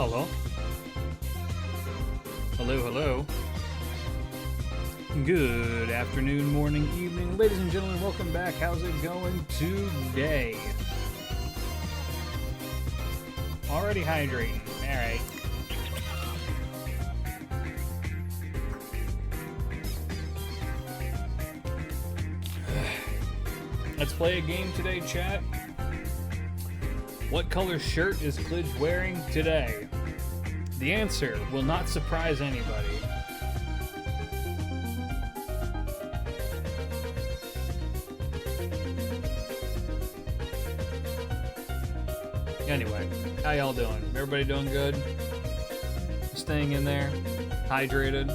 Hello? Hello, hello. Good afternoon, morning, evening. Ladies and gentlemen, welcome back. How's it going today? Already hydrating. Alright. Let's play a game today, chat. What color shirt is Glidge wearing today? The answer will not surprise anybody. Anyway, how y'all doing? Everybody doing good? Staying in there? Hydrated?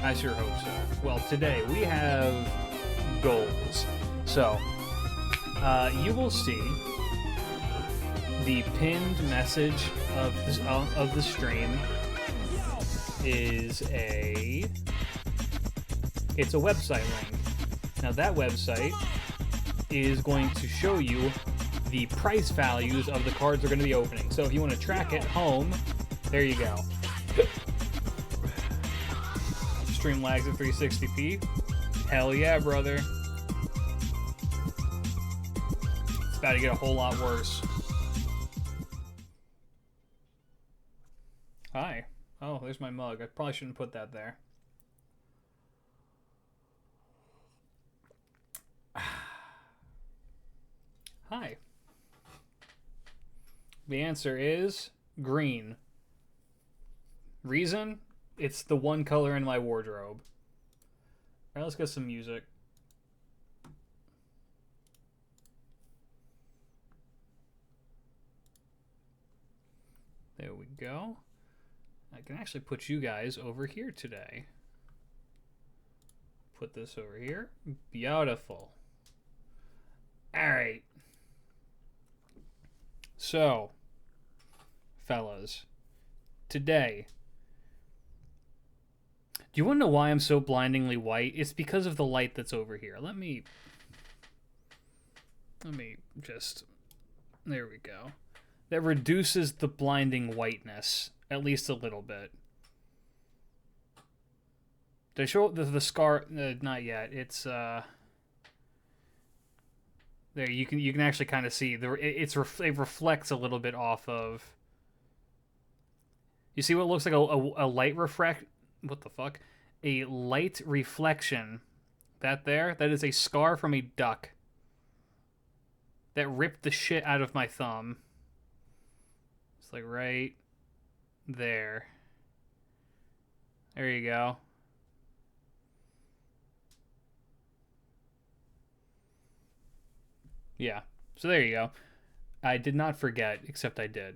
I sure hope so. Well, today we have goals. So, you will see the pinned message of the stream is it's a website link. Now that website is going to show you the price values of the cards we're going to be opening. So if you want to track it home, there you go. Stream lags at 360p. Hell yeah, brother. It's about to get a whole lot worse. Hi. Oh, there's my mug. I probably shouldn't put that there. Hi. The answer is green. Reason? It's the one color in my wardrobe. Alright, let's get some music. There we go. I can actually put you guys over here today. Put this over here. Beautiful. Alright. So, fellas, today, do you want to know why I'm so blindingly white? It's because of the light that's over here. Let me just, there we go. That reduces the blinding whiteness, at least a little bit. Did I show the scar? Not yet. It's, there, you can actually kind of see, it reflects a little bit off of, you see what looks like a light what the fuck? A light reflection. That is a scar from a duck. That ripped the shit out of my thumb. It's like right there. There you go. Yeah. So there you go. I did not forget, except I did.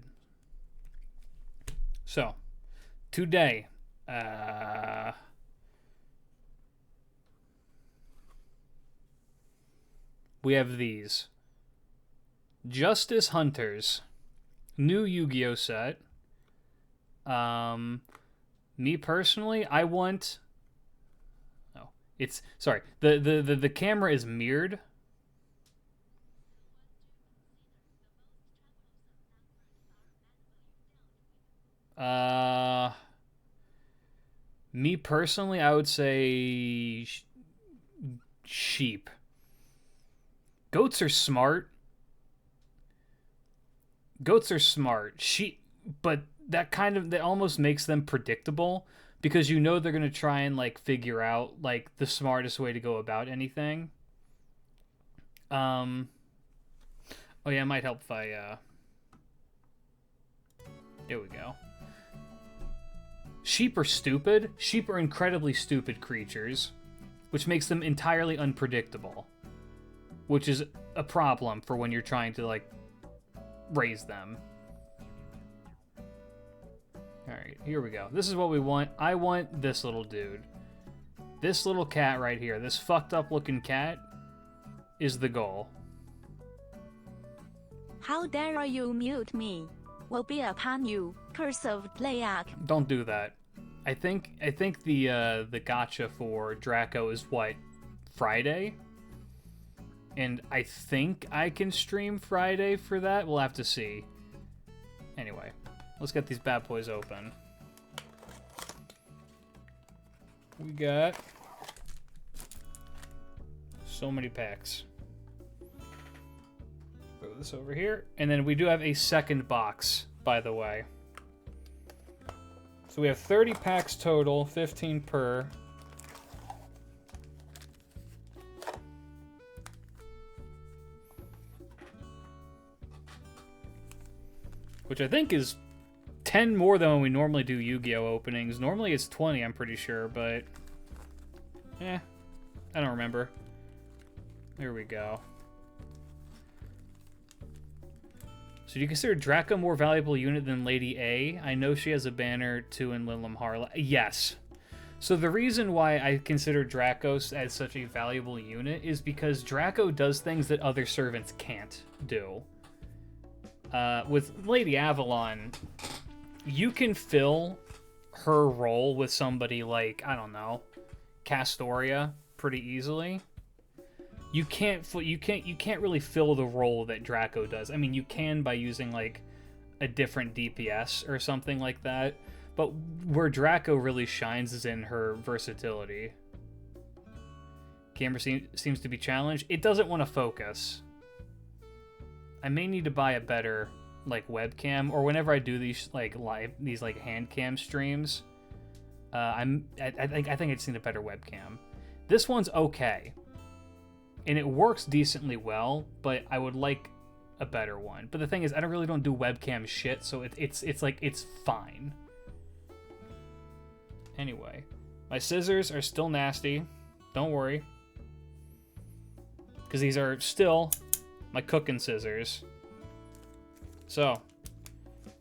So, today, we have these. Justice Hunters. New Yu-Gi-Oh set. Me personally, I want... Oh, it's... Sorry. The camera is mirrored. Me personally, I would say sheep. Goats are smart. Sheep, but that almost makes them predictable because you know they're gonna try and like figure out like the smartest way to go about anything. Oh yeah, it might help if I there we go. Sheep are stupid. Sheep are incredibly stupid creatures, which makes them entirely unpredictable, which is a problem for when you're trying to, like, raise them. Alright, here we go. This is what we want. I want this little dude. This little cat right here, this fucked up looking cat, is the goal. How dare you mute me? Will be upon you, curse of Layak. Don't do that. I think the gacha for Draco is what, Friday? And I think I can stream Friday for that. We'll have to see. Anyway, let's get these bad boys open. We got so many packs. Throw this over here. And then we do have a second box, by the way. So we have 30 packs total, 15 per. Which I think is 10 more than when we normally do Yu-Gi-Oh! Openings. Normally it's 20, I'm pretty sure, but... I don't remember. There we go. So do you consider Draco a more valuable unit than Lady A? I know she has a banner too in Lilim Harla. Yes. So the reason why I consider Dracos as such a valuable unit is because Draco does things that other servants can't do. With Lady Avalon, you can fill her role with somebody like, I don't know, Castoria pretty easily. You can't really fill the role that Draco does. I mean, you can by using like a different DPS or something like that, but where Draco really shines is in her versatility. Camera seems to be challenged. It doesn't want to focus. I may need to buy a better like webcam, or whenever I do these like hand cam streams, I think I just need a better webcam. This one's okay, and it works decently well, but I would like a better one. But the thing is, I don't do webcam shit, so it's fine. Anyway, my scissors are still nasty. Don't worry, because these are still my cooking scissors. So,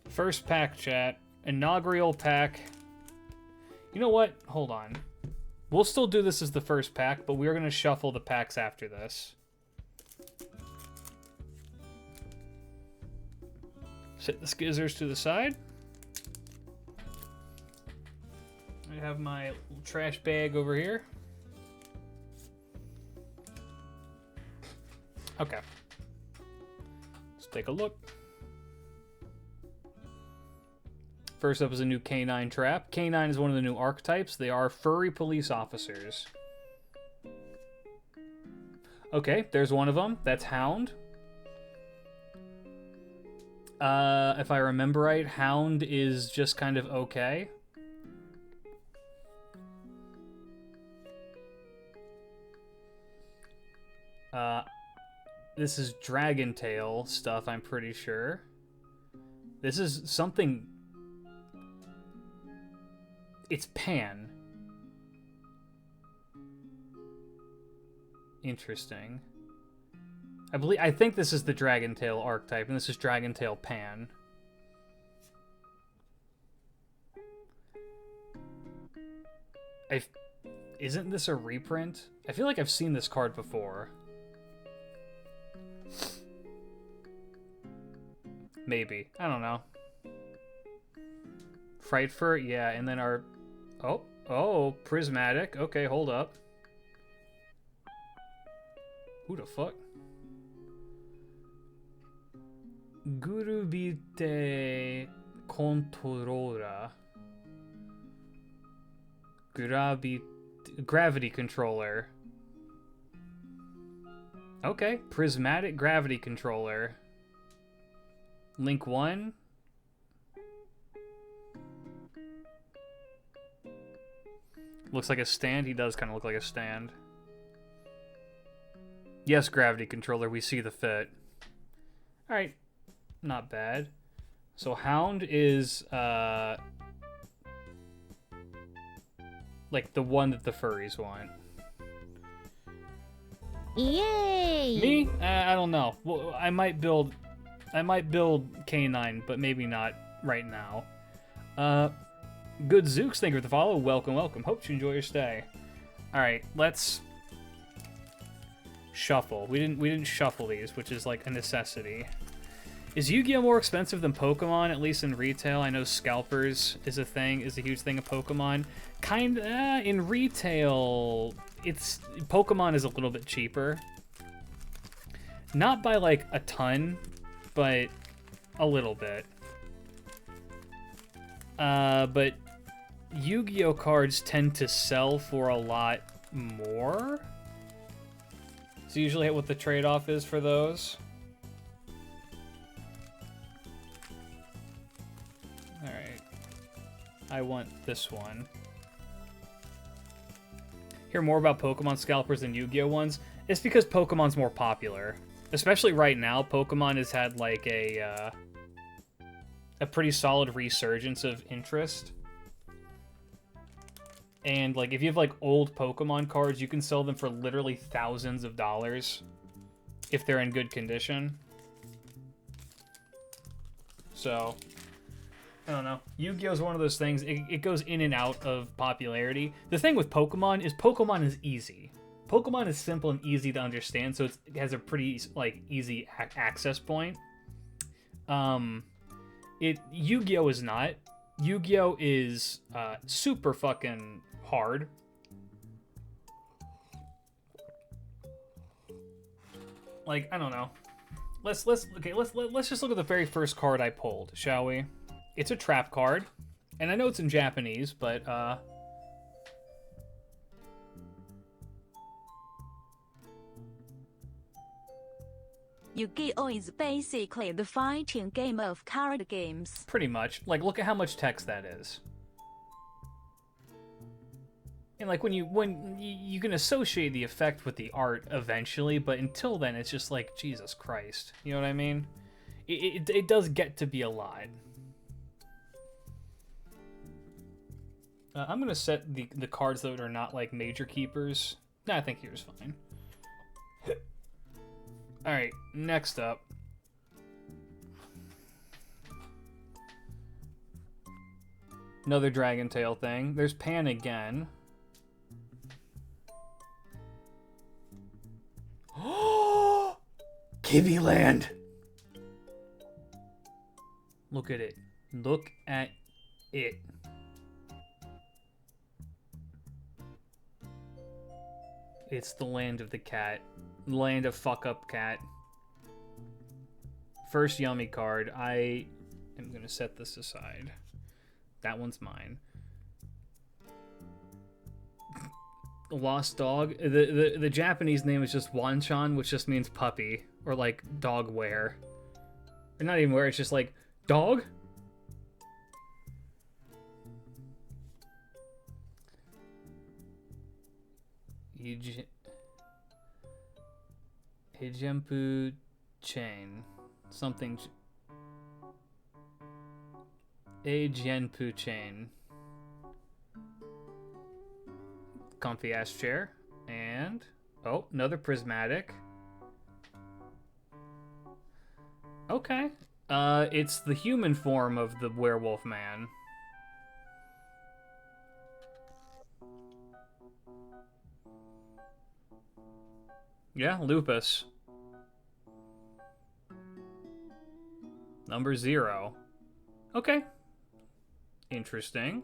first pack, chat. Inaugural pack. You know what? Hold on. We'll still do this as the first pack, but we're going to shuffle the packs after this. Set the scissors to the side. I have my trash bag over here. Okay. Let's take a look. First up is a new K9 trap. K9 is one of the new archetypes. They are furry police officers. Okay, there's one of them. That's Hound. If I remember right, Hound is just kind of okay. This is Dragon Tail stuff, I'm pretty sure. This is something... It's Pan. Interesting. I think this is the Dragon Tail archetype, and this is Dragon Tail Pan. Isn't this a reprint? I feel like I've seen this card before. Maybe. I don't know. Frightfur, yeah, and then our... Oh, Prismatic. Okay, hold up. Who the fuck? Gurubite Controller. Gravity Controller. Okay, Prismatic Gravity Controller. Link 1. Looks like a stand. He does kind of look like a stand. Yes, Gravity Controller, we see the fit. Alright, not bad. So Hound is, like the one that the furries want. Yay! Me? I don't know. Well, I might build K9, but maybe not right now. Good Zooks, thank you for the follow. Welcome, welcome. Hope you enjoy your stay. All right, let's shuffle. We didn't shuffle these, which is like a necessity. Is Yu-Gi-Oh more expensive than Pokemon, at least in retail? I know scalpers is a huge thing of Pokemon. In retail, Pokemon is a little bit cheaper. Not by, like, a ton, but a little bit. But Yu-Gi-Oh cards tend to sell for a lot more. So usually what the trade-off is for those. Alright. I want this one. Hear more about Pokemon scalpers than Yu-Gi-Oh ones? It's because Pokemon's more popular. Especially right now, Pokemon has had, like, a pretty solid resurgence of interest. And, like, if you have, like, old Pokemon cards, you can sell them for literally thousands of dollars if they're in good condition. So, I don't know. Yu-Gi-Oh is one of those things, it goes in and out of popularity. The thing with Pokemon is easy. Pokemon is simple and easy to understand, so it has a pretty, like, easy access point. Yu-Gi-Oh is not. Yu-Gi-Oh is super fucking hard. Like, I don't know. Let's just look at the very first card I pulled, shall we? It's a trap card, and I know it's in Japanese, but Yu-Gi-Oh is basically the fighting game of card games. pretty much. Like, look at how much text that is. And like when you can associate the effect with the art eventually, but until then it's just like, Jesus Christ. You know what I mean? It does get to be a lot. I'm gonna set the cards that are not like major keepers. Nah, I think here's fine. Alright, next up. Another Dragon Tail thing. There's Pan again. Kiviland! Look at it. Look at it. It's the land of the cat. Land of fuck up cat. First yummy card. I am gonna set this aside. That one's mine. Lost dog. The Japanese name is just Wanchan, which just means puppy or like dog wear. Or not even wear. It's just like dog. Hijempu chain. Something. Agenpu chain. Comfy ass chair. And oh, another prismatic. Okay. It's the human form of the werewolf man. Yeah, Lupus. Number 0. Okay. Interesting.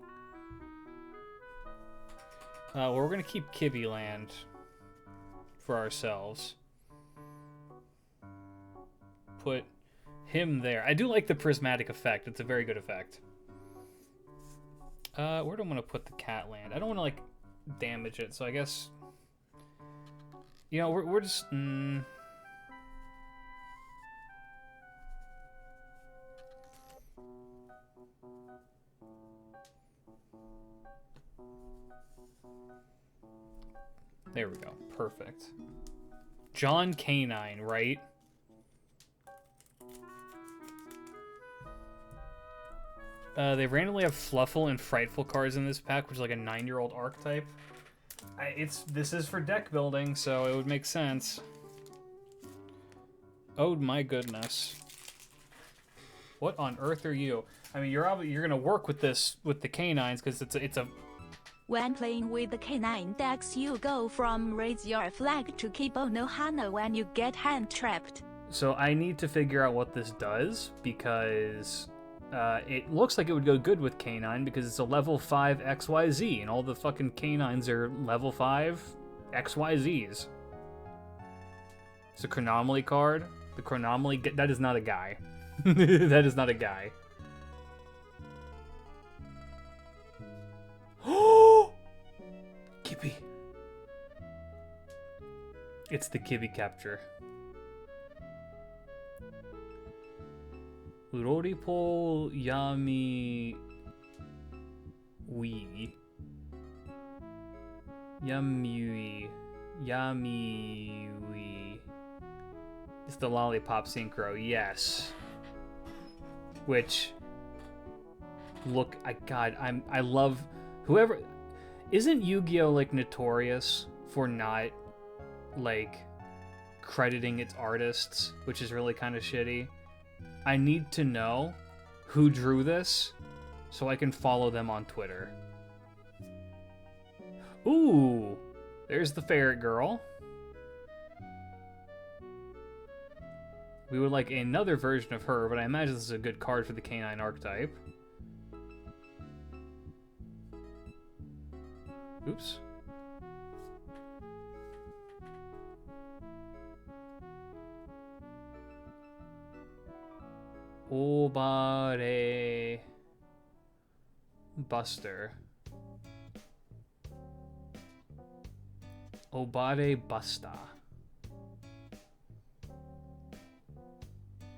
Well, we're gonna keep Kiviland for ourselves. Put him there. I do like the prismatic effect. It's a very good effect. Where do I want to put the cat land? I don't want to, like, damage it, so I guess... You know, we're just... There we go. Perfect. John Canine, right? They randomly have Fluffle and Frightful cards in this pack, which is like a 9-year-old archetype. This is for deck building, so it would make sense. Oh my goodness. What on earth are you? I mean, you're gonna work with this with the canines because it's a. When playing with the K9 decks, you go from raise your flag to Kibo no Hana when you get hand trapped. So I need to figure out what this does because it looks like it would go good with K9 because it's a level 5 XYZ and all the fucking K9s are level 5 XYZs. It's a Chronomaly card. The Chronomaly... That is not a guy. That is not a guy. Oh! Kibby. It's the Kibby capture. Uroripo Yami... Wii. Yami... Yami... It's the Lollipop Synchro, yes. Which... Look, I love... Whoever... Isn't Yu-Gi-Oh! Like, notorious for not, like, crediting its artists, which is really kind of shitty? I need to know who drew this so I can follow them on Twitter. Ooh! There's the ferret girl. We would like another version of her, but I imagine this is a good card for the canine archetype. Oops. Obare Buster. Obare Busta.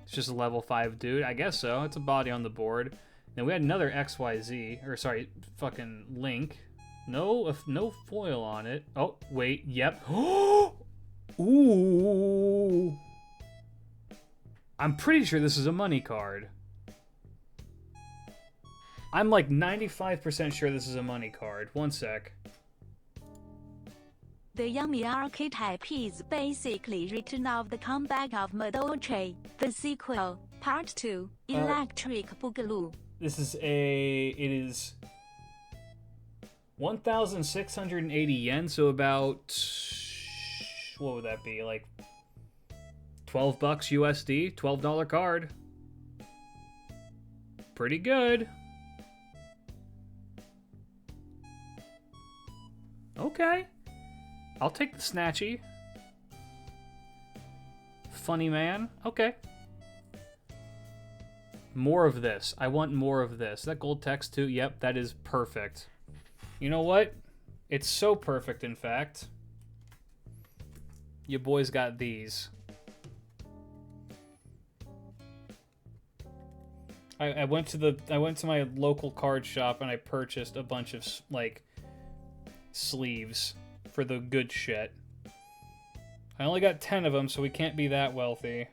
It's just a level 5 dude. I guess so. It's a body on the board. Then we had another XYZ. Or sorry, fucking Link. No foil on it. Oh, wait. Yep. Ooh. I'm pretty sure this is a money card. I'm like 95% sure this is a money card. One sec. The Yummy archetype is basically Return of the Comeback of Madoche, the sequel, Part 2, Electric Boogaloo. It is 1,680 yen, so about, what would that be, like $12 USD, $12 card. Pretty good. Okay. I'll take the Snatchy. Funny man. Okay. More of this. I want more of this. Is that gold text too? Yep, that is perfect. You know what? It's so perfect, in fact. You boys got these. I went to my local card shop and I purchased a bunch of like sleeves for the good shit. I only got 10 of them, so we can't be that wealthy.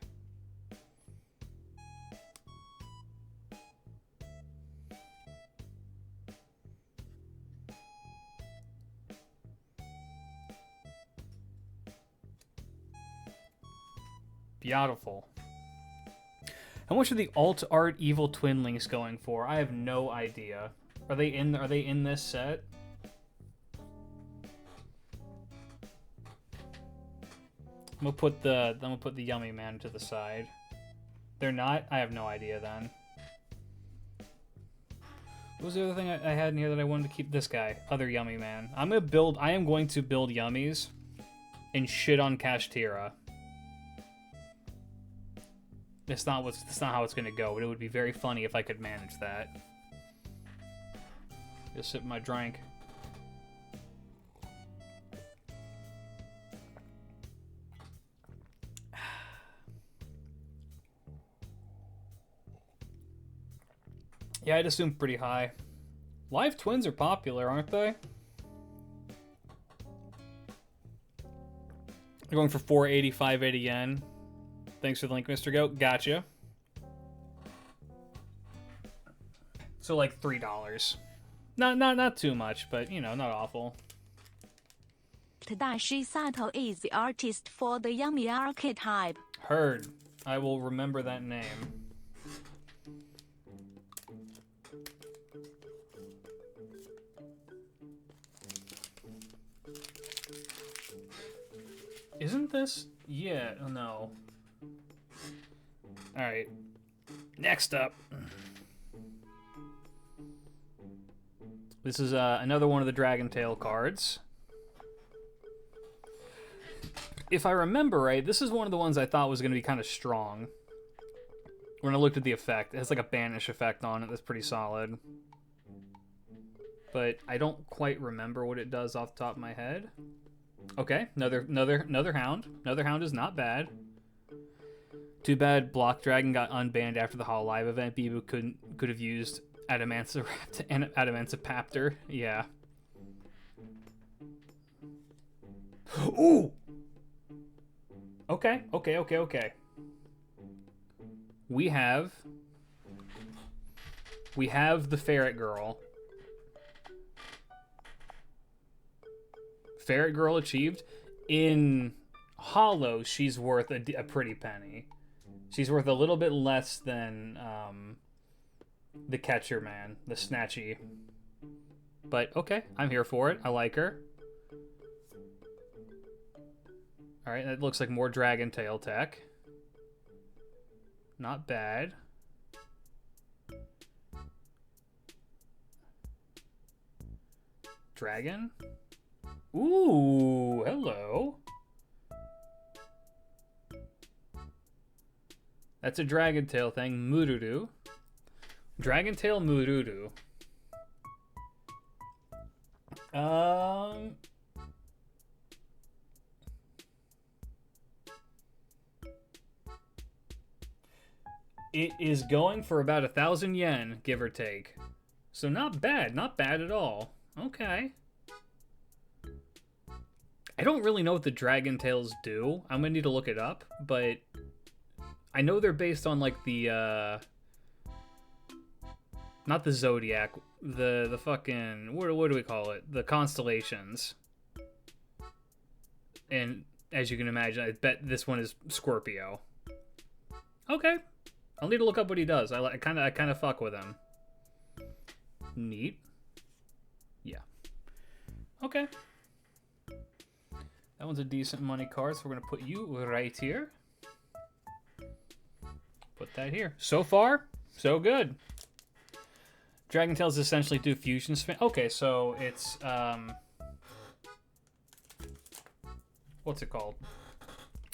Beautiful. How much are the alt art evil twinlings going for? I have no idea. Are they in this set? I'm gonna put the Yummy Man to the side. They're not? I have no idea then. What was the other thing I had in here that I wanted to keep? This guy. Other Yummy Man. I am going to build Yummies and shit on Kashtira. That's not how it's gonna go, but it would be very funny if I could manage that. Just sip my drink. Yeah, I'd assume pretty high. Live twins are popular, aren't they? They're going for 480, 580 yen. Thanks for the link, Mr. Goat. Gotcha. So like $3. Not too much, but you know, not awful. Tadashi Sato is the artist for the Yummy archetype. Heard. I will remember that name. Isn't this? Yeah, no. Alright. Next up. This is another one of the Dragon Tail cards. If I remember right, this is one of the ones I thought was going to be kind of strong. When I looked at the effect, it has like a banish effect on it that's pretty solid. But I don't quite remember what it does off the top of my head. Okay, another hound. Another hound is not bad. Too bad Block Dragon got unbanned after the Hololive event. Bibu could have used Adamancepaptor. Yeah. Ooh. Okay. We have the Ferret Girl. Ferret Girl achieved. In Hollow, she's worth a pretty penny. She's worth a little bit less than the Catcher Man, the Snatchy. But okay, I'm here for it. I like her. Alright, that looks like more Dragon Tail tech. Not bad. Dragon? Ooh, hello. That's a Dragon Tail thing. Mururu. Dragon Tail Mururu. It is going for about 1,000 yen, give or take. So not bad at all. Okay. I don't really know what the Dragon Tails do. I'm gonna need to look it up, but I know they're based on like the not the Zodiac, the fucking what do we call it? The constellations. And as you can imagine, I bet this one is Scorpio. Okay. I'll need to look up what he does. I kind of fuck with him. Neat. Yeah. Okay. That one's a decent money card, so we're gonna put you right here. Put that here. So far, so good. Dragon Tails essentially do fusion spin. Okay, so it's what's it called?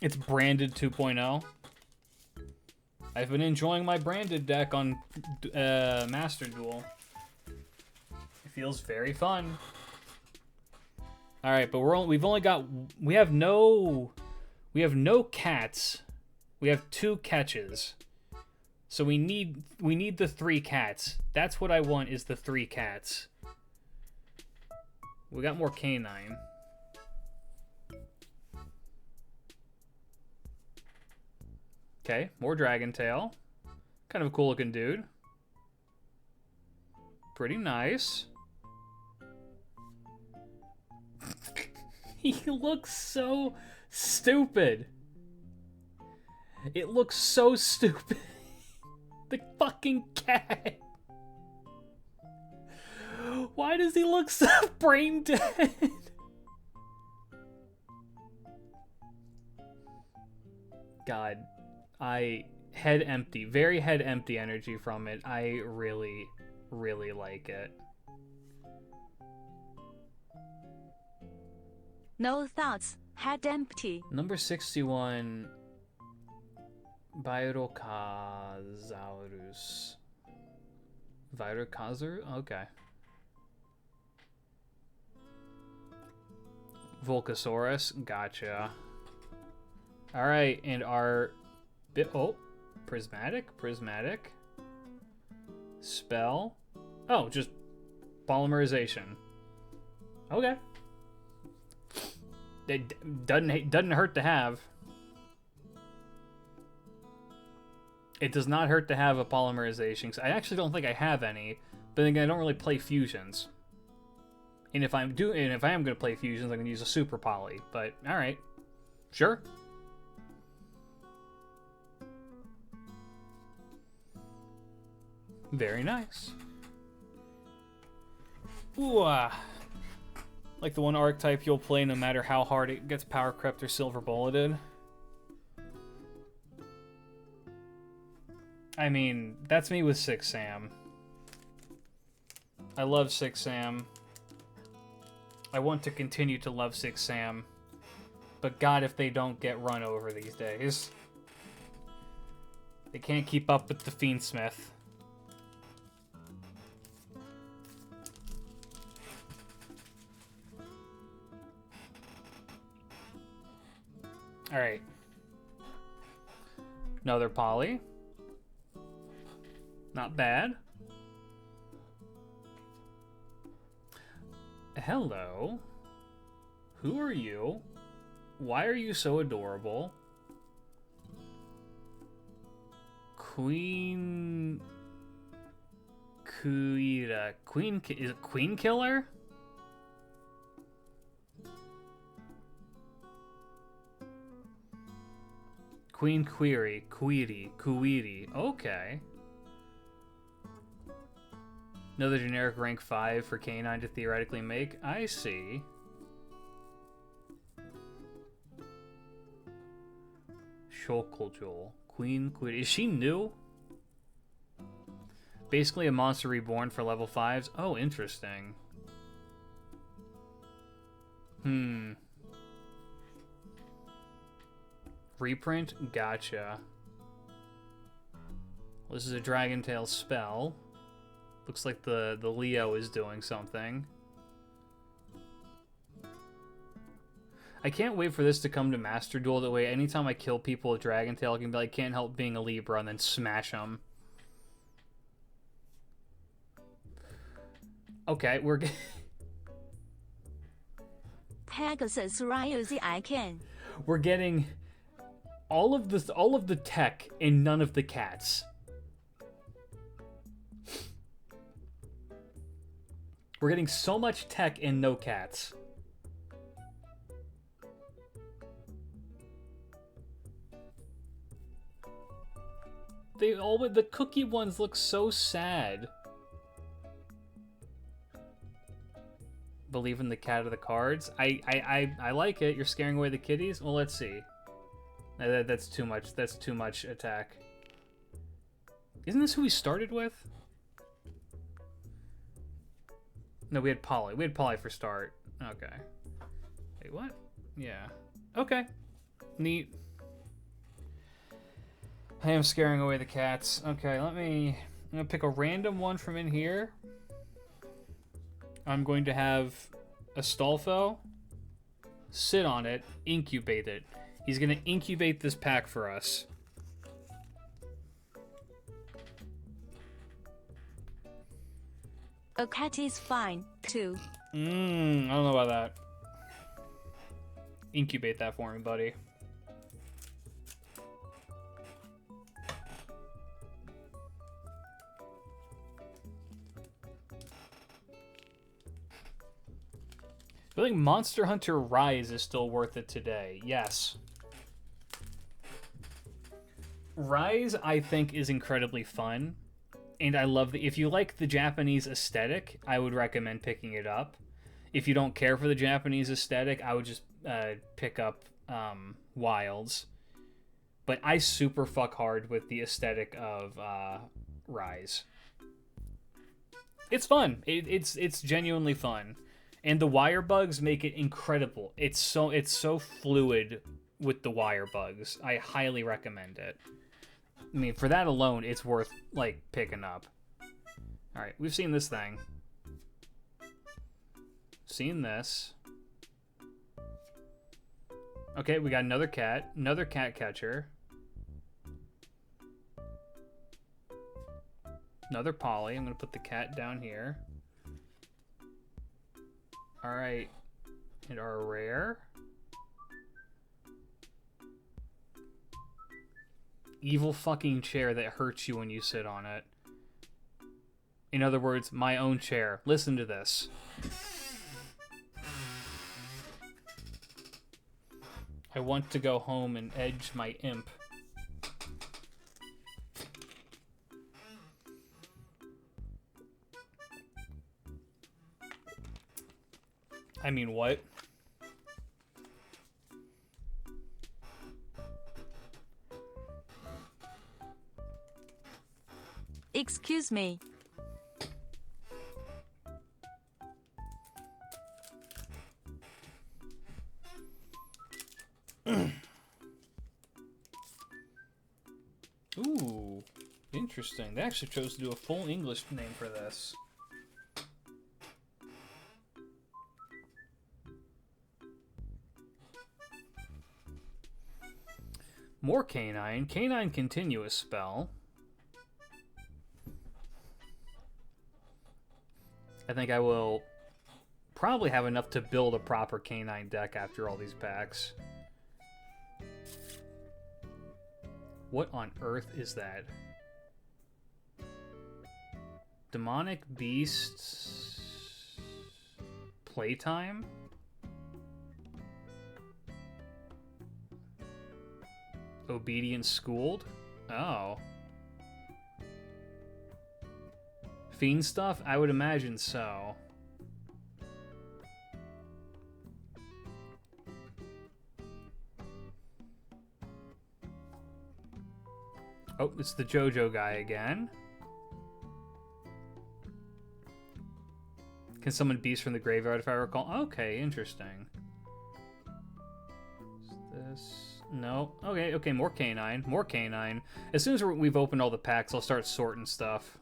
It's branded 2.0. I've been enjoying my branded deck on Master Duel. It feels very fun. All right, but we have no cats. We have 2 catches. So we need the 3 cats. That's what I want, is the 3 cats. We got more canine. Okay, more Dragon Tail. Kind of a cool looking dude. Pretty nice. He looks so stupid. It looks so stupid. The fucking cat. Why does he look so brain dead? God. Head empty. Very head empty energy from it. I really, really like it. No thoughts. Head empty. Number 61. Virocasaurus. Virocasaurus? Okay. Volcasaurus. Gotcha. Alright, and our... Oh, prismatic. Spell. Oh, just polymerization. Okay. It doesn't hurt to have. It does not hurt to have a polymerization, because I actually don't think I have any. But then again, I don't really play fusions. And if I am going to play fusions, I'm going to use a super poly. But all right, sure. Very nice. Ooh, like the one archetype you'll play no matter how hard it gets power crept or silver bulleted. I mean, that's me with 6 Sam. I love 6 Sam. I want to continue to love 6 Sam. But God, if they don't get run over these days. They can't keep up with the Fiendsmith. Alright. Another poly. Not bad. Hello. Who are you? Why are you so adorable? Queen... Kuira. Is it Queen Killer? Queen Query. Query. Okay. Another generic rank 5 for K9 to theoretically make. I see. Shokuljoul. Queen Query. Is she new? Basically a monster reborn for level 5s. Oh, interesting. Reprint? Gotcha. Well, this is a Dragon Tail spell. Looks like the Leo is doing something. I can't wait for this to come to Master Duel. That way, anytime I kill people with Dragon Tail, I can be like, can't help being a Libra, and then smash them. Okay, we're... Pegasus Ryuzi Icon. We're getting all of the tech and none of the cats. We're getting so much tech and no cats. The cookie ones look so sad. Believe in the cat of the cards. I like it. You're scaring away the kitties. Well, let's see. That's too much. That's too much attack. Isn't this who we started with? No, we had Polly. We had Polly for start. Okay. Wait, what? Yeah. Okay. Neat. I am scaring away the cats. Okay, I'm gonna pick a random one from in here. I'm going to have Astolfo sit on it, incubate it. He's gonna incubate this pack for us. A cat is fine, too. I don't know about that. Incubate that for me, buddy. I think Monster Hunter Rise is still worth it today. Yes. Rise, I think, is incredibly fun. And I love if you like the Japanese aesthetic, I would recommend picking it up. If you don't care for the Japanese aesthetic, I would just pick up Wilds. But I super fuck hard with the aesthetic of Rise. It's fun. It's genuinely fun. And the wire bugs make it incredible. It's so fluid with the wire bugs. I highly recommend it. I mean, for that alone, it's worth, like, picking up. Alright, we've seen this thing. Seen this. Okay, we got another cat. Another cat catcher. Another Polly. I'm going to put the cat down here. Alright. And our rare. Evil fucking chair that hurts you when you sit on it. In other words, my own chair. Listen to this. I want to go home and edge my imp. I mean, what? Excuse me. Ooh, interesting. They actually chose to do a full English name for this. More canine. Canine continuous spell. I think I will probably have enough to build a proper canine deck after all these packs. What on earth is that? Demonic Beasts... Playtime? Obedient Schooled? Oh. Fiend stuff? I would imagine so. Oh, it's the JoJo guy again. Can summon beasts from the graveyard if I recall? Okay, interesting. Is this... No. Okay, more canine. More canine. As soon as we've opened all the packs, I'll start sorting stuff.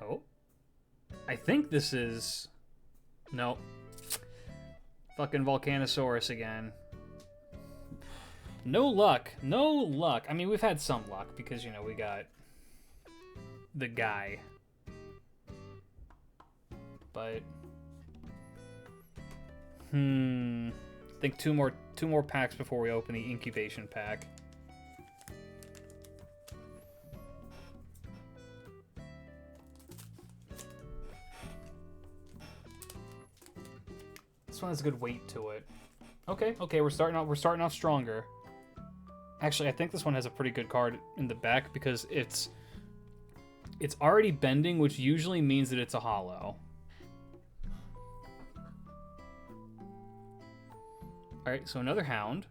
Oh. I think this is... No. Fucking Volcanosaurus again. No luck. No luck. I mean, we've had some luck because, you know, we got the guy. But... I think two more packs before we open the incubation pack. This one has a good weight to it. Okay, we're starting off stronger. Actually, I think this one has a pretty good card in the back because it's already bending, which usually means that it's a hollow. Alright, so another Hound.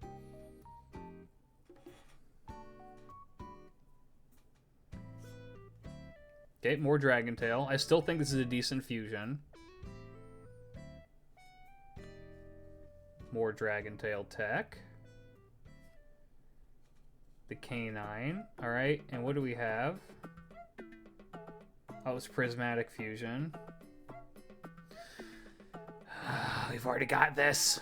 Okay, more Dragon Tail. I still think this is a decent fusion. More Dragon Tail tech. The Canine. Alright, and what do we have? Oh, it's Prismatic Fusion. We've already got this.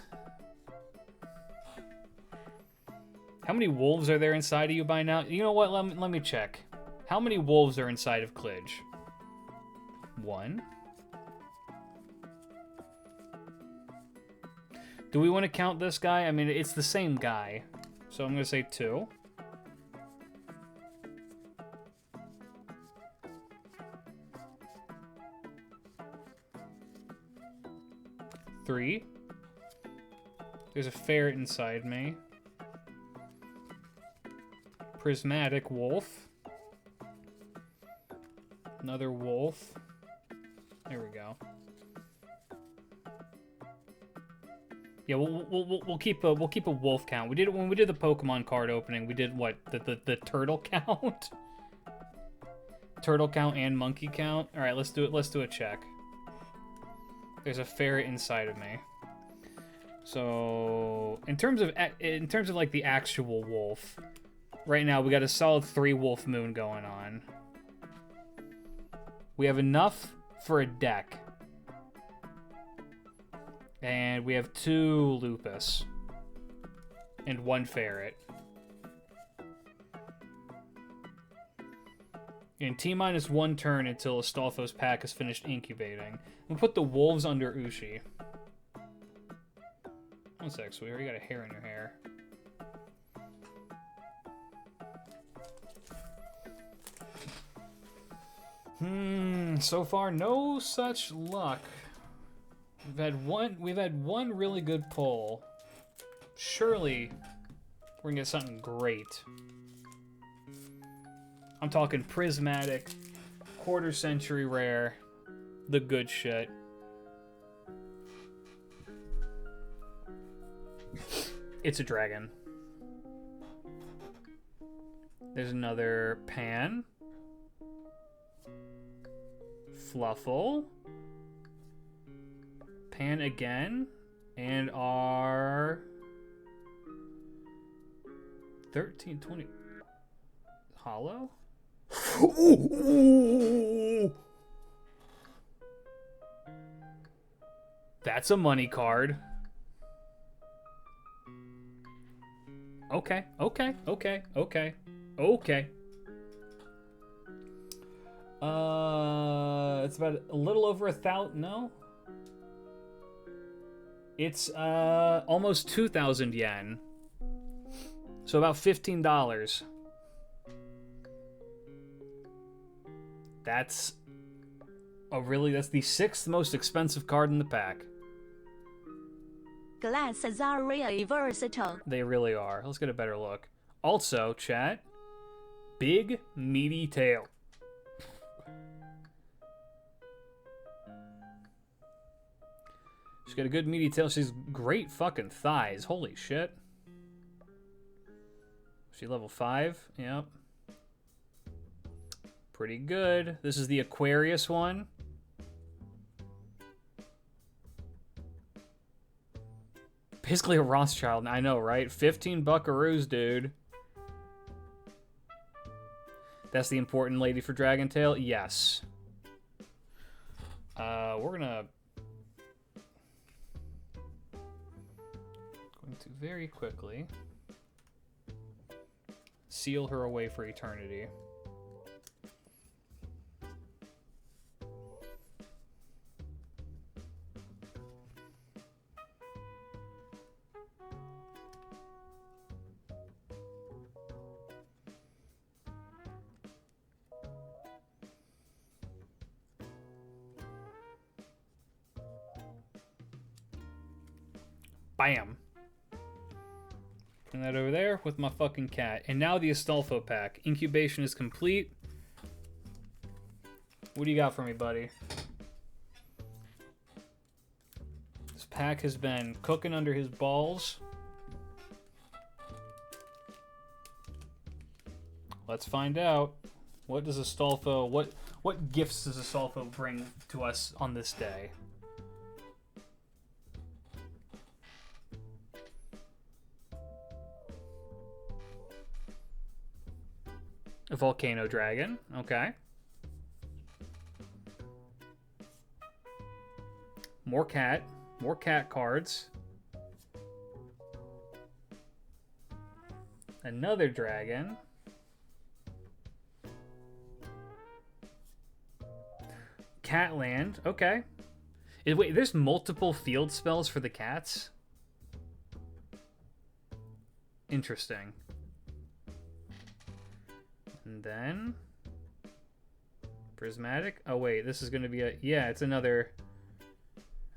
How many wolves are there inside of you by now? You know what? Let me check. How many wolves are inside of Klidge? 1. Do we want to count this guy? I mean, it's the same guy. So I'm going to say 2. 3. There's a ferret inside me. Prismatic wolf. Another wolf. There we go. Yeah, we'll keep a wolf count. We did it when we did the Pokemon card opening. We did what, the turtle count, turtle count and monkey count. All right, let's do it. Let's do a check. There's a ferret inside of me. So in terms of like the actual wolf. Right now, we got a solid 3 Wolf Moon going on. We have enough for a deck. And we have 2 Lupus. And 1 Ferret. And T-1 turn until Astolfo's pack is finished incubating. We'll put the wolves under Ushi. One sec, sweetheart. You got a hair in your hair. So far no such luck. We've had one really good pull. Surely we're gonna get something great. I'm talking prismatic, quarter century rare, the good shit. It's a dragon. There's another Pan. Fluffle. Pan again. And our 13, 20. Hollow? Ooh. That's a money card. Okay. It's about a little over 1,000. No, it's almost 2,000 yen. So about $15. That's the 6th most expensive card in the pack. Glasses are really versatile. They really are. Let's get a better look. Also, chat, big meaty tail. She's got a good meaty tail. She's great fucking thighs. Holy shit. She level 5. Yep. Pretty good. This is the Aquarius one. Basically a Rothschild. I know, right? 15 buckaroos, dude. That's the important lady for Dragon Tail? Yes. We're gonna... Going to very quickly seal her away for eternity. Bam. And that over there with my fucking cat. And now the Astolfo pack. Incubation is complete. What do you got for me, buddy? This pack has been cooking under his balls. Let's find out. What does Astolfo... What gifts does Astolfo bring to us on this day? A volcano dragon. Okay. More cat. More cat cards. Another dragon. Catland. Okay. Wait, there's multiple field spells for the cats? Interesting. And then prismatic. Oh wait, this is going to be a... Yeah, it's another...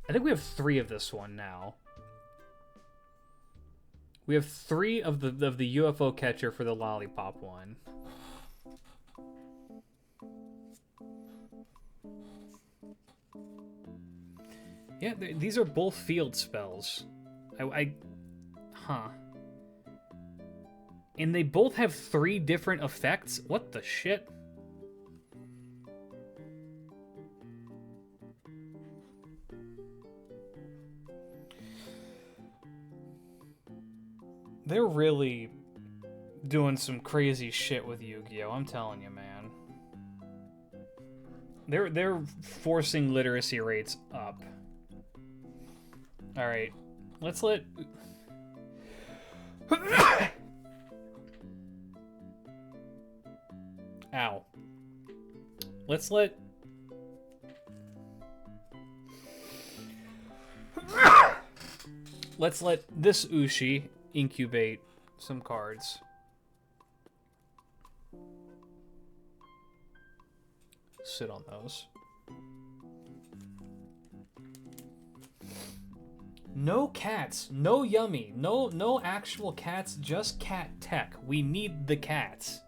I think we have 3 of this one now. We have 3 of the UFO catcher for the lollipop one. Yeah, these are both field spells. Huh. And they both have 3 different effects? What the shit? They're really doing some crazy shit with Yu-Gi-Oh! I'm telling you, man. They're forcing literacy rates up. Alright. Let's let... Ow. Let's let... Let's let this Ushi incubate some cards. Sit on those. No cats, no yummy, no actual cats, just cat tech. We need the cats.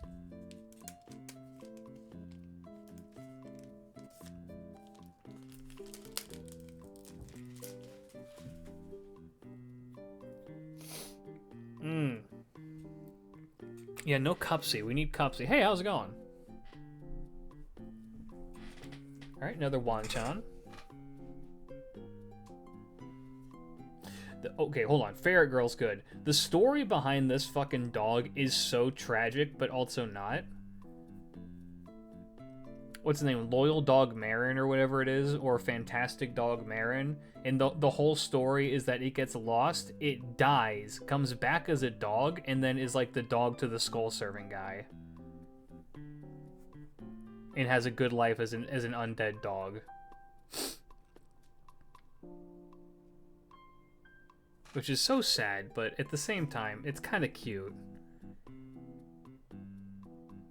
Yeah, no Cupsy. We need Cupsy. Hey, how's it going? Alright, another Wanchan. Okay, hold on. Ferret Girl's good. The story behind this fucking dog is so tragic, but also not. what's his name, Loyal Dog Marin or whatever it is, or Fantastic Dog Marin, and the whole story is that it gets lost, it dies, comes back as a dog, and then is like the dog to the skull serving guy, and has a good life as an undead dog. Which is so sad, but at the same time, it's kind of cute.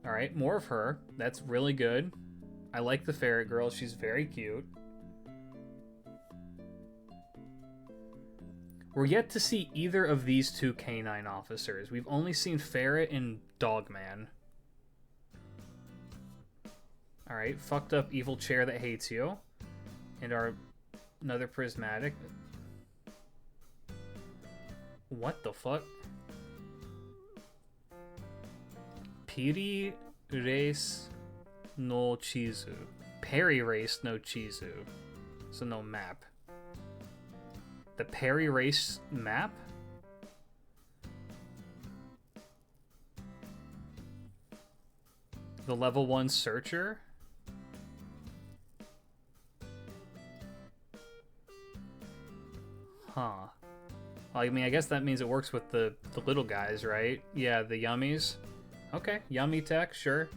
Alright, more of her. That's really good. I like the ferret girl. She's very cute. We're yet to see either of these two canine officers. We've only seen Ferret and Dogman. Alright, fucked up evil chair that hates you. And another prismatic. What the fuck? Piri Race no Chizu. Peri Race no Chizu. So no map. The Peri Race map? The level 1 searcher? Huh. I mean, I guess that means it works with the little guys, right? Yeah, the yummies. Okay, yummy tech, sure.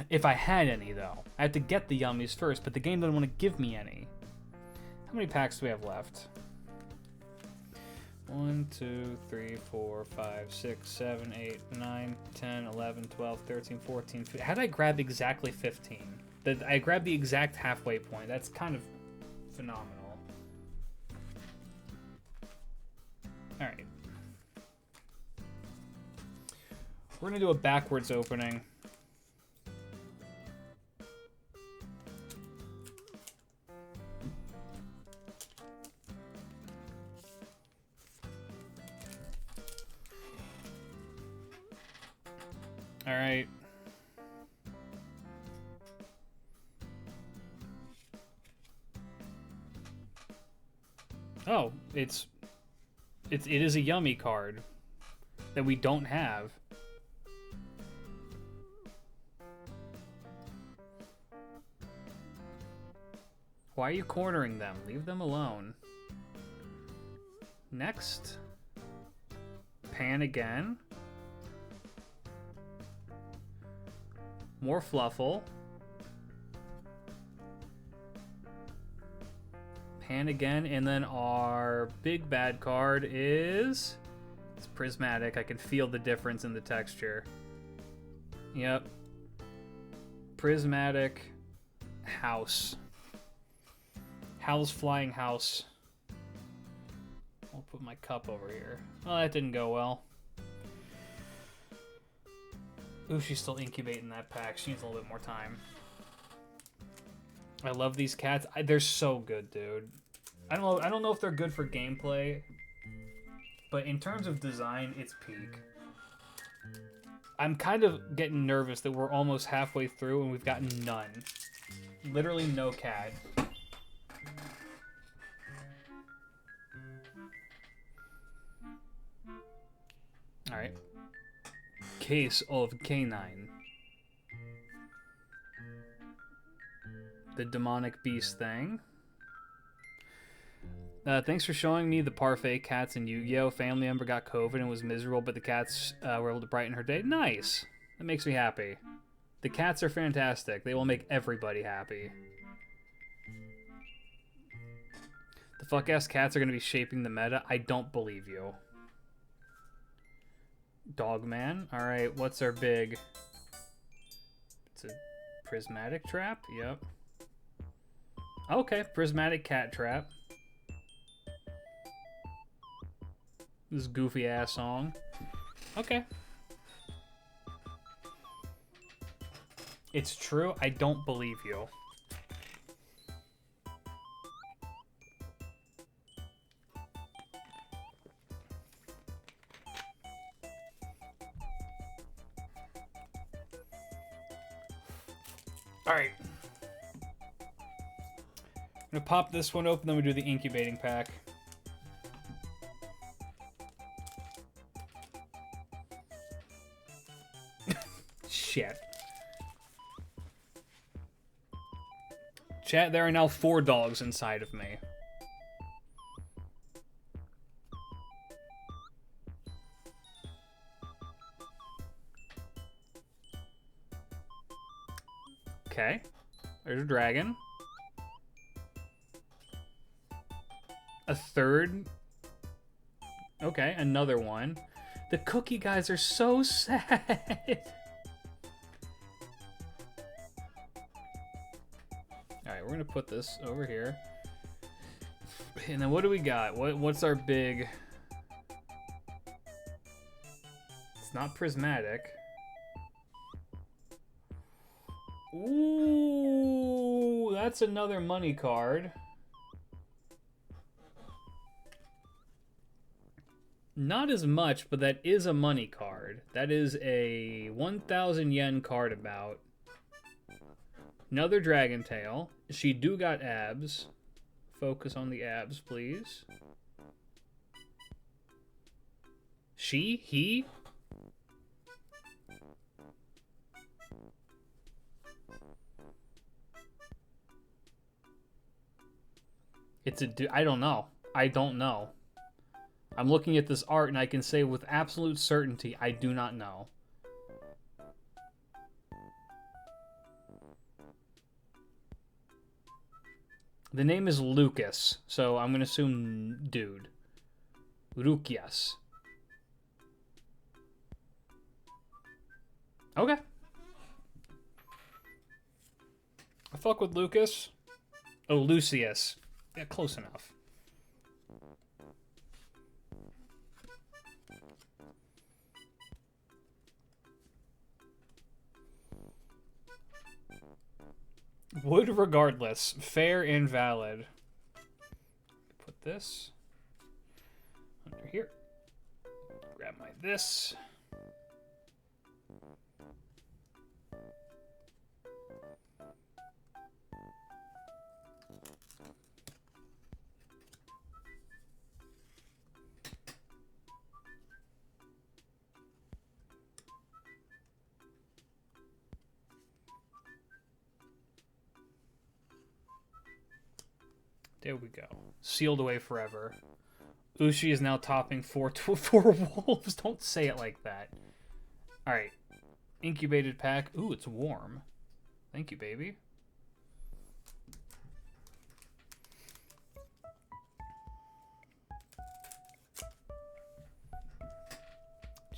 If I had any, though. I had to get the yummies first, but the game doesn't want to give me any. How many packs do we have left? 1, 2, 3, 4, 5, 6, 7, 8, 9, 10, 11, 12, 13, 14, 15. How did I grab exactly 15? I grabbed the exact halfway point. That's kind of phenomenal. Alright. We're going to do a backwards opening. Alright. Oh, it is a yummy card that we don't have. Why are you cornering them? Leave them alone. Next. Pan again. More Fluffle. Pan again, and then our big bad card is... It's prismatic. I can feel the difference in the texture. Yep. Prismatic house. Howl's Flying House. I'll put my cup over here. Oh, that didn't go well. Ooh, she's still incubating that pack. She needs a little bit more time. I love these cats. They're so good, dude. I don't know if they're good for gameplay, but in terms of design, it's peak. I'm kind of getting nervous that we're almost halfway through and we've gotten none. Literally no cat. Alright. Case of Canine. The demonic beast thing. Thanks for showing me the parfait cats in Yu-Gi-Oh! Family member got COVID and was miserable, but the cats were able to brighten her day. Nice! That makes me happy. The cats are fantastic. They will make everybody happy. The fuck-ass cats are going to be shaping the meta? I don't believe you. Dogman. Alright, what's our big... It's a prismatic trap? Yep. Okay, prismatic cat trap. This goofy ass song. Okay. It's true. I don't believe you. Alright. I'm gonna pop this one open, then we do the incubating pack. Shit. Chat, there are now 4 dogs inside of me. Okay. There's a dragon. A third. Okay, another one. The cookie guys are so sad. Alright, we're gonna put this over here. And then what do we got? What's our big... It's not prismatic. Ooh, that's another money card. Not as much, but that is a money card. That is a 1,000 yen card about. Another dragon tail. She do got abs. Focus on the abs, please. She? He? It's a I don't know. I don't know. I'm looking at this art and I can say with absolute certainty I do not know. The name is Lucas, so I'm going to assume dude. Rukias. Okay. I fuck with Lucas. Oh, Lucius. Yeah, close enough. Would regardless. Fair and valid. Put this under here. Grab my this. There we go. Sealed away forever. Ushi is now topping 4 wolves. Don't say it like that. Alright. Incubated pack. Ooh, it's warm. Thank you, baby.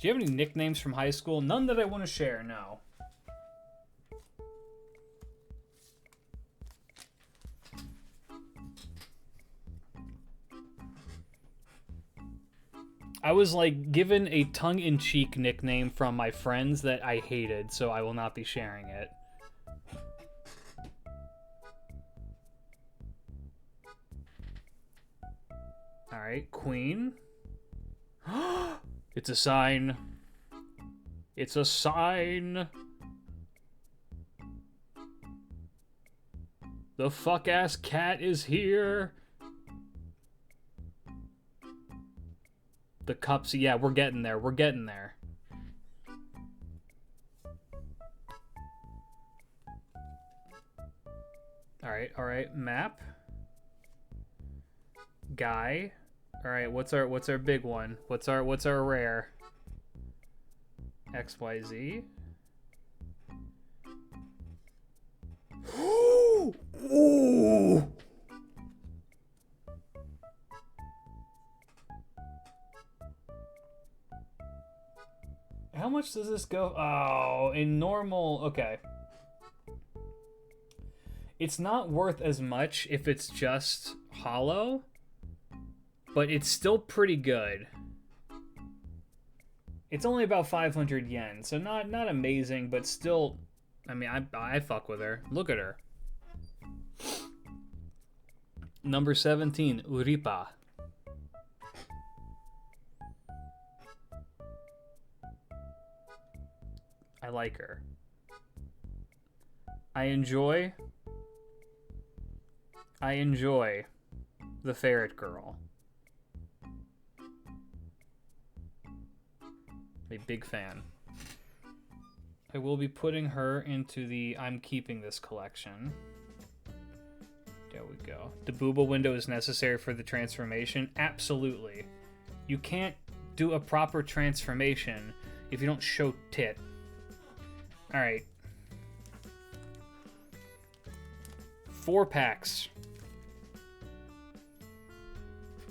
Do you have any nicknames from high school? None that I want to share, no. I was like given a tongue-in-cheek nickname from my friends that I hated, so I will not be sharing it. Alright, Queen. It's a sign. It's a sign. The fuck-ass cat is here. The cups, yeah, we're getting there. We're getting there. All right. Map. Guy. All right. What's our big one? What's our rare? XYZ. Ooh. How much does this go? Oh, in normal... Okay. It's not worth as much if it's just hollow, but it's still pretty good. It's only about 500 yen, so not amazing, but still... I mean, I fuck with her. Look at her. Number 17, Uripa. I like her. I enjoy the ferret girl. A big fan. I will be putting her into the I'm keeping this collection. There we go. The booba window is necessary for the transformation. Absolutely. You can't do a proper transformation if you don't show tit. Alright. 4 packs.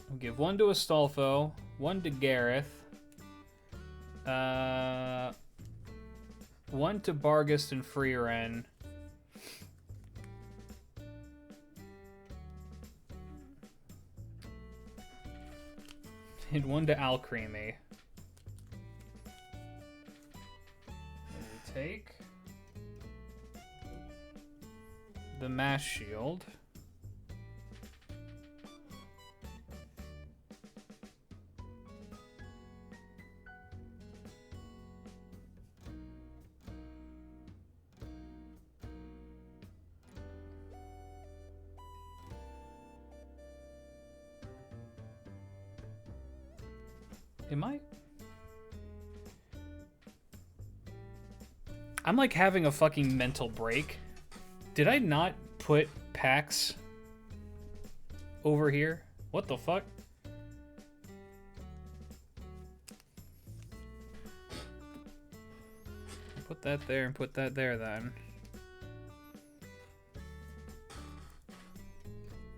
We'll give 1 to Astolfo, 1 to Gareth, 1 to Bargast and Freeren, and 1 to Alcremie. We take the Mass Shield. I'm like having a fucking mental break. Did I not put packs over here? What the fuck? Put that there and put that there then.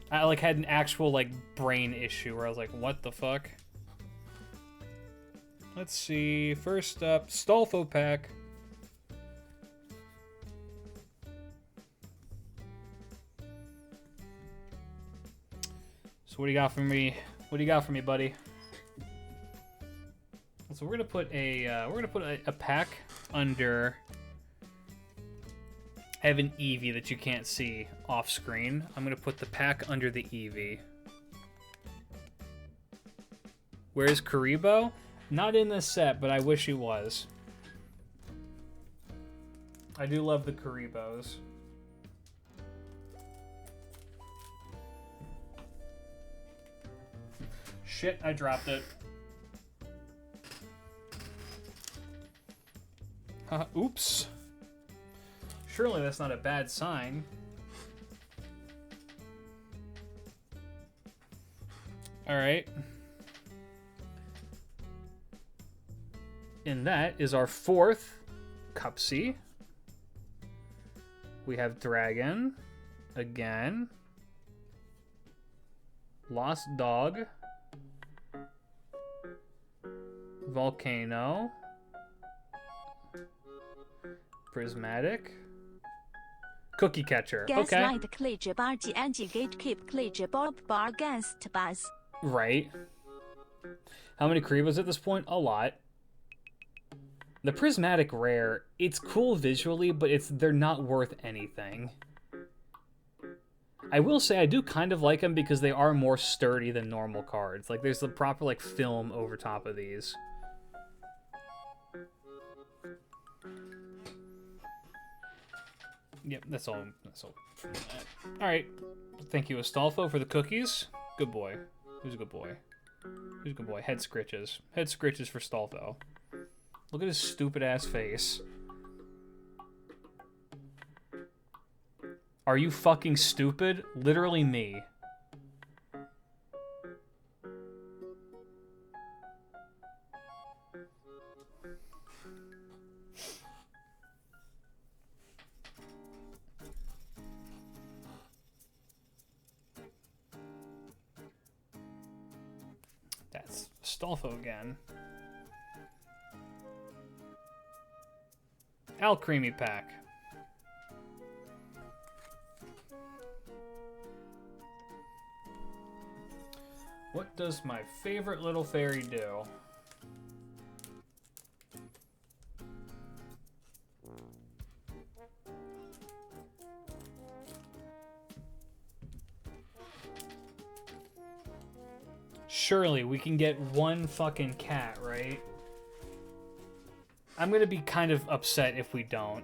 I like had an actual like brain issue where I was like, what the fuck? Let's see. First up, Stolfo pack. So what do you got for me? What do you got for me, buddy? So we're gonna put a pack under. I have an Eevee that you can't see off screen. I'm gonna put the pack under the Eevee. Where's Karibo? Not in this set, but I wish he was. I do love the Karibos. Shit, I dropped it. Oops. Surely that's not a bad sign. Alright. And that is our 4th Cupsy. We have Dragon. Again. Lost Dog. Volcano. Prismatic. Cookie Catcher. Okay. Right. How many Karibos at this point? A lot. The Prismatic Rare, it's cool visually, but they're not worth anything. I will say I do kind of like them because they are more sturdy than normal cards. Like, there's the proper, like, film over top of these. Yep, that's all. That's all. Alright. Thank you, Astolfo, for the cookies. Good boy. Who's a good boy? Who's a good boy? Head scritches. Head scritches for Astolfo. Look at his stupid-ass face. Are you fucking stupid? Literally me. That's Astolfo again. Alcremie pack. What does my favorite little fairy do? Surely we can get one fucking cat, right? I'm gonna be kind of upset if we don't.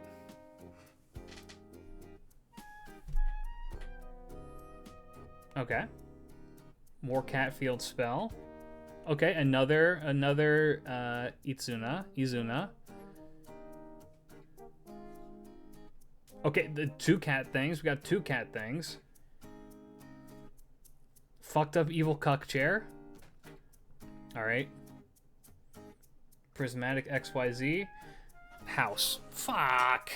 Okay. More cat field spell. Okay, another Izuna. Okay, the 2 cat things. We got 2 cat things. Fucked up evil cuck chair. Alright. Prismatic XYZ. House. Fuck.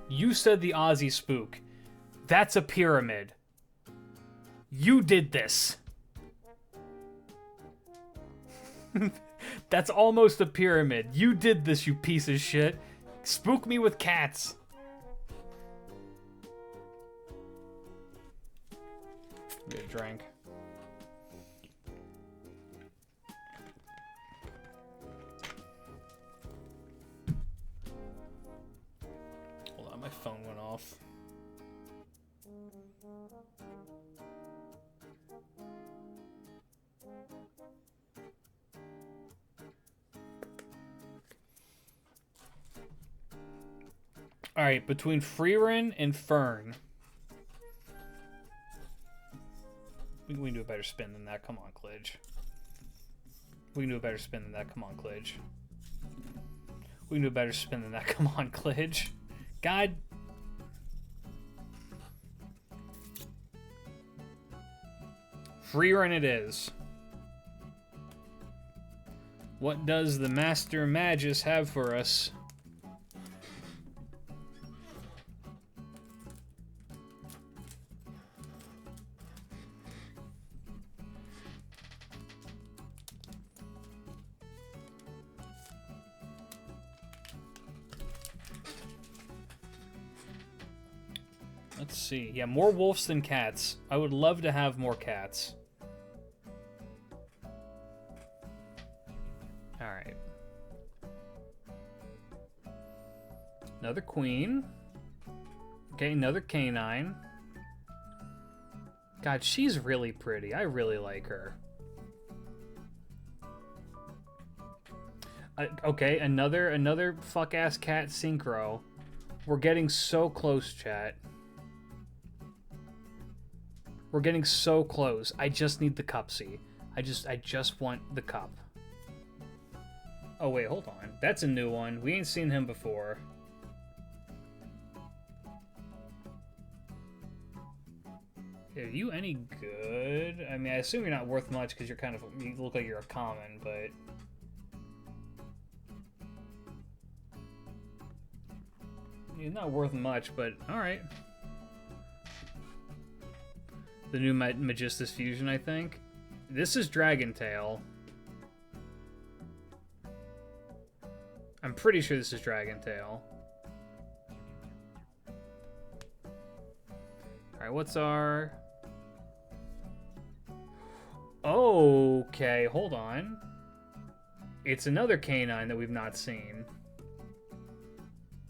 You said the Aussie spook. That's a pyramid. You did this. That's almost a pyramid. You did this, you piece of shit. Spook me with cats. Get a drink. Hold on, my phone went off. Alright, between Freerin and Fern. We can do a better spin than that. Come on, Klidge. We can do a better spin than that. Come on, Klidge. We can do a better spin than that. Come on, Klidge. God. Freerin it is. What does the Master Magus have for us? Let's see. Yeah, more wolves than cats. I would love to have more cats. Alright. Another queen. Okay, another canine. God, she's really pretty. I really like her. Okay, another fuck-ass cat synchro. We're getting so close, chat. We're getting so close. I just need the cupsy. I just want the cup. Oh wait, hold on. That's a new one. We ain't seen him before. Are you any good? I mean, I assume you're not worth much because you look like you're a common, but you're not worth much, but alright. The new Magistus Fusion, I think. This is Dragon Tail. I'm pretty sure this is Dragon Tail. Alright, what's our... Okay, hold on. It's another canine that we've not seen.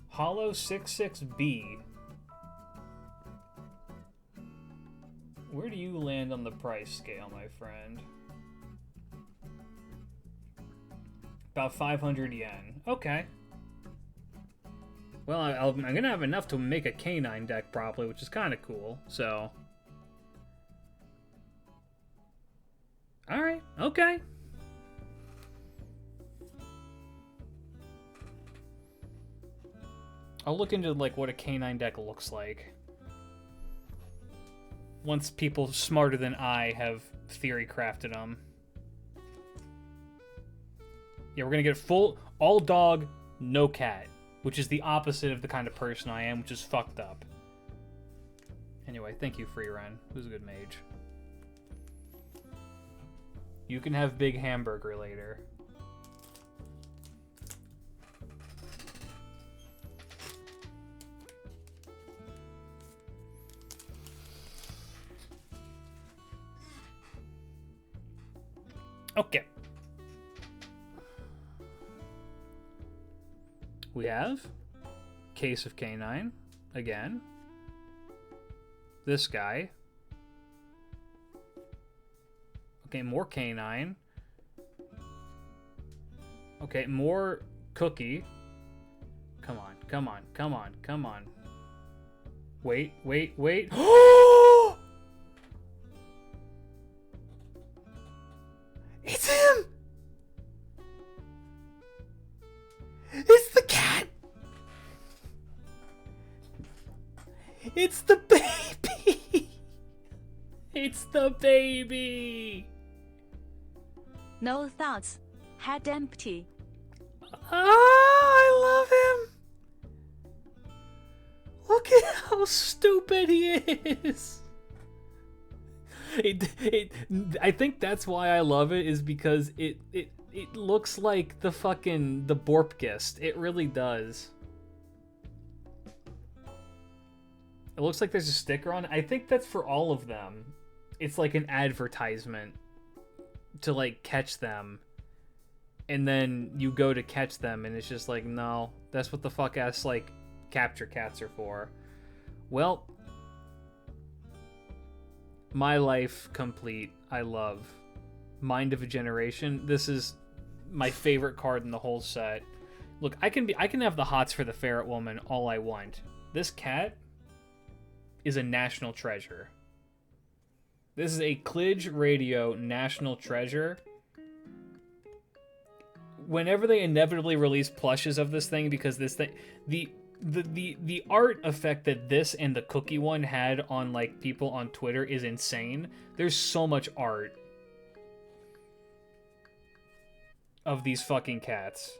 Hollow 66B. Where do you land on the price scale, my friend? About 500 yen. Okay. Well, I'm gonna have enough to make a canine deck properly, which is kind of cool, so... Alright, okay. I'll look into, like, what a canine deck looks like. Once people smarter than I have theory crafted them. Yeah, we're gonna get full all dog, no cat, which is the opposite of the kind of person I am, which is fucked up. Anyway, thank you, Freerun. Who's a good mage. You can have big hamburger later. Okay. We have Case of Canine again. This guy. Okay, more canine. Okay, more cookie. Come on, come on, come on, come on. Wait, wait, wait. It's the baby! It's the baby! No thoughts. Head empty. Ah, I love him! Look at how stupid he is! I think that's why I love it, is because it looks like the Borpgist. It really does. It looks like there's a sticker on it. I think that's for all of them. It's like an advertisement to like catch them. And then you go to catch them and it's just like, no, that's what the fuck ass like capture cats are for. Well, my life complete. I love Mind of a Generation. This is my favorite card in the whole set. Look, I can have the hots for the ferret woman all I want. This cat is a national treasure. This is a Klidge Radio national treasure. Whenever they inevitably release plushes of this thing, because this thing, the art effect that this and the cookie one had on like people on Twitter is insane. There's so much art of these fucking cats.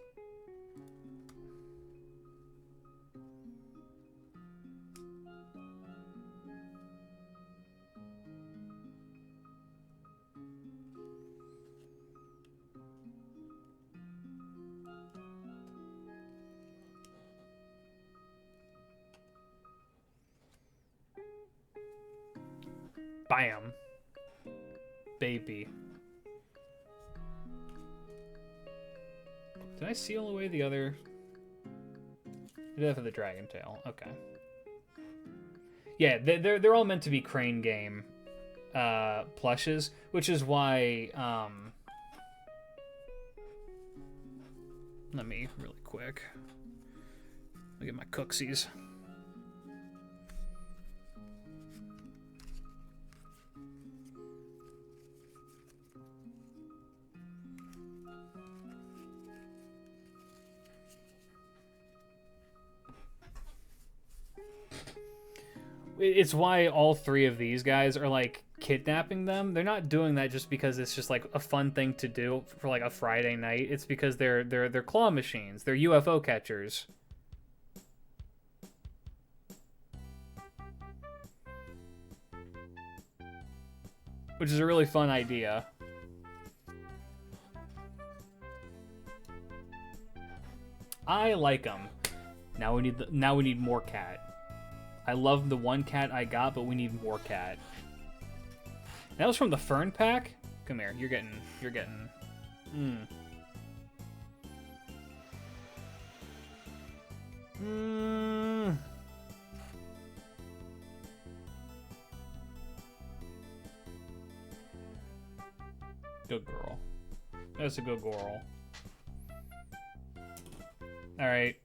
Bam. Baby. Did I seal away the other? I did for the dragon tail. Okay. Yeah, they're all meant to be Crane Game plushes, which is why let me really quick look at my cooksies. It's why all three of these guys are like kidnapping them. They're not doing that just because it's just like a fun thing to do for like a Friday night. It's because they're claw machines. They're UFO catchers. Which is a really fun idea. I like them. Now we need more cat. I love the one cat I got, but we need more cat. That was from the Fern pack? Come here, you're getting... Good girl. That's a good girl. Alright.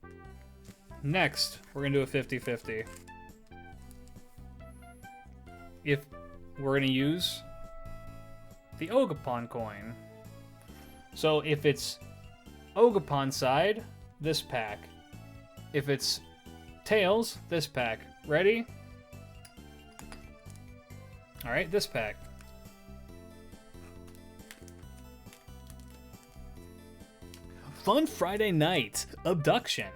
Next, we're gonna do a 50-50. If we're gonna use the Ogerpon coin. So if it's Ogerpon side, this pack. If it's Tails, this pack. Ready? Alright, this pack. Fun Friday night. Abduction.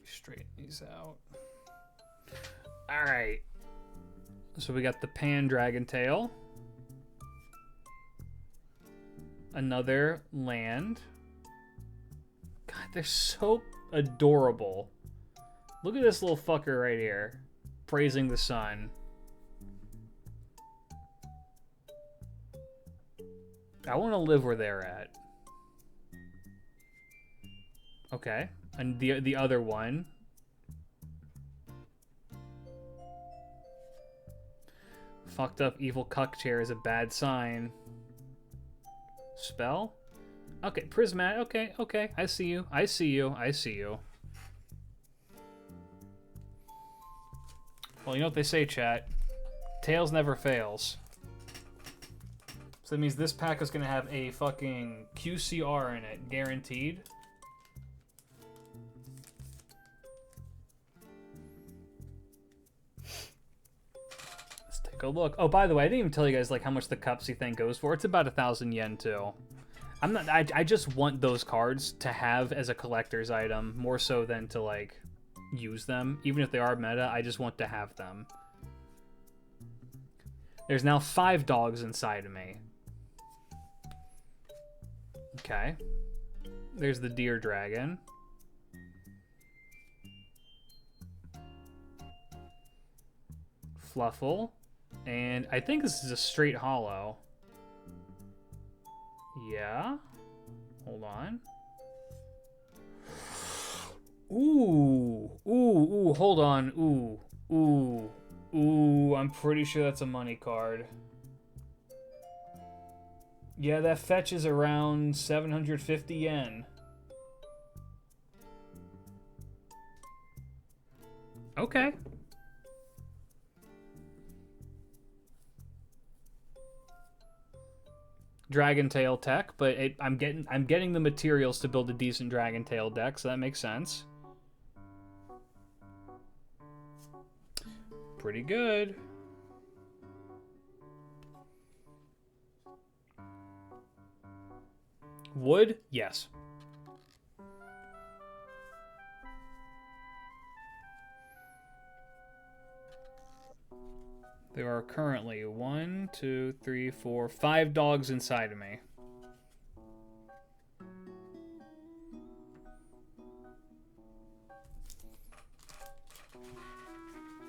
Straighten these out. Alright. So we got the Pan Dragon Tail. Another land. God, they're so adorable. Look at this little fucker right here. Praising the sun. I want to live where they're at. Okay. And the other one. Fucked up evil cuck chair is a bad sign. Spell? Okay, prismatic. Okay. I see you. Well, you know what they say, chat. Tails never fails. So that means this pack is going to have a fucking QCR in it, guaranteed. Let's take a look. Oh, by the way, I didn't even tell you guys like how much the Cupsy thing goes for. It's about 1,000 yen too. I'm not. I just want those cards to have as a collector's item more so than to like use them. Even if they are meta, I just want to have them. There's now 5 dogs inside of me. Okay. There's the deer dragon. Fluffle. And I think this is a straight hollow. Yeah. Hold on. Ooh. Ooh, hold on. Ooh, I'm pretty sure that's a money card. Yeah, that fetches around 750 yen. Okay. Dragon Tail tech, but I'm getting the materials to build a decent Dragon Tail deck, so that makes sense. Pretty good. Wood? Yes. There are currently 1, 2, 3, 4, 5 dogs inside of me.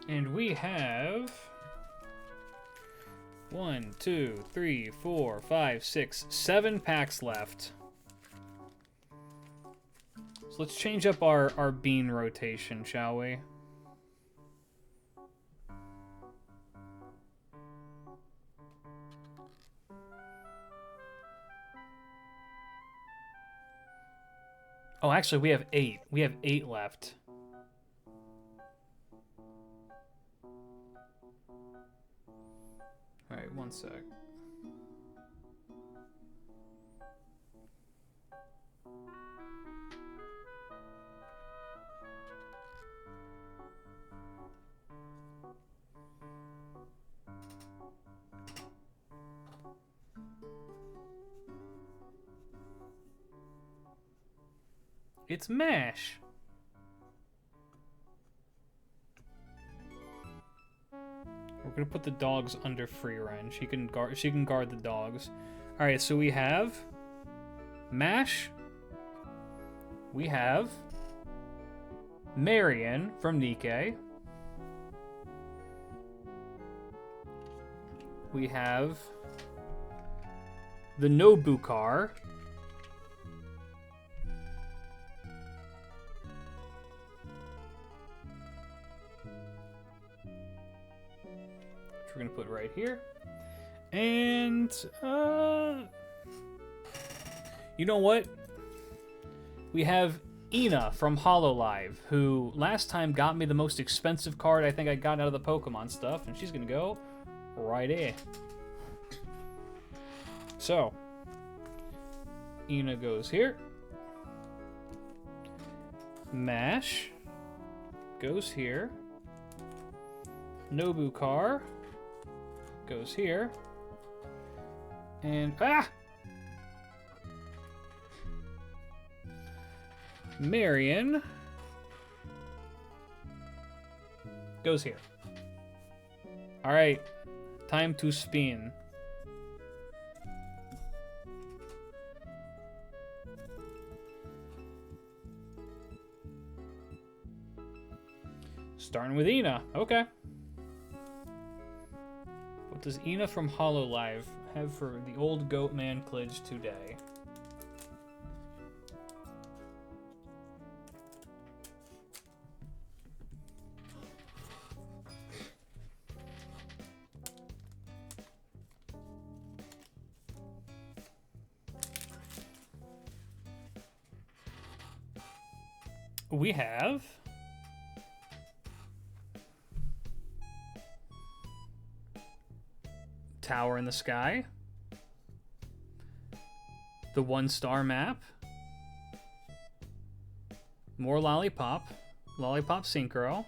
And we have 1, 2, 3, 4, 5, 6, 7 packs left. So let's change up our bean rotation, shall we? Oh, actually, we have 8. We have 8 left. Alright, one sec. It's MASH. We're gonna put the dogs under free run. She can guard the dogs. All right, so we have MASH. We have Marion from Nikkei. We have the Nobukar. Which we're gonna put right here. And you know what? We have Ina from HoloLive, who last time got me the most expensive card I think I got out of the Pokemon stuff, and she's gonna go right here. So, Ina goes here. MASH goes here. Nobukar goes here. And Marion goes here. All right, time to spin. Starting with Ina. Okay. What does Ina from HoloLive have for the old goat man Klidge today? We have tower in the sky. The 1-star map. More lollipop. Lollipop synchro.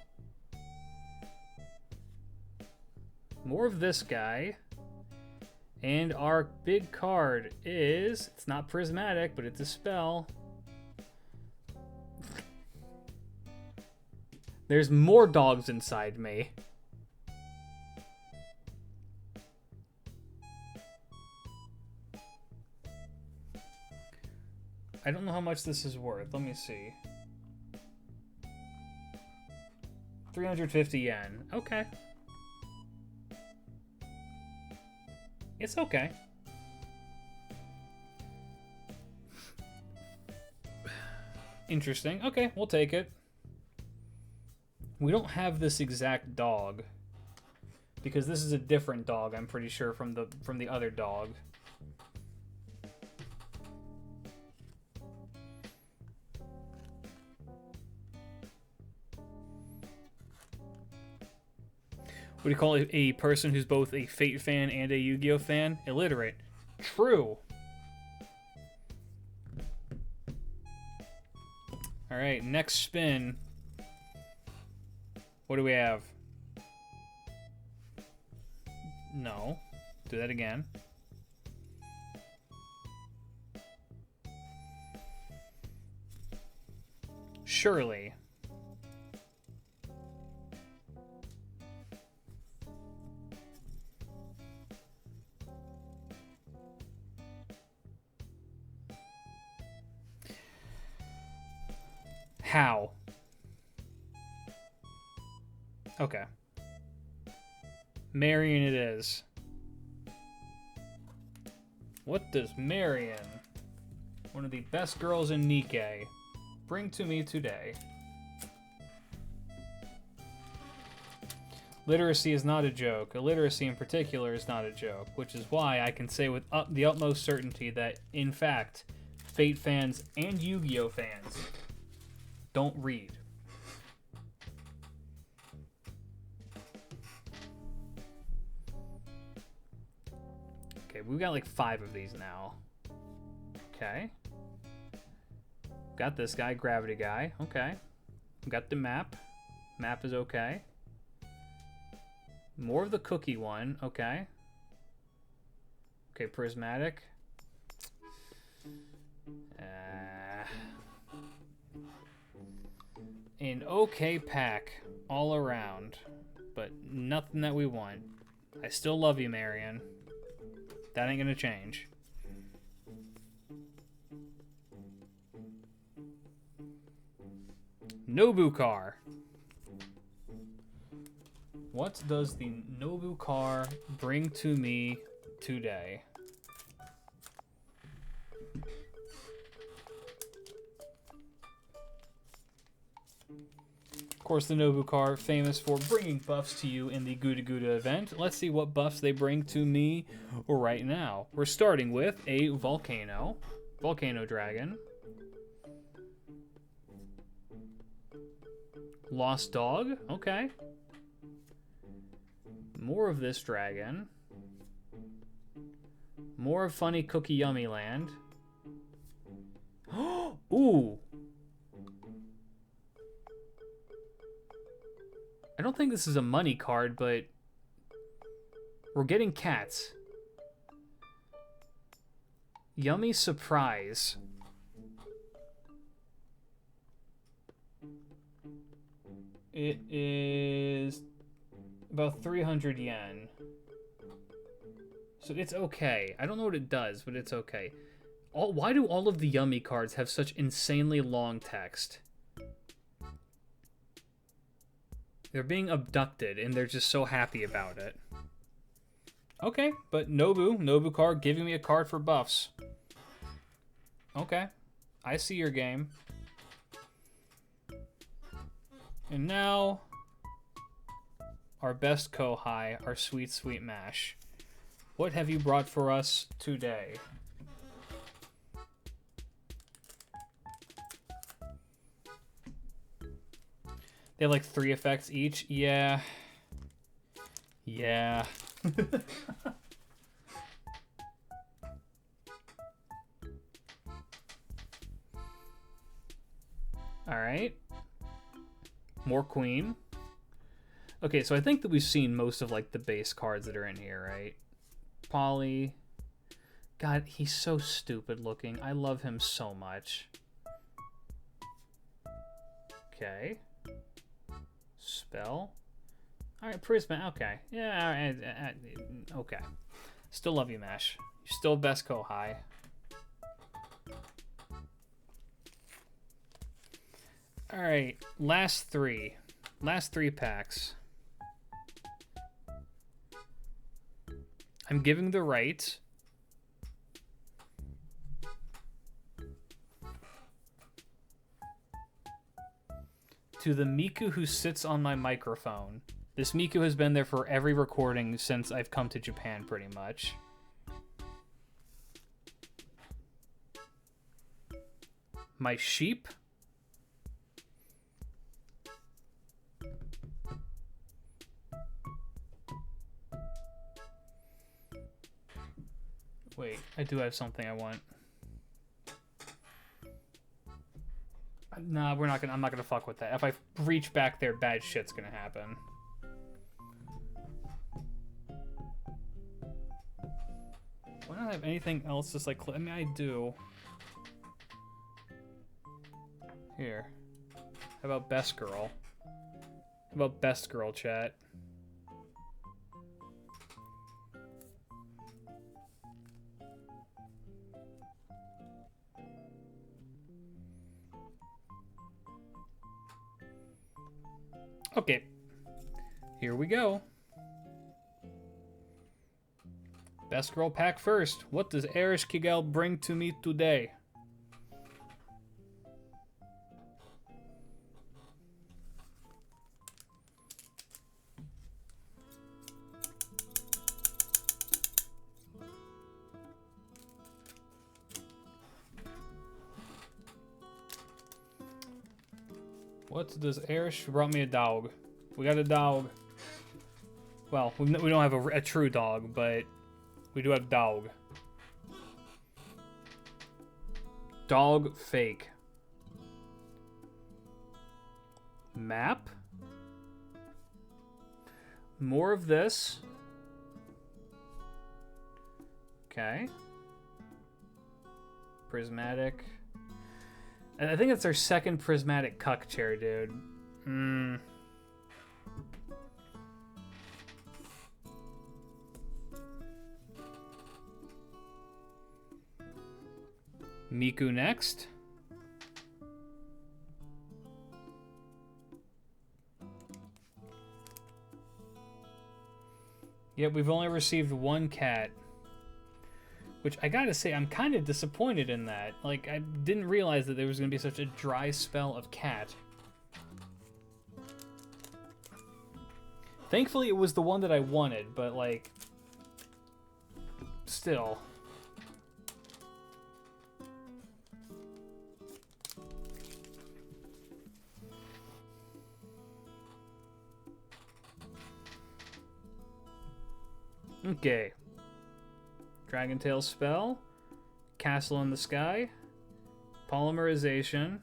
More of this guy. And our big card is... It's not prismatic, but it's a spell. There's more dogs inside me. I don't know how much this is worth. Let me see. 350 yen. Okay. It's okay. Interesting. Okay, we'll take it. We don't have this exact dog because this is a different dog, I'm pretty sure, from the other dog. What do you call a person who's both a Fate fan and a Yu-Gi-Oh fan? Illiterate. True. Alright, next spin. What do we have? No. Do that again. Surely. How? Okay. Marion it is. What does Marion, one of the best girls in Nikkei, bring to me today? Literacy is not a joke. Illiteracy in particular is not a joke, which is why I can say with the utmost certainty that, in fact, Fate fans and Yu-Gi-Oh fans don't read. Okay, we've got like 5 of these now. Okay. Got this guy, Gravity Guy. Okay. Got the map. Map is okay. More of the cookie one. Okay. Okay, prismatic. An okay pack all around, but nothing that we want. I still love you, Marion. That ain't gonna change. Nobu car. What does the Nobu car bring to me today? Of course, the Nobu car, famous for bringing buffs to you in the Gouda Gouda event. Let's see what buffs they bring to me right now. We're starting with a Volcano Dragon. Lost Dog, okay. More of this dragon. More of Funny Cookie Yummy Land. Ooh! I don't think this is a money card, but we're getting cats. Yummy Surprise. It is about 300 yen. So it's okay. I don't know what it does, but it's okay. Why do all of the Yummy cards have such insanely long text? They're being abducted, and they're just so happy about it. Okay, but Nobu card, giving me a card for buffs. Okay, I see your game. And now, our best Kohai, our sweet, sweet Mash. What have you brought for us today? They have like 3 effects each? Yeah. Yeah. Alright. More queen. Okay, so I think that we've seen most of, like, the base cards that are in here, right? Polly. God, he's so stupid looking. I love him so much. Okay. Spell. Alright, Prisma. Okay. Yeah, alright. Okay. Still love you, Mash. You're still best Kohai. Alright, last three. Last three packs. I'm giving the right to the Miku who sits on my microphone. This Miku has been there for every recording since I've come to Japan, pretty much. My sheep. Wait, I do have something I want. Nah, I'm not gonna fuck with that. If I reach back there, bad shit's gonna happen. Why don't I have anything else just like... I mean, I do. Here. How about Best Girl? How about Best Girl, chat? Okay, here we go. Best Girl pack first. What does Erish Kigel bring to me today? What does Erish brought me a dog? We got a dog. Well, we don't have a true dog, but we do have dog. Dog fake. Map. More of this. Okay. Prismatic. And I think it's our second prismatic cuck chair, dude. Miku next. Yep, we've only received one cat. Which, I gotta say, I'm kind of disappointed in that. Like, I didn't realize that there was gonna be such a dry spell of cat. Thankfully, it was the one that I wanted, but, like... Still. Okay. Dragon Tail spell. Castle in the Sky. Polymerization.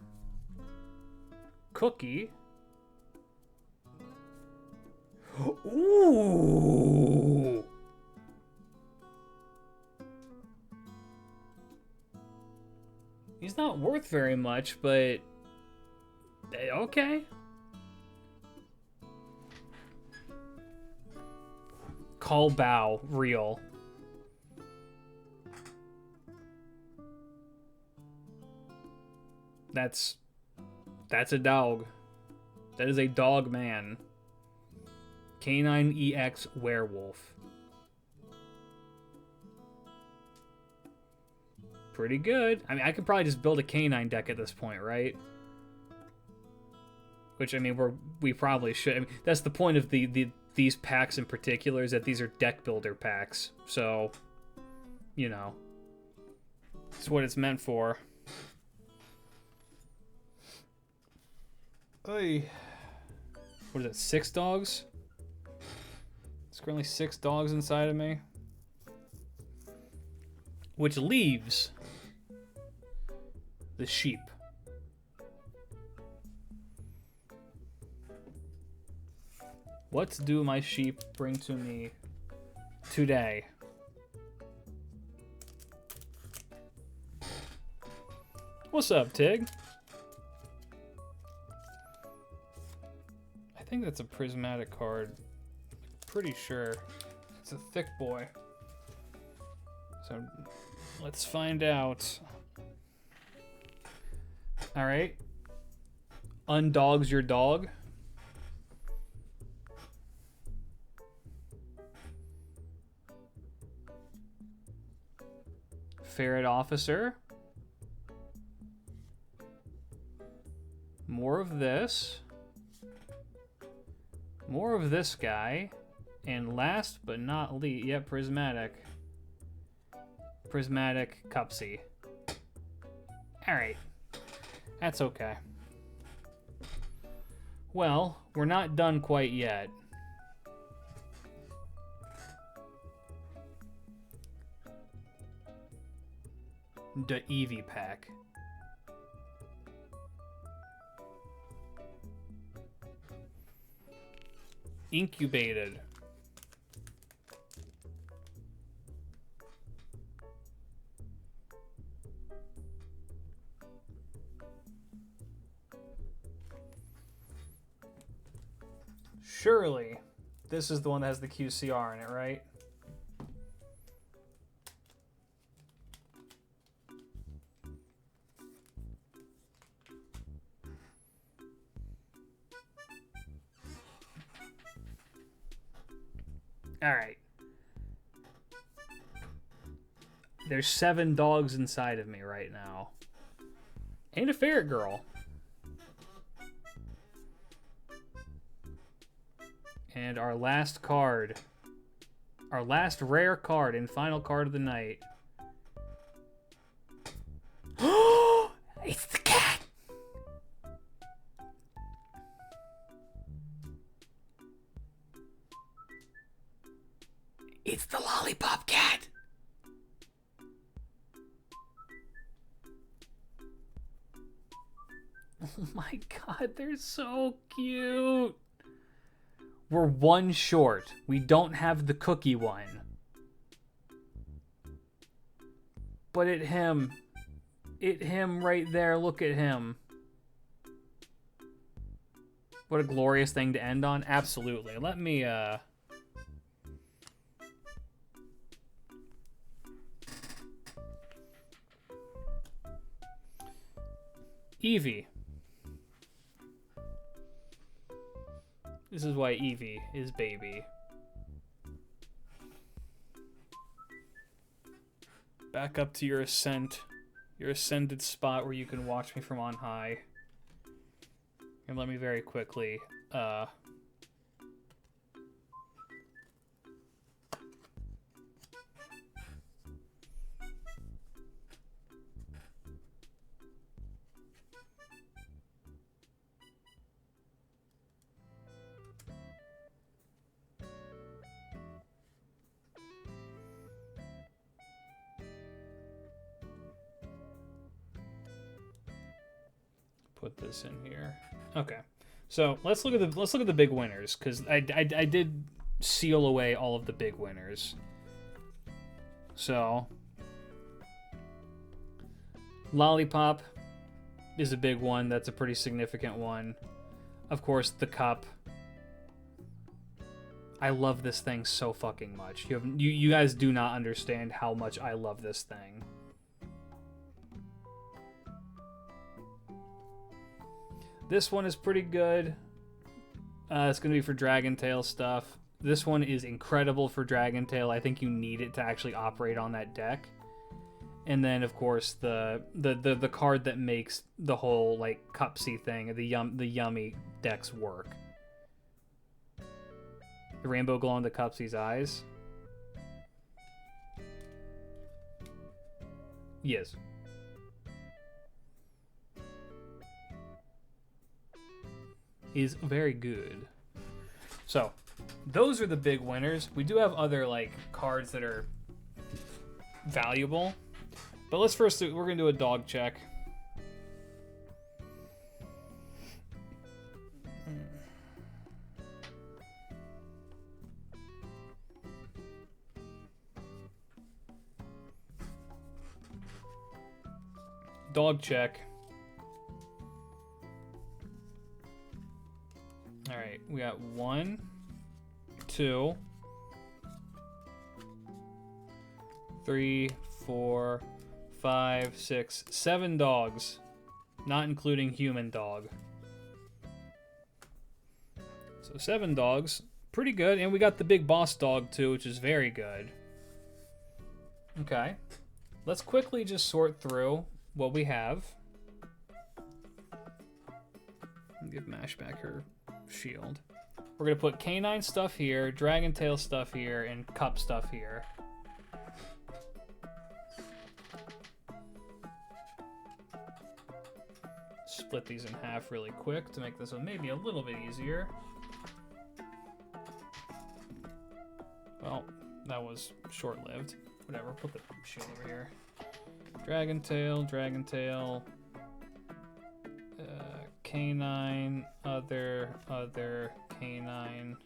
Cookie. Ooh! He's not worth very much, but... Okay. Call Bow, real. That's a dog. That is a dog man. Canine EX werewolf. Pretty good. I mean, I could probably just build a canine deck at this point, right? Which, I mean, we probably should. I mean, that's the point of these packs in particular, is that these are deck builder packs. So, you know, it's what it's meant for. Hey, what is it? 6 dogs? There's currently 6 dogs inside of me, which leaves the sheep. What do my sheep bring to me today? What's up, Tig? I think that's a prismatic card. Pretty sure. It's a thick boy. So let's find out. Alright. Undogs your dog. Ferret officer. More of this. More of this guy. And last but not least, yep, prismatic. Prismatic Cupsy. Alright. That's okay. Well, we're not done quite yet. The Eevee pack. Incubated. Surely, this is the one that has the QCR in it, right? Alright. There's 7 dogs inside of me right now. Ain't a ferret girl. And our last card. Our last rare card and final card of the night. It's the cat! It's the lollipop cat! Oh my god, they're so cute! We're one short. We don't have the cookie one. But him right there, look at him. What a glorious thing to end on. Absolutely. Let me, Eevee. This is why Eevee is baby. Back up to your ascended spot where you can watch me from on high. And let me very quickly, put this in here. Okay, so let's look at the big winners, because I did seal away all of the big winners. So Lollipop is a big one. That's a pretty significant one. Of course, the cup. I love this thing so fucking much. You guys do not understand how much I love this thing. This one is pretty good. It's going to be for Dragon Tail stuff. This one is incredible for Dragon Tail. I think you need it to actually operate on that deck. And then, of course, the card that makes the whole like Cupsy thing, the yummy decks work. The rainbow glow in the Cupsy's eyes. Yes. Is very good. So, those are the big winners. We do have other like cards that are valuable. But let's first we're going to do a dog check. dog check. Alright, we got 1, 2, 3, 4, 5, 6, 7 dogs. Not including human dog. So 7 dogs. Pretty good. And we got the big boss dog too, which is very good. Okay. Let's quickly just sort through what we have. Give Mash back her shield. We're going to put canine stuff here, dragon tail stuff here, and cup stuff here. Split these in half really quick to make this one maybe a little bit easier. Well, that was short-lived. Whatever, put the shield over here. Dragon tail, canine, other canine,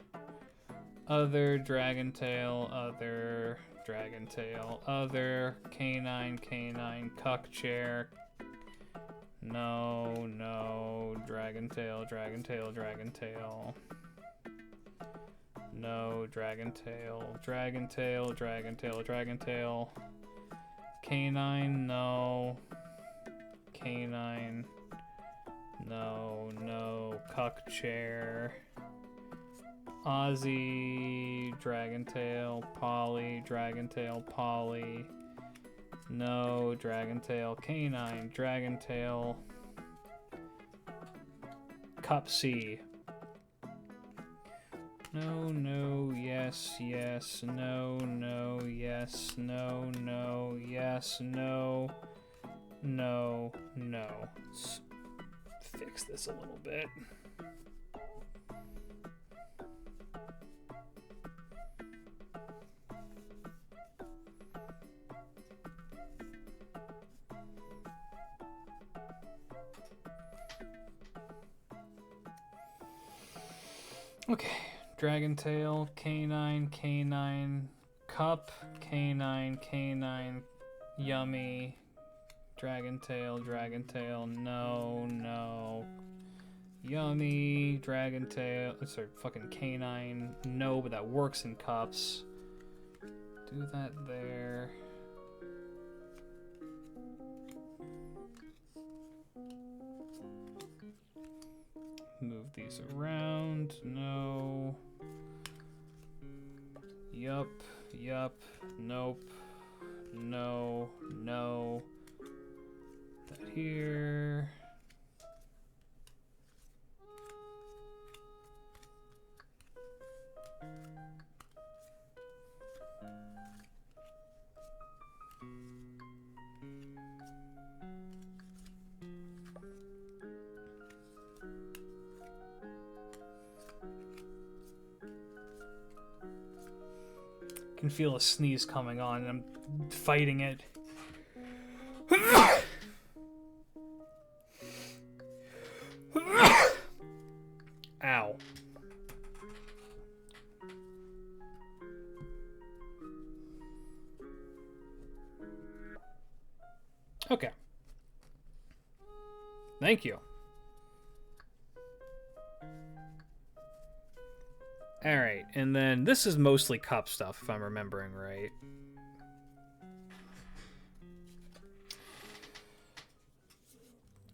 other dragon tail, other canine, cuck chair. No, dragon tail. No, dragon tail. Canine, no. Canine, no. Cuck chair. Ozzy, dragon tail, Polly. No, dragon tail, canine, dragon tail. Cup C. No, yes, no, yes, no, yes, no. Let's fix this a little bit. Okay, dragon tail, canine, cup, canine, yummy, dragon tail, no, yummy, dragon tail, sorry, fucking canine, no, but that works in cups. Do that there. Move these around. No. Yup. Nope. No. That here. Can feel a sneeze coming on and I'm fighting it. Ow. Okay. Thank you. Alright, and then this is mostly cup stuff, if I'm remembering right.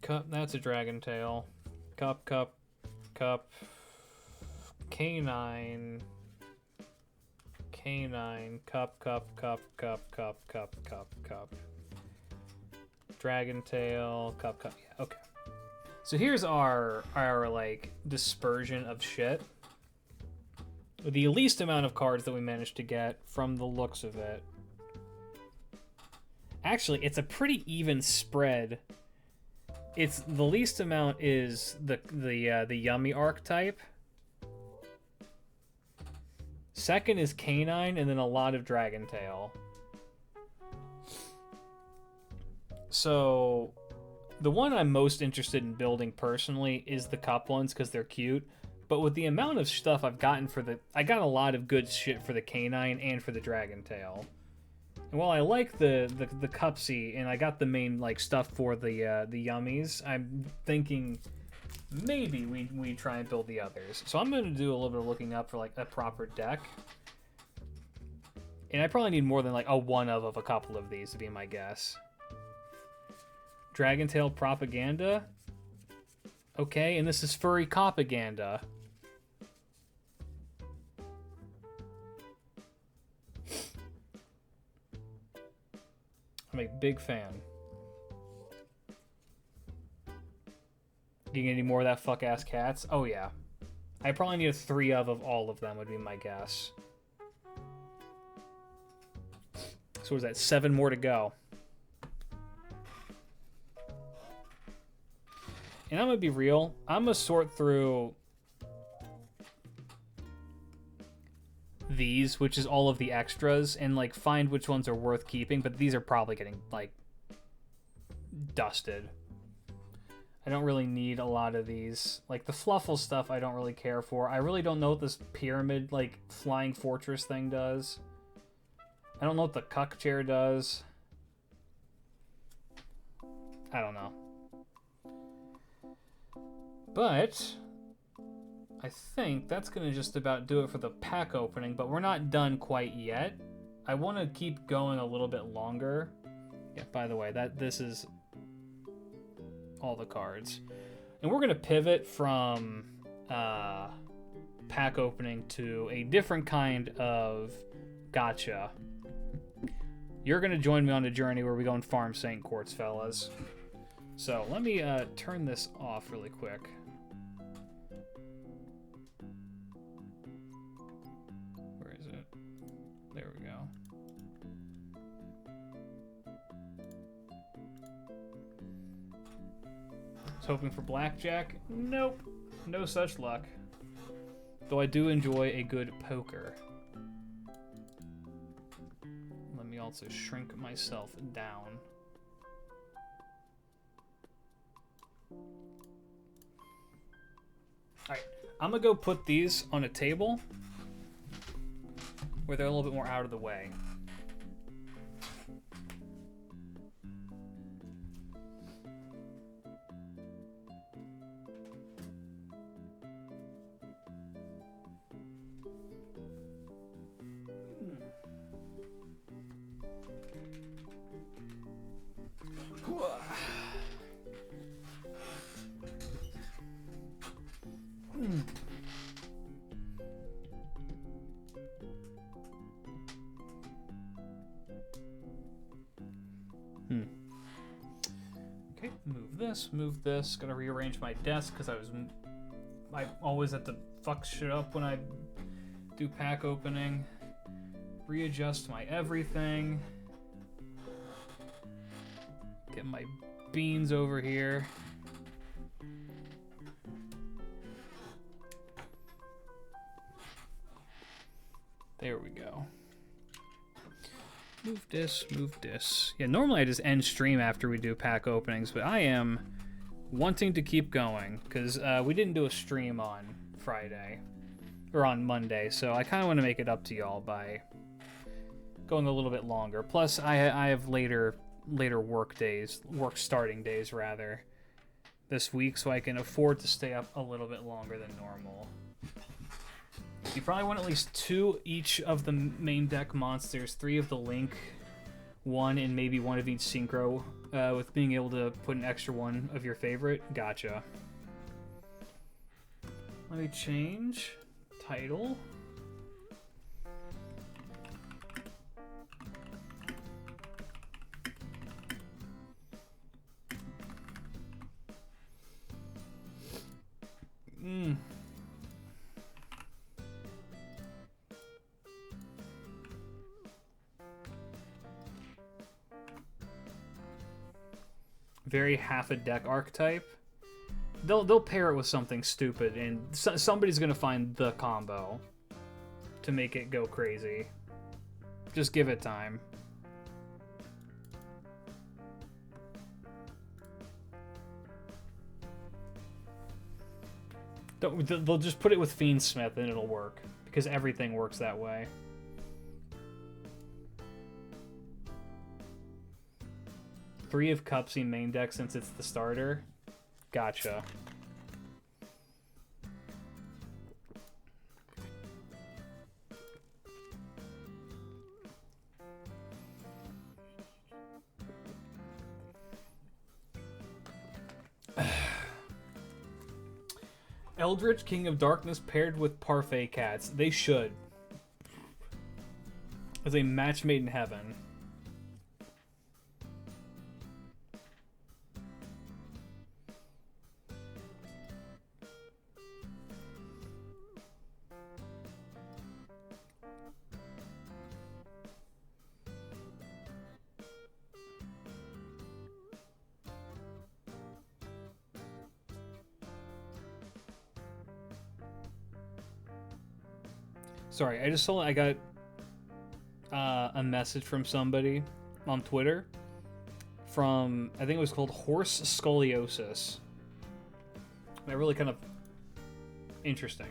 Cup, that's a dragon tail. Cup. Canine. Cup. Dragon tail, cup. Yeah, okay. So here's our like dispersion of shit. The least amount of cards that we managed to get from the looks of it. Actually, it's a pretty even spread. It's the least amount is the yummy archetype. Second is canine, and then a lot of dragon tail. So the one I'm most interested in building personally is the cup ones because they're cute. But with the amount of stuff I've gotten I got a lot of good shit for the canine and for the dragon tail. And while I like the cupsy and I got the main like stuff for the yummies, I'm thinking maybe we try and build the others. So I'm gonna do a little bit of looking up for like a proper deck. And I probably need more than like a one of a couple of these to be my guess. Dragon Tail Propaganda. Okay, and this is Furry Copaganda. I'm a big fan. You get any more of that fuck-ass cats? Oh, yeah. I probably need a 3 of all of them would be my guess. So what is that? 7 more to go. And I'm going to be real. I'm going to sort through these, which is all of the extras, and like find which ones are worth keeping, but these are probably getting like dusted. I don't really need a lot of these. Like the Fluffle stuff I don't really care for. I really don't know what this pyramid like flying fortress thing does. I don't know what the cuck chair does. I don't know. But I think that's going to just about do it for the pack opening, but we're not done quite yet. I want to keep going a little bit longer. Yeah, by the way, this is all the cards. And we're going to pivot from pack opening to a different kind of gacha. You're going to join me on a journey where we go and farm St. Quartz, fellas. So let me turn this off really quick. Where is it? There we go. I was hoping for blackjack. Nope. No such luck. Though I do enjoy a good poker. Let me also shrink myself down. Alright, I'm gonna go put these on a table where they're a little bit more out of the way. Okay, move this. Gotta rearrange my desk because I always have to fuck shit up when I do pack opening. Readjust my everything. Get my beans over here. There we go. Move this. Yeah, normally I just end stream after we do pack openings, but I am wanting to keep going because we didn't do a stream on Friday or on Monday, so I kind of want to make it up to y'all by going a little bit longer. Plus, I have later work starting days rather this week, so I can afford to stay up a little bit longer than normal. You probably want at least 2 each of the main deck monsters, 3 of the Link, 1 and maybe 1 of each Synchro, with being able to put an extra 1 of your favorite. Gotcha. Let me change title. Very half a deck archetype. They'll pair it with something stupid, and somebody's gonna find the combo to make it go crazy. Just give it time. They'll just put it with Fiendsmith and it'll work because everything works that way. 3 of Cups in main deck since it's the starter. Gotcha. Eldritch, King of Darkness paired with Parfait Cats. They should. As a match made in heaven. Sorry, I just saw I got a message from somebody on Twitter from, I think it was called Horse Scoliosis. That really kind of interesting.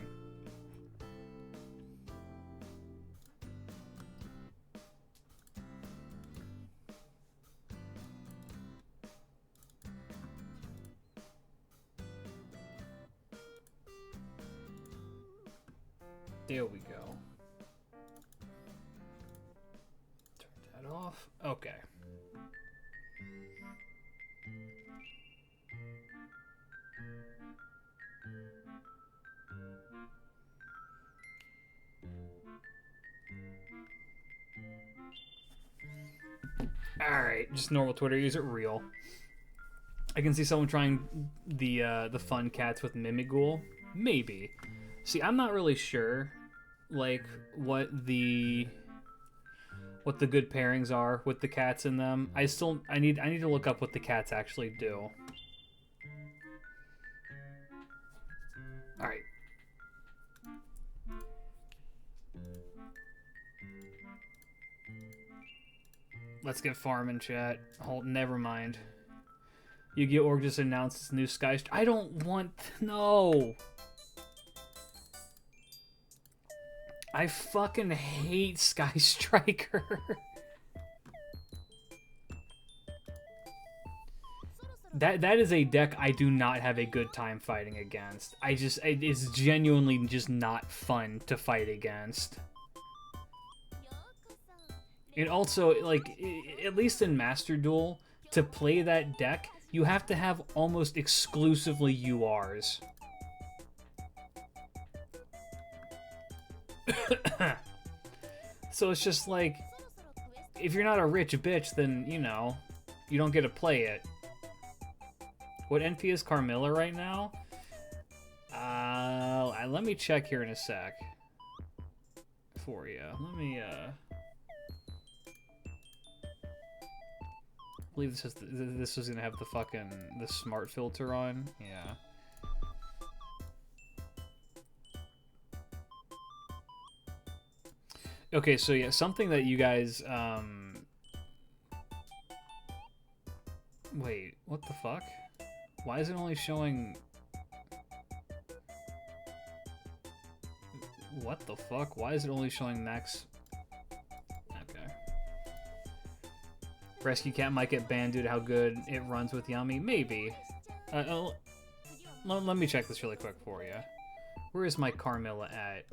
There we go. Turn that off. Okay. Alright, just normal Twitter user, real. I can see someone trying the fun cats with Mimighoul. Maybe. See, I'm not really sure, like, what the good pairings are with the cats in them. I need to look up what the cats actually do. All right. Let's get farming, chat. Hold, never mind. Yu-Gi-Oh! Org just announced its new Sky. I don't want no. I fucking hate Sky Striker. That is a deck I do not have a good time fighting against. It's genuinely just not fun to fight against. And also, like, at least in Master Duel, to play that deck, you have to have almost exclusively URs. So it's just like, if you're not a rich bitch, then, you know, you don't get to play it. What NP is Carmilla right now? Let me check here in a sec. For you. Let me, I believe this was gonna have the fucking, the smart filter on. Yeah. Okay, so yeah, something that you guys, wait, what the fuck? Why is it only showing... What the fuck? Why is it only showing max... Okay. Rescue Cat might get banned due to how good it runs with Yummy? Maybe. Let me check this really quick for you. Where is my Carmilla at?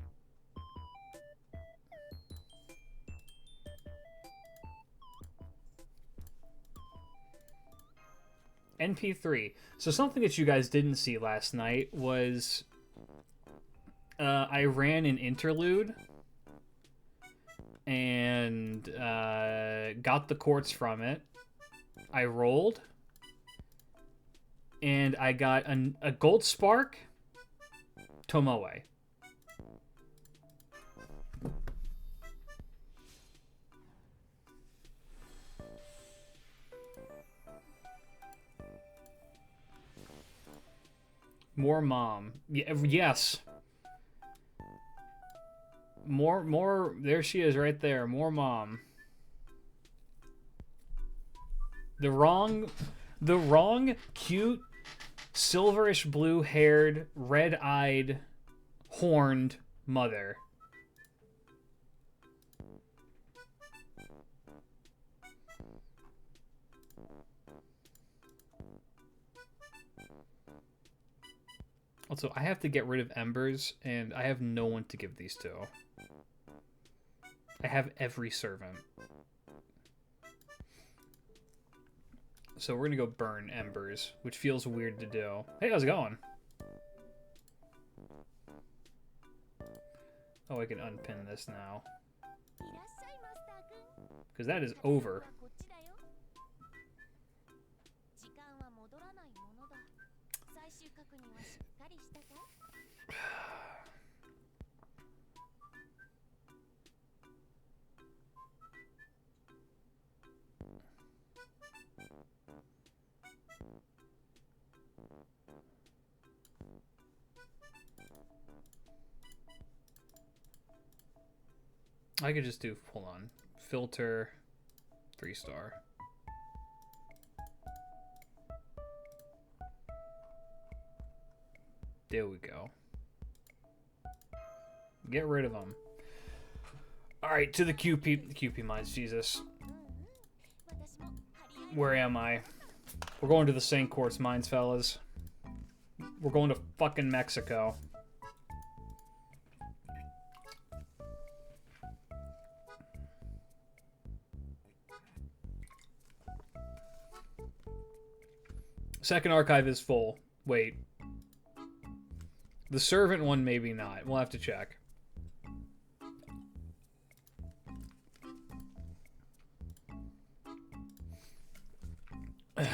NP3. So something that you guys didn't see last night was I ran an interlude and got the quartz from it. I rolled and I got a gold spark Tomoe. More mom. Yeah, yes. More. There she is, right there. More mom. The wrong, cute, silverish blue-haired, red-eyed, horned mother. Also, I have to get rid of embers, and I have no one to give these to. I have every servant. So we're gonna go burn embers, which feels weird to do. Hey, how's it going? Oh, I can unpin this now. Because that is over. I could just do, hold on, filter, 3-star. There we go. Get rid of them. Alright, to the QP mines, Jesus. Where am I? We're going to the St. Quartz mines, fellas. We're going to fucking Mexico. Second archive is full. Wait. The servant one, maybe not. We'll have to check. And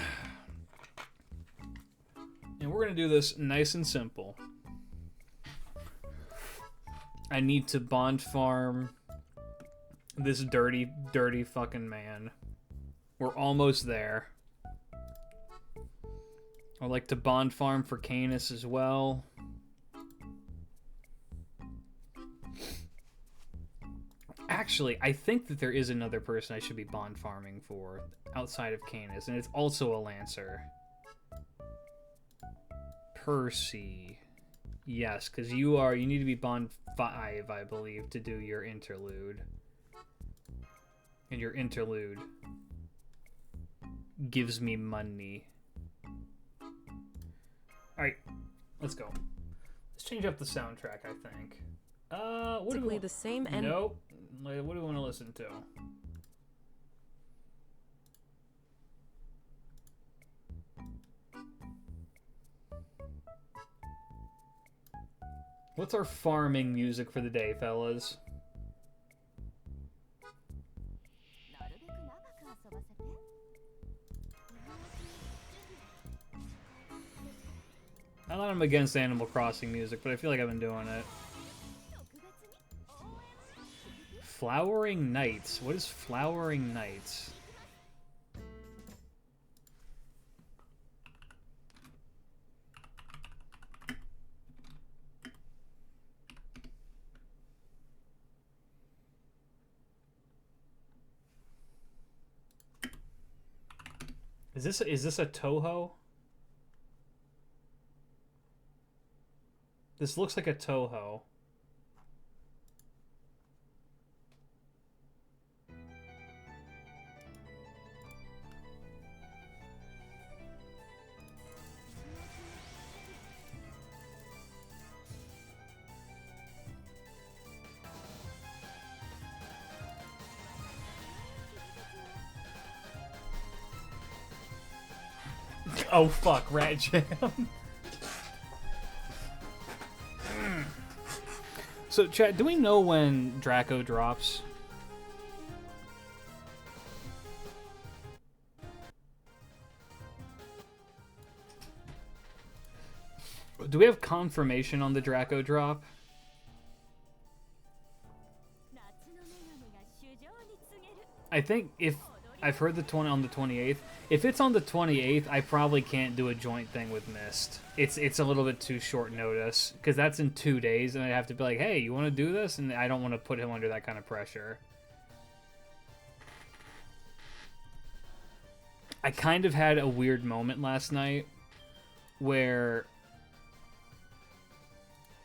we're going to do this nice and simple. I need to bond farm this dirty, dirty fucking man. We're almost there. I'd like to bond farm for Canis as well. Actually, I think that there is another person I should be bond farming for outside of Canis, and it's also a Lancer. Percy. Yes, because you need to be bond 5, I believe, to do your interlude. And your interlude gives me money. Alright, let's go. Let's change up the soundtrack, I think. What do we... the same and Nope. What do we want to listen to? What's our farming music for the day, fellas? I thought I'm against Animal Crossing music, but I feel like I've been doing it. Flowering Nights. What is Flowering Nights? Is this a Toho? This looks like a Toho. Oh fuck, Rat Jam. So, chat, do we know when Draco drops? Do we have confirmation on the Draco drop? I think if I've heard on the 28th. If it's on the 28th, I probably can't do a joint thing with Mist. It's a little bit too short notice because that's in 2 days, and I have to be like, hey, you want to do this? And I don't want to put him under that kind of pressure. I kind of had a weird moment last night where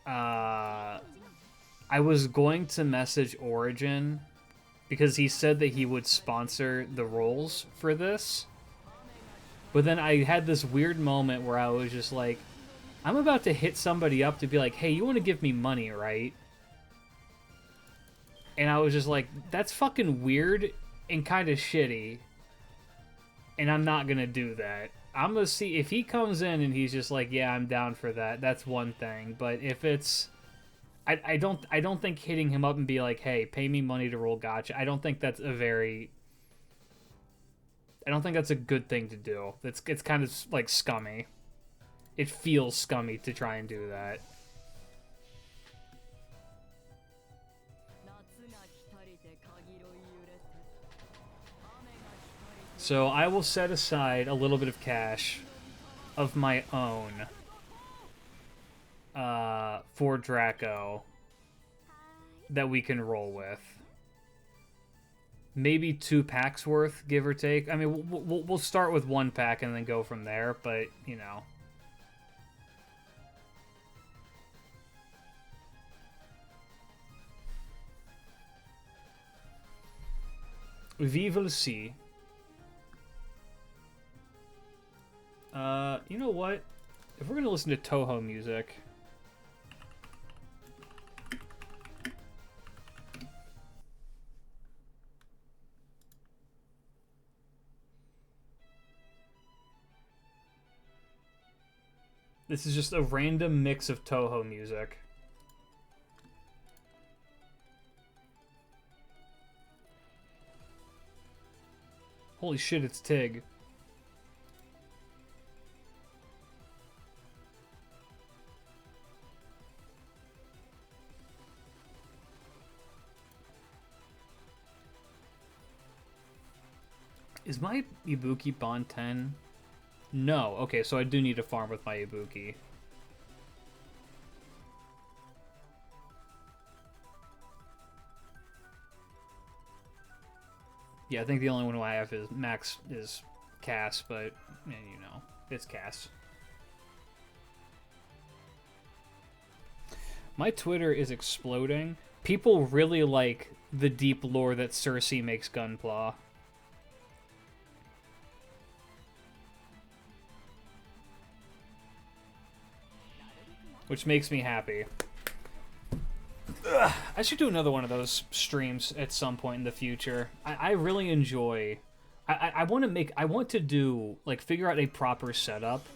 I was going to message Origin because he said that he would sponsor the roles for this. But then I had this weird moment where I was just like, I'm about to hit somebody up to be like, hey, you want to give me money, right? And I was just like, that's fucking weird and kind of shitty. And I'm not going to do that. I'm going to see if he comes in and he's just like, yeah, I'm down for that. That's one thing. But if it's... I don't think hitting him up and be like, hey, pay me money to roll gotcha. I don't think that's a very... I don't think that's a good thing to do. It's kind of like scummy. It feels scummy to try and do that. So I will set aside a little bit of cash of my own for Draco that we can roll with. Maybe 2 packs worth, give or take. I mean, we'll start with 1 pack and then go from there, but, you know. Vive le sea. You know what? If we're gonna listen to Toho music... This is just a random mix of Toho music. Holy shit, it's Tig. Is my Ibuki Bond 10? No. Okay, so I do need to farm with my Ibuki. Yeah, I think the only one who I have is Max is Cass, but you know, it's Cass. My Twitter is exploding. People really like the deep lore that Cersei makes Gunpla. Which makes me happy. Ugh, I should do another one of those streams at some point in the future. I really enjoy... I want to do, like, figure out a proper setup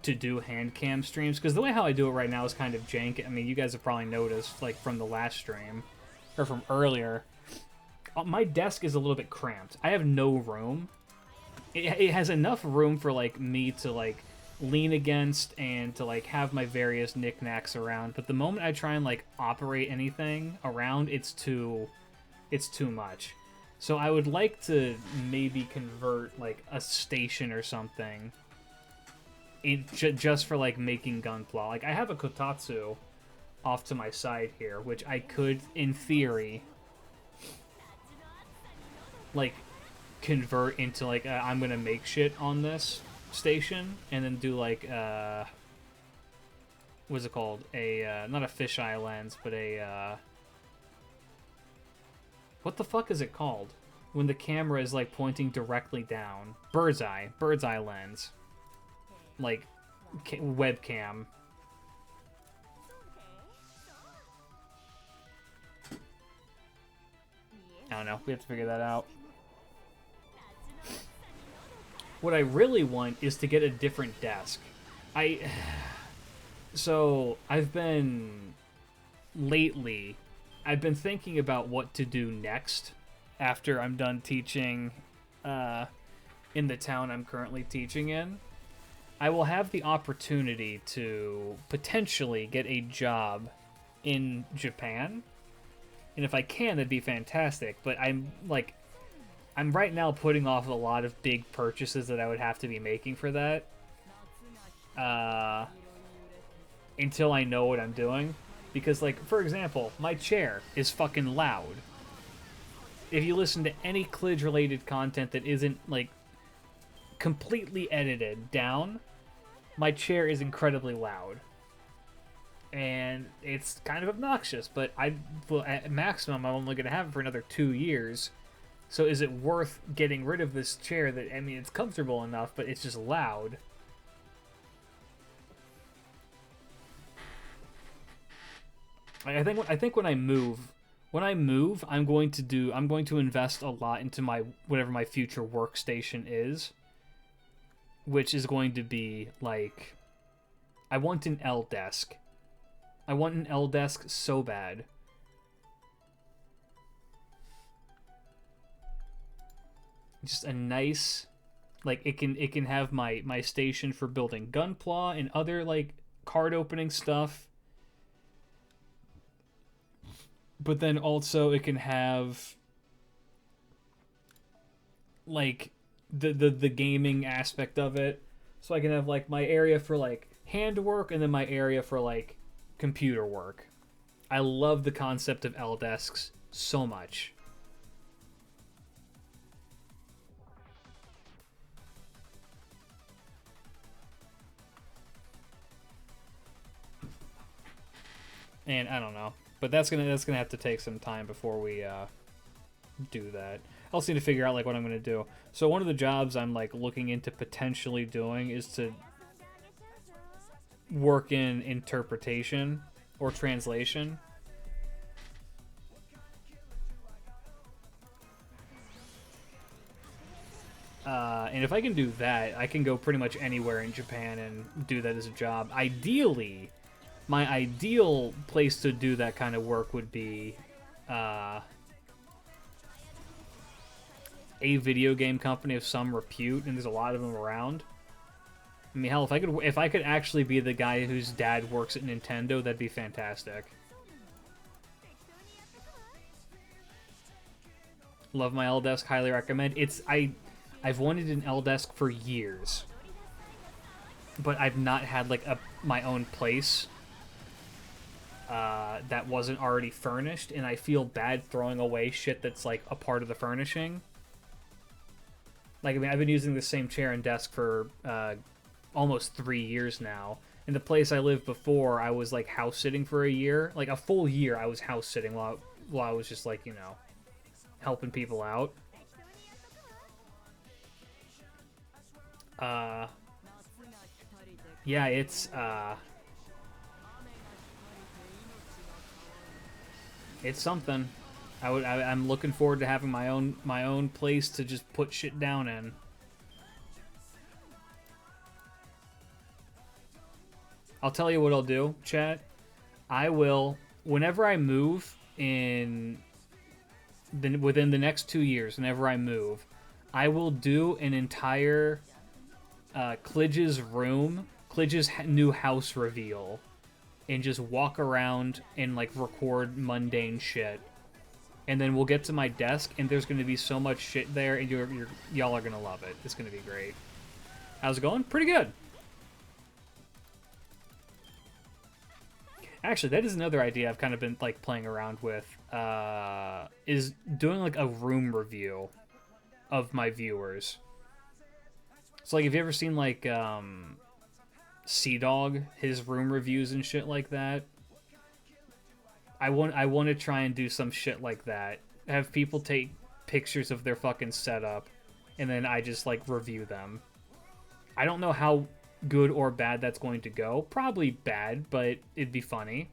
to do hand cam streams, because the way how I do it right now is kind of jank. I mean, you guys have probably noticed, like, from the last stream, or from earlier, my desk is a little bit cramped. I have no room. It has enough room for, like, me to, like, lean against and to like have my various knickknacks around, but the moment I try and like operate anything around, it's too much. So I would like to maybe convert like a station or something just for like making Gunpla. Like I have a Kotatsu off to my side here, which I could in theory like convert into like I'm gonna make shit on this station and then do like what's it called, a not a fisheye lens, but a what the fuck is it called when the camera is like pointing directly down? Bird's eye lens, like webcam. I don't know, we have to figure that out. What I really want is to get a different desk. So I've been thinking about what to do next after I'm done teaching in the town I'm currently teaching in. I will have the opportunity to potentially get a job in Japan. And if I can, that'd be fantastic. But I'm right now putting off a lot of big purchases that I would have to be making for that. Until I know what I'm doing. Because, like, for example, my chair is fucking loud. If you listen to any Klidge-related content that isn't, like, completely edited down, my chair is incredibly loud. And it's kind of obnoxious, but at maximum, I'm only going to have it for another 2 years. So is it worth getting rid of this chair that, I mean, it's comfortable enough, but it's just loud? Like, I think when I move, I'm going to invest a lot into my whatever my future workstation is, which is going to be like, I want an L desk. I want an L desk so bad. Just a nice, like, it can have my station for building gunpla and other like card opening stuff. But then also it can have like the gaming aspect of it. So I can have like my area for like handwork and then my area for like computer work. I love the concept of L desks so much. And I don't know, but that's gonna have to take some time before we do that. I also need to figure out like what I'm gonna do. So one of the jobs I'm like looking into potentially doing is to work in interpretation or translation. And if I can do that, I can go pretty much anywhere in Japan and do that as a job. Ideally, my ideal place to do that kind of work would be a video game company of some repute, and there's a lot of them around. I mean, hell, if I could actually be the guy whose dad works at Nintendo, that'd be fantastic. Love my L desk, highly recommend. I've wanted an L desk for years, but I've not had like my own place that wasn't already furnished, and I feel bad throwing away shit that's like a part of the furnishing. Like, I mean, I've been using the same chair and desk for almost 3 years now. In the place I lived before, I was like house sitting for a year, like a full year. I was house sitting while I was just like, you know, helping people out. Yeah, it's something. I'm looking forward to having my own place to just put shit down in. I'll tell you what I'll do, chat. I will, whenever I move within the next 2 years, whenever I move, I will do an entire Klidge's room, Klidge's new house reveal, and just walk around and like record mundane shit. And then we'll get to my desk, and there's going to be so much shit there, and y'all are going to love it. It's going to be great. How's it going? Pretty good. Actually, that is another idea I've kind of been like playing around with. Is doing like a room review of my viewers. So like, have you ever seen like Sea Dog, his room reviews and shit like that? I want to try and do some shit like that. Have people take pictures of their fucking setup, and then I just like review them. I don't know how good or bad that's going to go. Probably bad, but it'd be funny.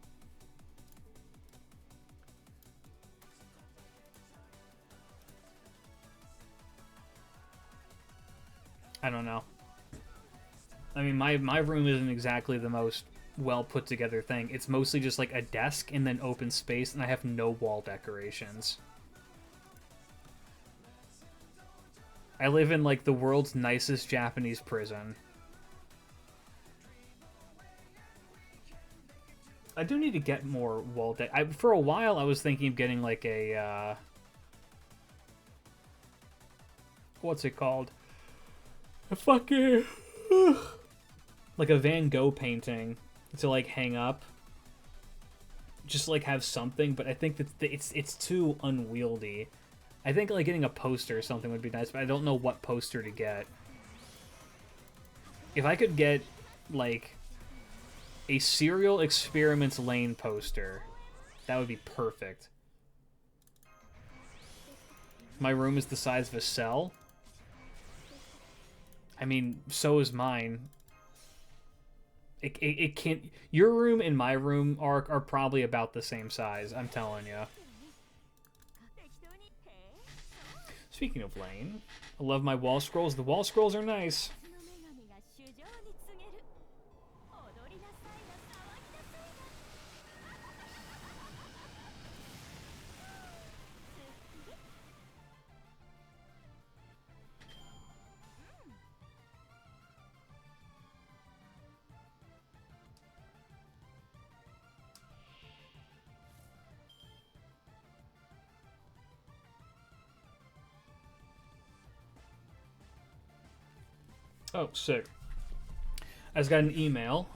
I don't know. I mean, my room isn't exactly the most well put together thing. It's mostly just like a desk and then open space, and I have no wall decorations. I live in like the world's nicest Japanese prison. I do need to get more wall for a while I was thinking of getting like a what's it called? A fucking like a Van Gogh painting to like hang up, just like have something, but I think that it's too unwieldy. I think like getting a poster or something would be nice, but I don't know what poster to get. If I could get like a Serial Experiments Lane poster, that would be perfect. My room is the size of a cell. I mean, so is mine. It can't. Your room and my room are probably about the same size. I'm telling you. Speaking of Lane, I love my wall scrolls. The wall scrolls are nice. Oh, sick. I just got an email.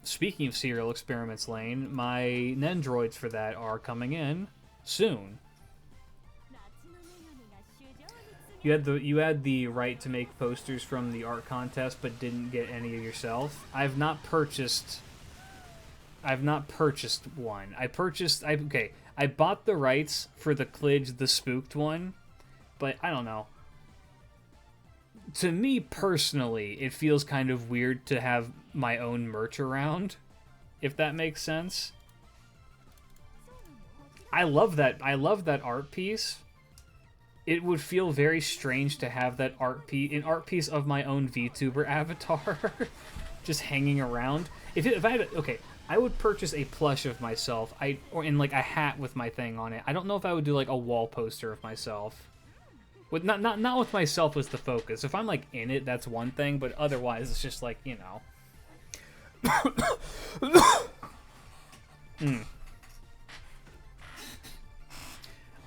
Speaking of serial experiments, Lane, my Nendroids for that are coming in soon. You had the right to make posters from the art contest, but didn't get any of yourself. I've not purchased one. I bought the rights for the Klidge the Spooked one, but I don't know. To me personally, it feels kind of weird to have my own merch around, if that makes sense. I love that art piece. It would feel very strange to have that an art piece of my own VTuber avatar just hanging around. If I had I would purchase a plush of myself. Or in like a hat with my thing on it. I don't know if I would do like a wall poster of myself. With not with myself as the focus. If I'm like in it, that's one thing, but otherwise it's just like, you know.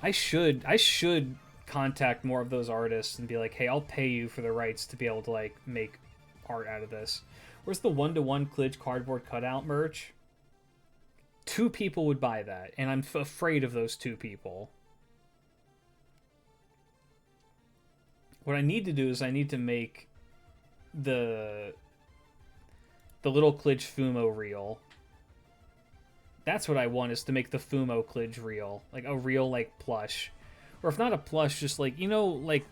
I should contact more of those artists and be like, hey, I'll pay you for the rights to be able to like make art out of this. Where's the 1-to-1 Klidge cardboard cutout merch? 2 people would buy that, and I'm afraid of those 2 people. What I need to do is I need to make the little Klidge Fumo reel. That's what I want, is to make the Fumo Klidge reel. Like a real like plush. Or if not a plush, just like, you know, like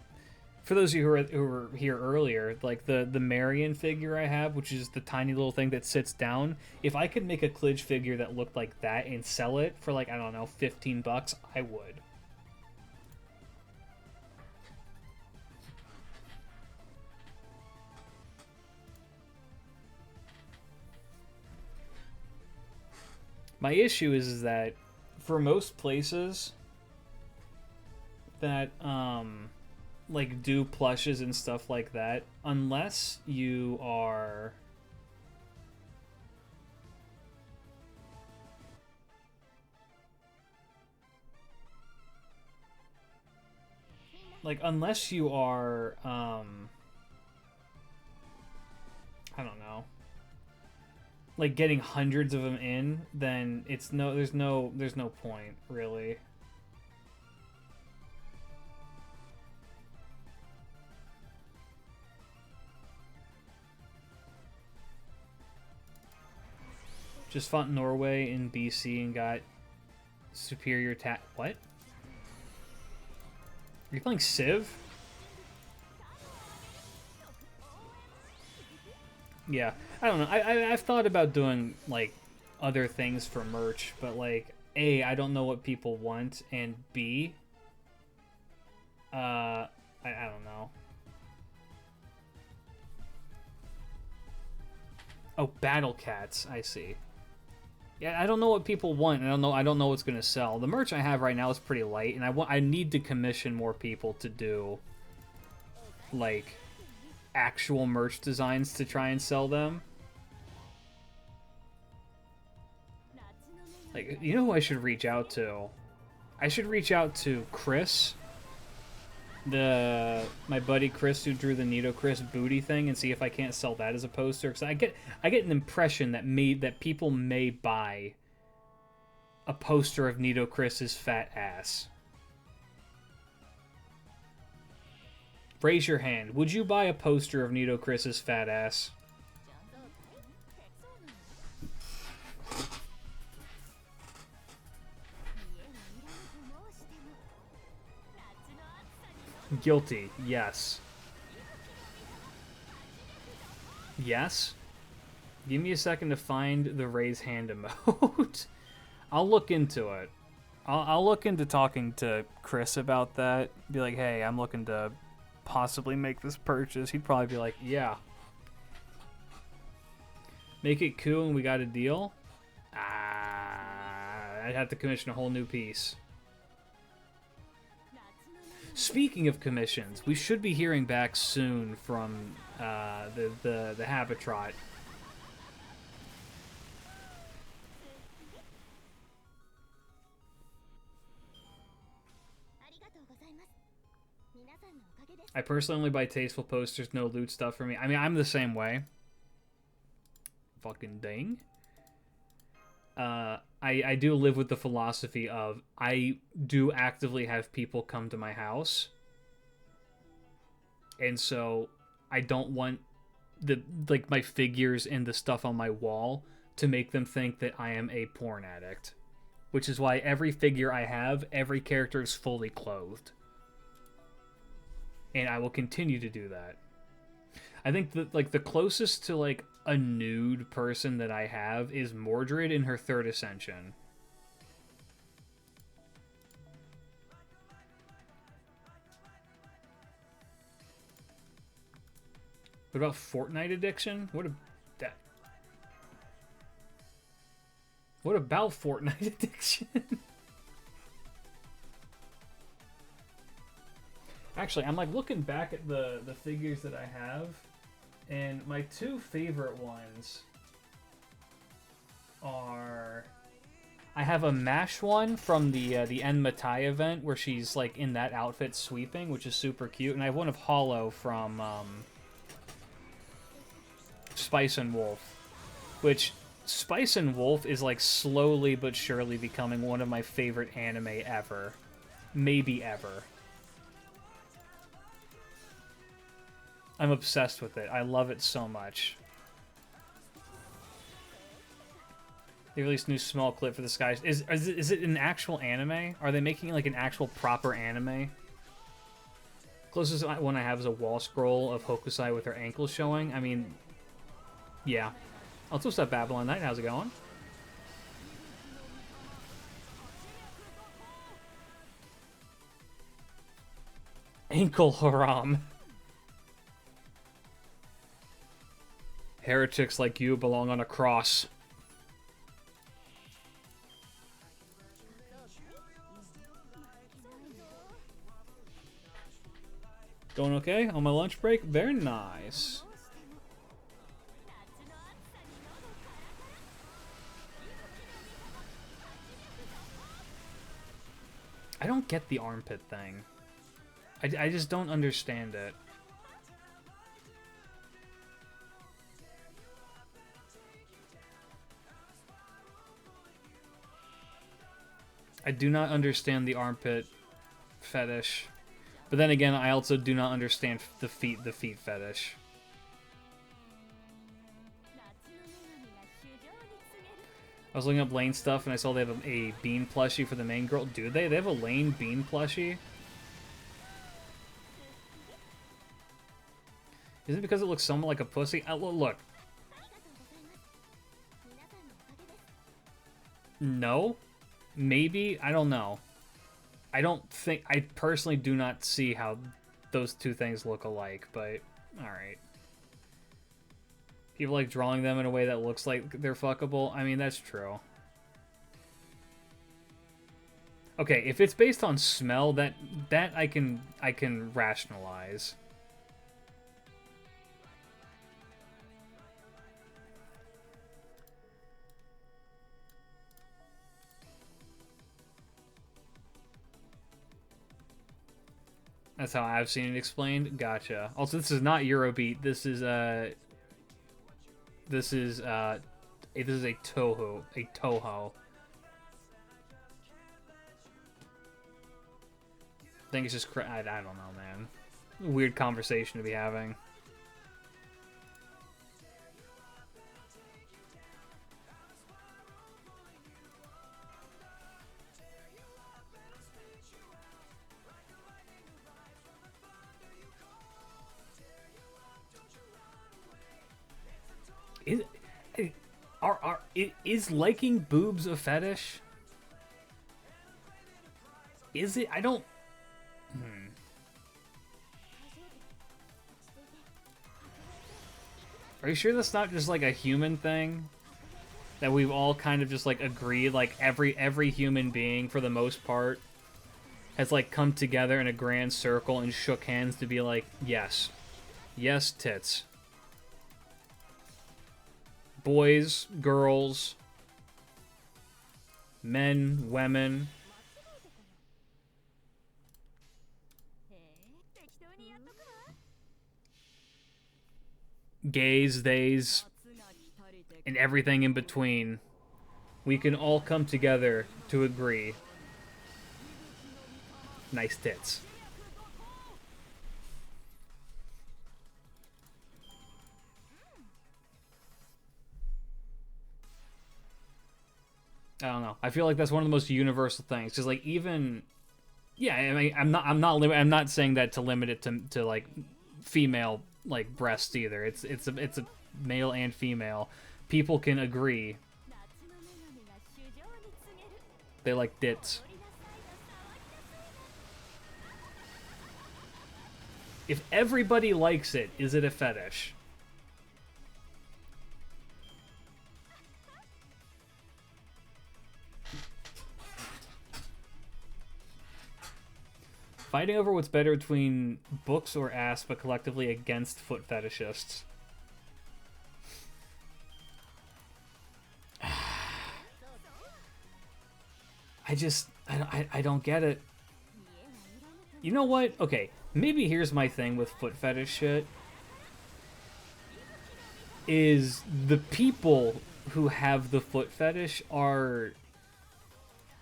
for those of you who were here earlier, like the Marion figure I have, which is the tiny little thing that sits down. If I could make a Klidge figure that looked like that and sell it for like, I don't know, $15, I would. My issue is that for most places that like do plushes and stuff like that, unless you are I don't know, like getting hundreds of them in, then there's no point really. Just fought Norway in BC and got superior what? Are you playing Civ? Yeah, I don't know. I've thought about doing like other things for merch, but like A, I don't know what people want, and B, I don't know. Oh, Battle Cats, I see. Yeah, I don't know what people want. I don't know what's gonna sell. The merch I have right now is pretty light, and I need to commission more people to do like actual merch designs to try and sell them. Like, you know who I should reach out to? I should reach out to Chris, my buddy Chris, who drew the Nito Chris booty thing, and see if I can't sell that as a poster. Because I get an impression that people may buy a poster of Nito Chris's fat ass. Raise your hand. Would you buy a poster of Nito Chris's fat ass? Guilty. Yes. Yes? Give me a second to find the raise hand emote. I'll look into it. I'll look into talking to Chris about that. Be like, hey, I'm looking to possibly make this purchase. He'd probably be like, yeah. Make it cool and we got a deal? I'd have to commission a whole new piece. Speaking of commissions, we should be hearing back soon from the Habitrot. I personally only buy tasteful posters, no loot stuff for me. I mean, I'm the same way. Fucking dang. I do live with the philosophy of I do actively have people come to my house. And so I don't want my figures and the stuff on my wall to make them think that I am a porn addict. Which is why every figure I have, every character is fully clothed. And I will continue to do that. I think that the closest to a nude person that I have is Mordred in her 3rd Ascension. What about Fortnite addiction? What about Fortnite addiction? Actually, I'm looking back at the figures that I have, and my 2 favorite ones are... I have a MASH one from the Enmatai event where she's in that outfit sweeping, which is super cute, and I have one of Hollow from Spice and Wolf, which Spice and Wolf is slowly but surely becoming one of my favorite anime ever. Maybe ever. I'm obsessed with it. I love it so much. They released a new small clip for the Sky. Is it an actual anime? Are they making an actual proper anime? Closest one I have is a wall scroll of Hokusai with her ankles showing. I mean, yeah. Also, what's up, Babylon Knight? How's it going? Ankle haram. Heretics like you belong on a cross. Going okay on my lunch break? Very nice. I don't get the armpit thing. I just don't understand it. I do not understand the armpit fetish. But then again, I also do not understand the feet fetish. I was looking up Lane stuff and I saw they have a Bean plushie for the main girl. Do they? They have a Lane Bean plushie? Is it because it looks somewhat like a pussy? Look. No? Maybe? I don't know. I personally do not see how those two things look alike, but alright. People like drawing them in a way that looks like they're fuckable. I mean, that's true. Okay, if it's based on smell, that I can rationalize. That's how I've seen it explained. Gotcha. Also, this is not Eurobeat. This is a Toho. A Toho. I think it's just I don't know, man. Weird conversation to be having. Is liking boobs a fetish? Is it? I don't. Are you sure that's not just like a human thing? That we've all kind of just like agreed, like every human being for the most part has like come together in a grand circle and shook hands to be like, yes. Yes, tits. Boys, girls, men, women. Gays, theys, and everything in between. We can all come together to agree. Nice tits. I don't know. I feel like that's one of the most universal things. Because like even, yeah, I mean, I'm not saying that to limit it to like female like breasts either. It's a male and female. People can agree they like tits. If everybody likes it, is it a fetish? Fighting over what's better between books or ass, but collectively against foot fetishists. I don't get it. You know what? Okay, maybe here's my thing with foot fetish shit. Is the people who have the foot fetish are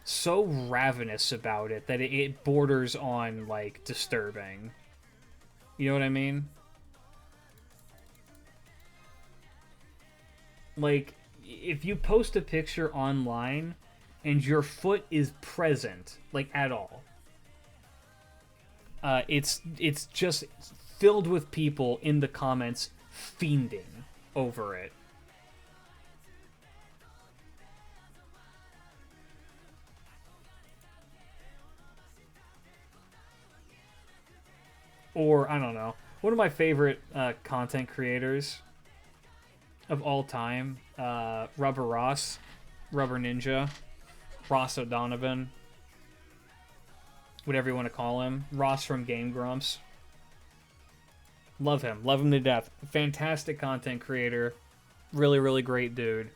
so ravenous about it that it borders on, like, disturbing. You know what I mean? Like, if you post a picture online and your foot is present, like, at all, it's just filled with people in the comments fiending over it. Or, I don't know, one of my favorite content creators of all time, Rubber Ross, Rubber Ninja, Ross O'Donovan, whatever you want to call him, Ross from Game Grumps. Love him to death. Fantastic content creator, really, really great dude.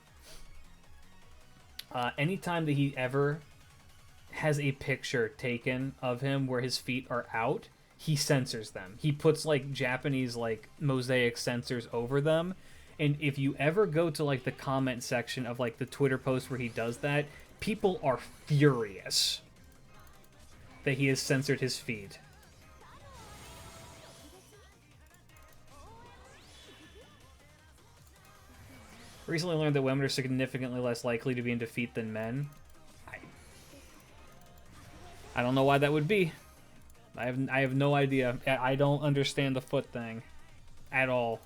Anytime that he ever has a picture taken of him where his feet are out, he censors them. He puts like Japanese like mosaic sensors over them. And if you ever go to like the comment section of like the Twitter post where he does that, people are furious that he has censored his feet. Recently learned that women are significantly less likely to be in defeat than men. I don't know why that would be. I have no idea. I don't understand the foot thing at all.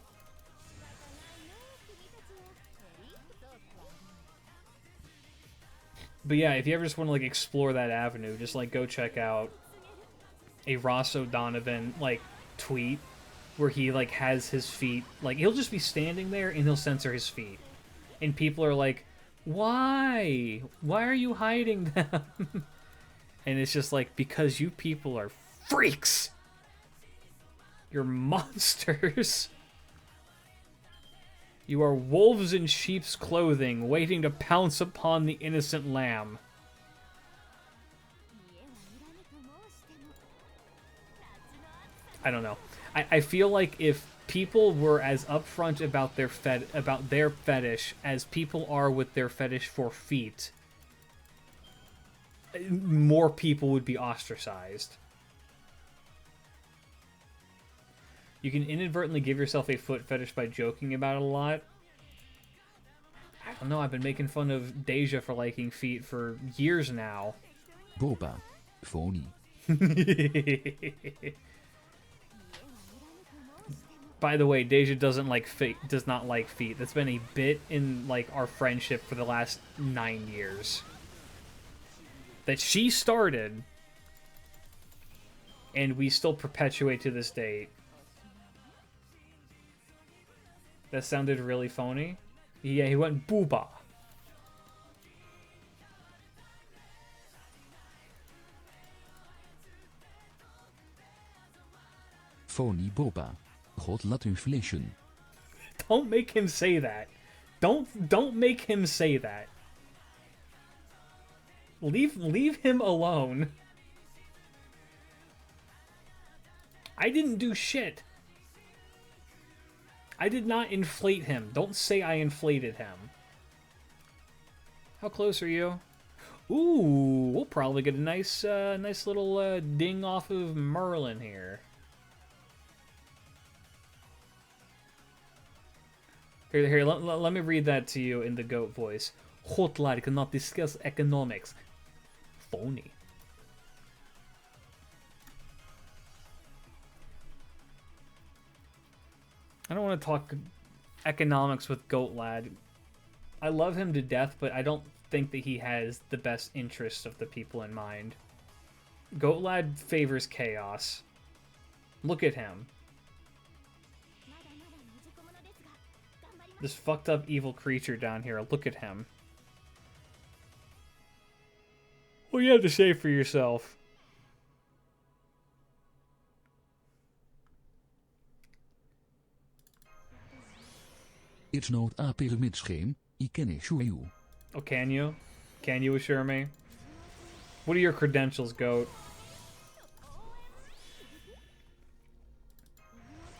But yeah, if you ever just want to like explore that avenue, just like go check out a Ross O'Donovan like tweet where he like has his feet, like he'll just be standing there and he'll censor his feet. And people are like, "Why? Why are you hiding them?" And it's just like, because you people are freaks. You're monsters. You are wolves in sheep's clothing, waiting to pounce upon the innocent lamb. I don't know. I feel like if people were as upfront about their fetish as people are with their fetish for feet, more people would be ostracized. You can inadvertently give yourself a foot fetish by joking about it a lot. I don't know, I've been making fun of Deja for liking feet for years now. Boba. Phony. By the way, Deja does not like feet. That's been a bit in like our friendship for the last 9 years. That she started, and we still perpetuate to this date. That sounded really phony. Yeah, he went booba. Phony boba. Hot lot inflation. Don't make him say that. Don't make him say that. Leave him alone. I didn't do shit. I did not inflate him. Don't say I inflated him. How close are you? Ooh, we'll probably get a nice little ding off of Merlin here. Here, let me read that to you in the goat voice. Hotline cannot discuss economics. Phony. I don't want to talk economics with Goat Lad. I love him to death, but I don't think that he has the best interests of the people in mind. Goat Lad favors chaos. Look at him. This fucked up evil creature down here. Look at him. What do you have to say for yourself? It's not a pyramid scheme. I can assure you. Oh, can you? Can you assure me? What are your credentials, Goat?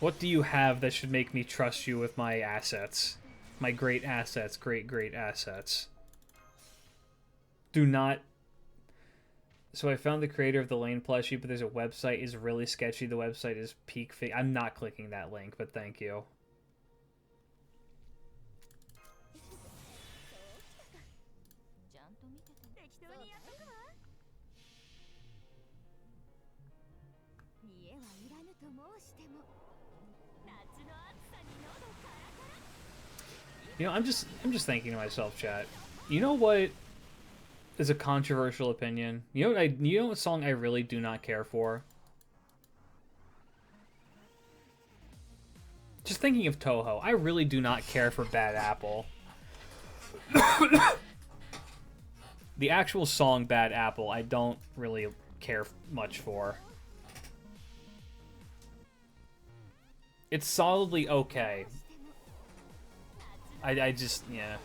What do you have that should make me trust you with my assets? My great assets, great assets. Do not... So I found the creator of the Lane plushie, but there's a website is really sketchy. The website is peak fake. I'm not clicking that link, but thank you. You know, I'm just thinking to myself, chat. You know what is a controversial opinion? You know what song I really do not care for? Just thinking of Toho, I really do not care for Bad Apple. The actual song Bad Apple, I don't really care much for. It's solidly okay. I just, yeah.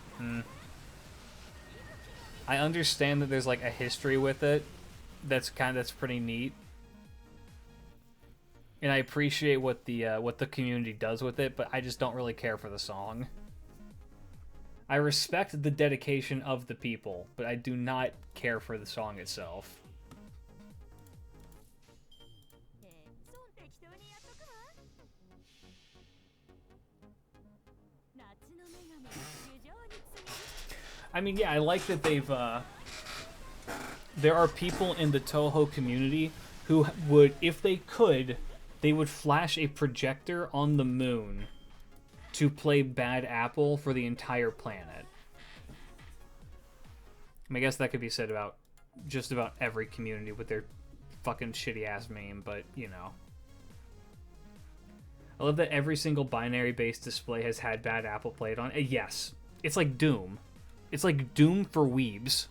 I understand that there's like a history with it that's pretty neat. And I appreciate what the community does with it, but I just don't really care for the song. I respect the dedication of the people, but I do not care for the song itself. I mean, yeah, I like that they've, there are people in the Toho community who would, if they could, they would flash a projector on the moon to play Bad Apple for the entire planet. I guess that could be said about just about every community with their fucking shitty-ass meme, but, you know. I love that every single binary-based display has had Bad Apple played on. Yes, it's like Doom. It's like Doom for weebs.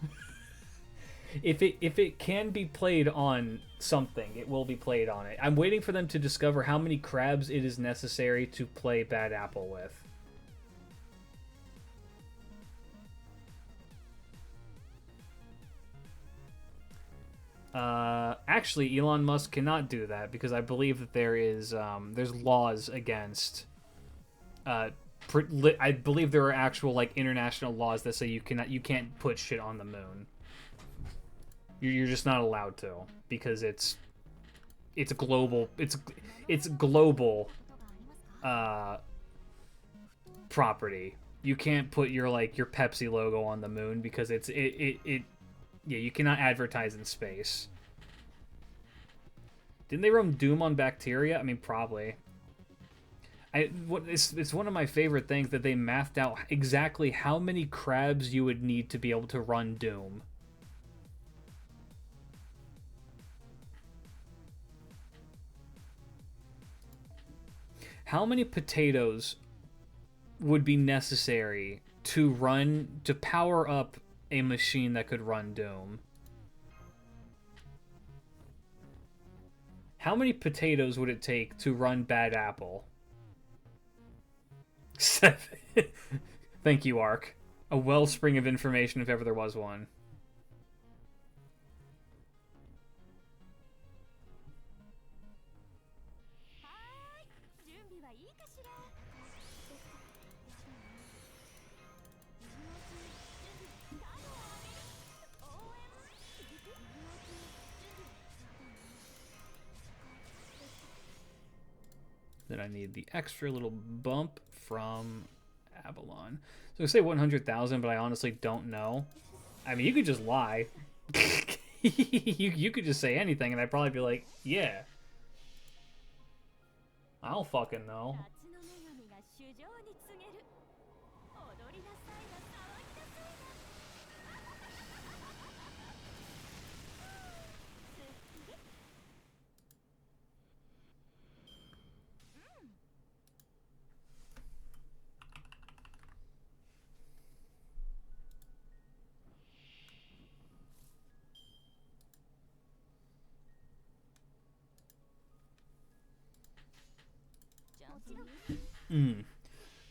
If it can be played on something, it will be played on it. I'm waiting for them to discover how many crabs it is necessary to play Bad Apple with. Actually, Elon Musk cannot do that because I believe that there is there's laws against. I believe there are actual like international laws that say you can't put shit on the moon. You're just not allowed to because it's global property. You can't put your Pepsi logo on the moon because yeah, you cannot advertise in space. Didn't they run Doom on bacteria? I mean, probably. It's one of my favorite things that they mathed out exactly how many crabs you would need to be able to run Doom. How many potatoes would be necessary to power up a machine that could run Doom? How many potatoes would it take to run Bad Apple? 7. Thank you, Ark. A wellspring of information if ever there was one. Then I need the extra little bump from Avalon. So I say 100,000, but I honestly don't know. I mean, you could just lie. you could just say anything, and I'd probably be like, yeah. I don't fucking know.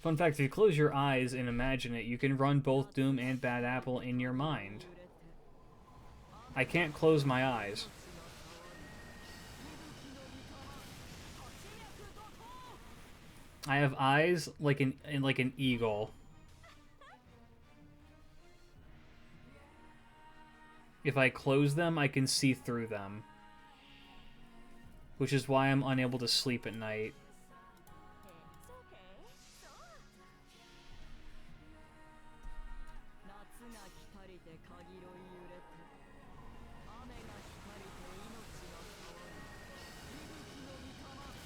Fun fact, if you close your eyes and imagine it, you can run both Doom and Bad Apple in your mind. I can't close my eyes. I have eyes like an eagle. If I close them, I can see through them. Which is why I'm unable to sleep at night.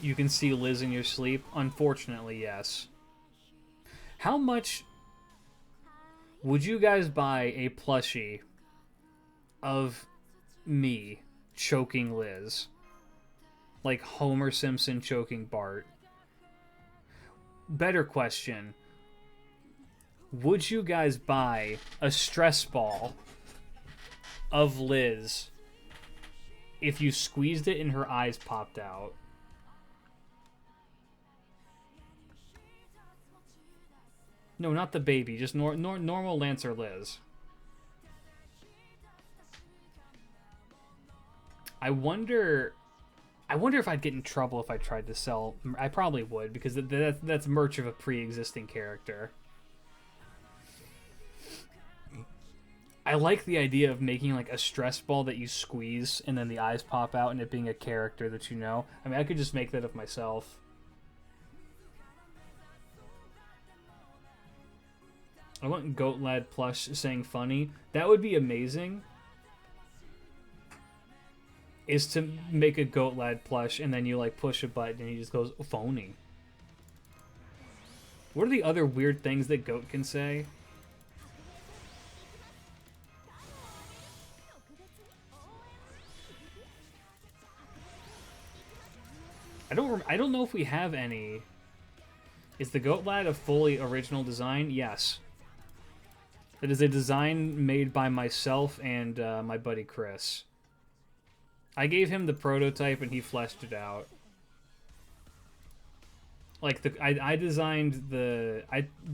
You can see Liz in your sleep? Unfortunately, yes. How much would you guys buy a plushie of me choking Liz? Like Homer Simpson choking Bart? Better question. Would you guys buy a stress ball of Liz if you squeezed it and her eyes popped out? No, not the baby. Just normal Lancer Liz. I wonder if I'd get in trouble if I tried to sell. I probably would, because that's merch of a pre-existing character. I like the idea of making like a stress ball that you squeeze and then the eyes pop out and it being a character that you know. I mean, I could just make that of myself. I want Goat Lad plush saying funny. That would be amazing. Is to make a Goat Lad plush and then you like push a button and he just goes phony. What are the other weird things that Goat can say? I don't know if we have any. Is the Goat Lad a fully original design? Yes. It is a design made by myself and my buddy Chris. I gave him the prototype and he fleshed it out. Like I designed the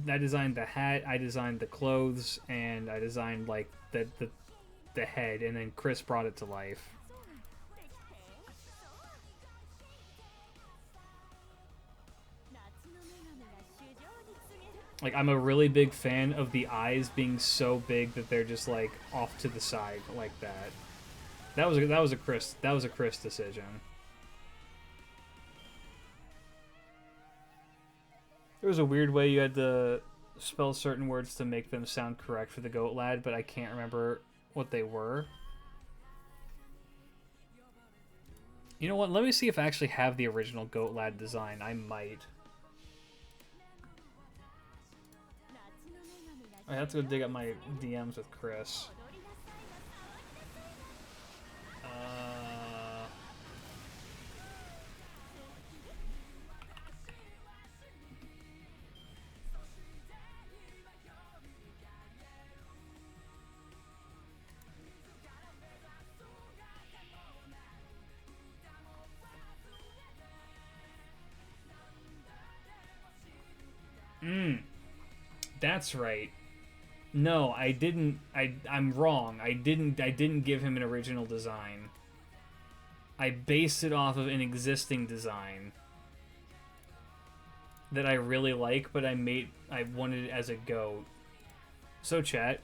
designed the hat, I designed the clothes, and I designed like the head, and then Chris brought it to life. Like, I'm a really big fan of the eyes being so big that they're just like off to the side like that. That was a Chris decision. There was a weird way you had to spell certain words to make them sound correct for the Goat Lad, but I can't remember what they were. You know what? Let me see if I actually have the original Goat Lad design. I might. I have to go dig up my DMs with Chris. That's right. No, I didn't. I'm wrong. I didn't give him an original design. I based it off of an existing design that I really like, but I wanted it as a goat. So chat,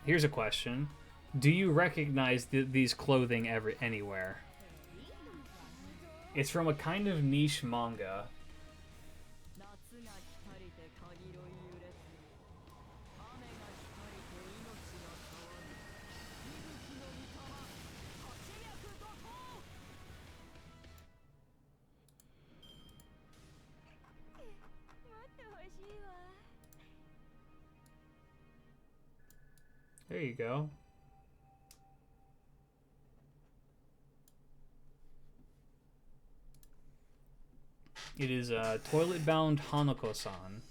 here's a question. Do you recognize these clothing anywhere? It's from a kind of niche manga. There you go. It is Toilet-Bound Hanako-san.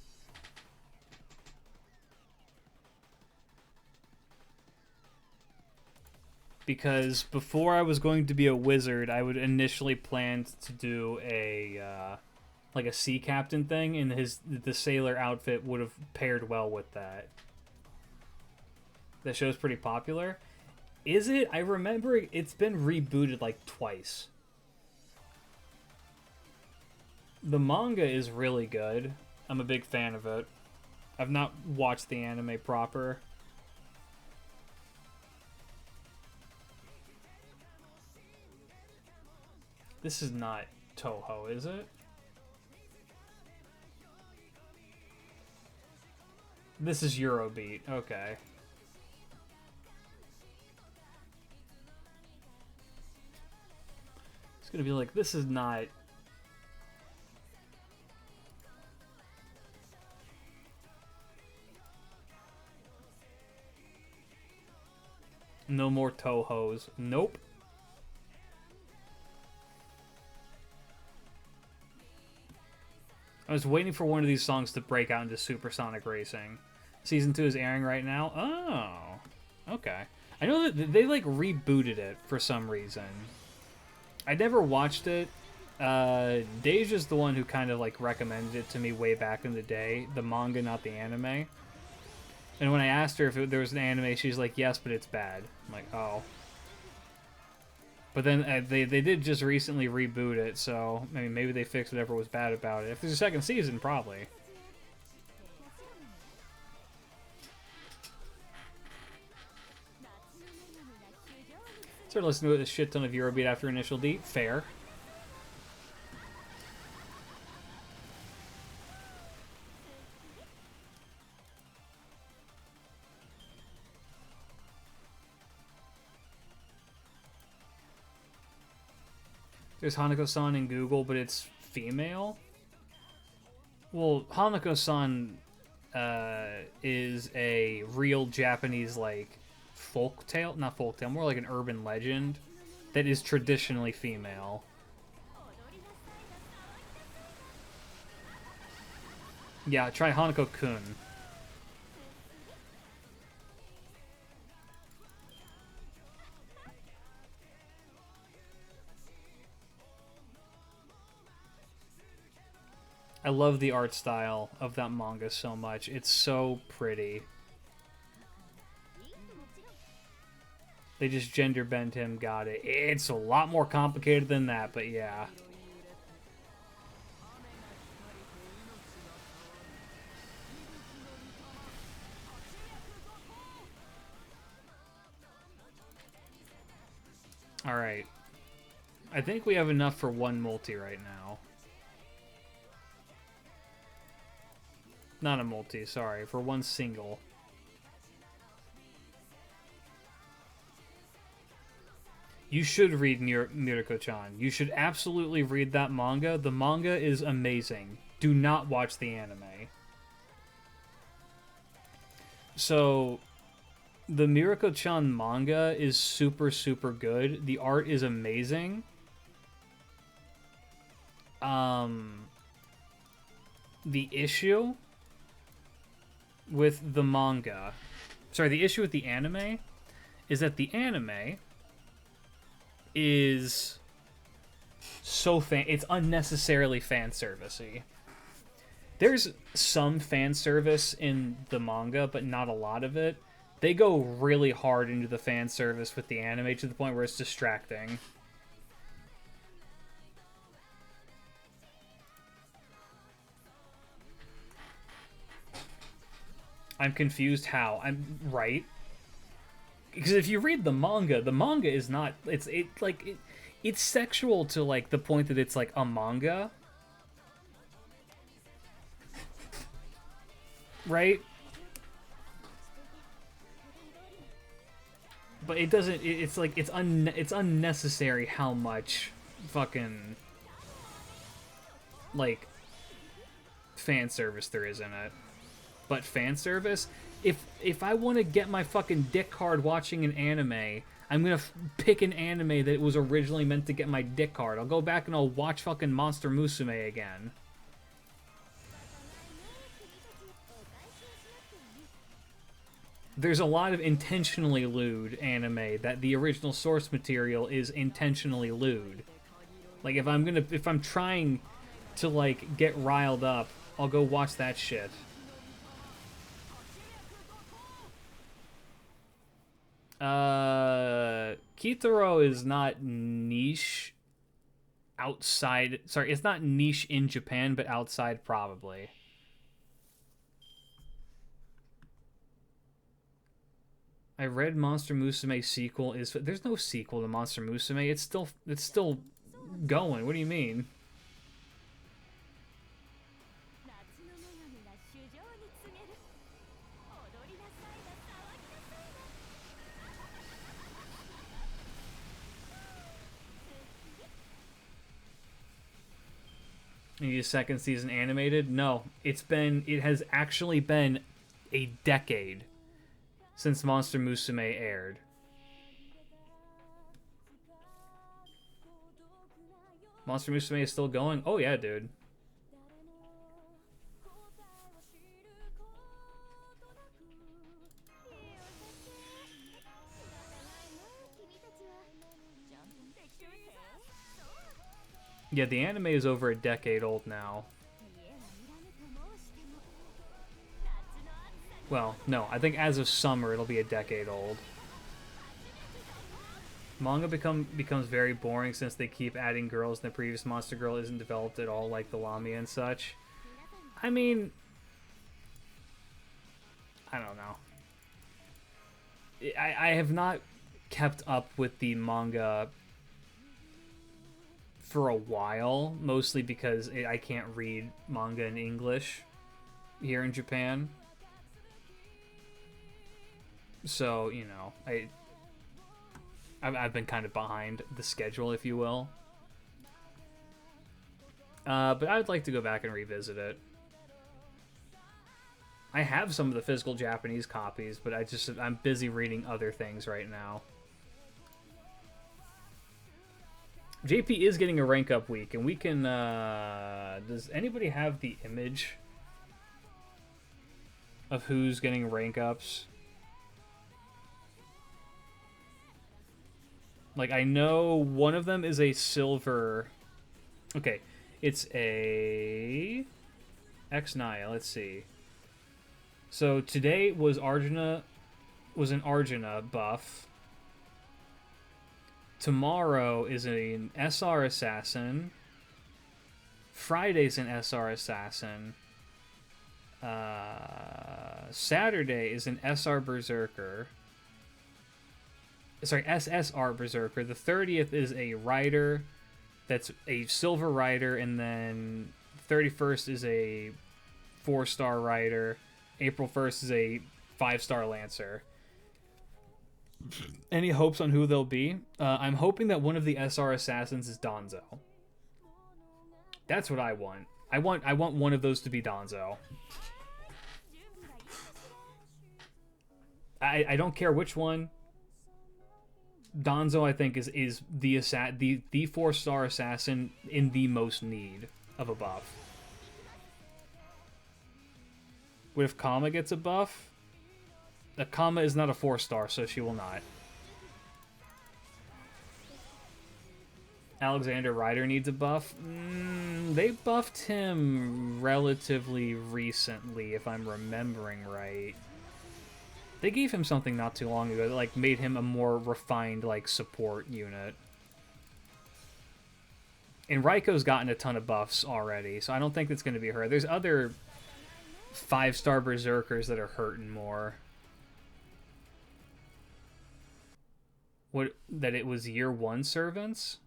Because before I was going to be a wizard, I would initially planned to do a like a sea captain thing, and the sailor outfit would have paired well with that. That show's pretty popular. Is it? I remember it's been rebooted like twice. The manga is really good. I'm a big fan of it. I've not watched the anime proper. This is not Toho, is it? This is Eurobeat. Okay. It's gonna be like, this is not... No more Tohos. Nope. I was waiting for one of these songs to break out into Supersonic Racing. Season 2 is airing right now. Oh. Okay. I know that they, like, rebooted it for some reason. I never watched it. Deja's the one who kind of, like, recommended it to me way back in the day. The manga, not the anime. And when I asked her if there was an anime, she's like, yes, but it's bad. I'm like, oh. But then they did just recently reboot it, so I mean, maybe they fixed whatever was bad about it. If there's a second season, probably. Started listening to a shit ton of Eurobeat after Initial D. Fair. There's Hanako-san in Google, but it's female. Well, Hanako-san is a real Japanese, like, folktale, not folktale, more like an urban legend that is traditionally female. Yeah, try Hanako-kun. I love the art style of that manga so much. It's so pretty. They just gender bend him, got it. It's a lot more complicated than that, but yeah. Alright. I think we have enough for one multi right now. Not a multi, sorry. For one single. You should read Mirako-chan. You should absolutely read that manga. The manga is amazing. Do not watch the anime. So the Mirako-chan manga is super, super good. The art is amazing. The issue with the manga... Sorry, the issue with the anime is that the anime is so it's unnecessarily fan servicey. There's some fan service in the manga, but not a lot of it. They go really hard into the fan service with the anime to the point where it's distracting. I'm confused how. I'm right. Because if you read the manga is not it's sexual to like the point that it's like a manga. Right? But it doesn't it's like it's unnecessary how much fucking like fan service there is in it. But fan service, if I want to get my fucking dick hard watching an anime, I'm gonna pick an anime that was originally meant to get my dick hard. I'll go back and I'll watch fucking Monster Musume again. There's a lot of intentionally lewd anime that the original source material is intentionally lewd. Like if I'm trying to like get riled up, I'll go watch that shit. Kitaro is not niche outside. Sorry, it's not niche in Japan, but outside probably. I read Monster Musume sequel is. There's no sequel to Monster Musume. It's still going. What do you mean? You need a second season animated? No, it has actually been a decade since Monster Musume aired. Monster Musume is still going? Oh yeah, dude. Yeah, the anime is over a decade old now. Well, no, I think as of summer it'll be a decade old. Manga becomes very boring since they keep adding girls and the previous Monster Girl isn't developed at all like the Lamia and such. I mean, I don't know. I have not kept up with the manga for a while, mostly because I can't read manga in English here in Japan. So, you know, I've been kind of behind the schedule, if you will. But I would like to go back and revisit it. I have some of the physical Japanese copies, but I'm busy reading other things right now. JP is getting a rank up week, and we can, does anybody have the image of who's getting rank ups? Like, I know one of them is a silver. Okay, it's a X-Naya, let's see. So today was an Arjuna buff. Tomorrow is an SR Assassin. Friday's an SR Assassin. Saturday is an SR Berserker. Sorry, SSR Berserker. The 30th is a Rider. That's a Silver Rider. And then 31st is a 4-star Rider. April 1st is a 5-star Lancer. Any hopes on who they'll be? I'm hoping that one of the SR Assassins is Danzo. That's what I want. I want one of those to be Danzo. I don't care which one. Danzo, I think, is the 4-star assassin in the most need of a buff. What if Kama gets a buff? The Kama is not a 4-star, so she will not. Alexander Ryder needs a buff. They buffed him relatively recently, if I'm remembering right. They gave him something not too long ago that, like, made him a more refined, like, support unit. And Raiko's gotten a ton of buffs already, so I don't think it's going to be her. There's other 5-star berserkers that are hurting more. What, that it was year 1 servants?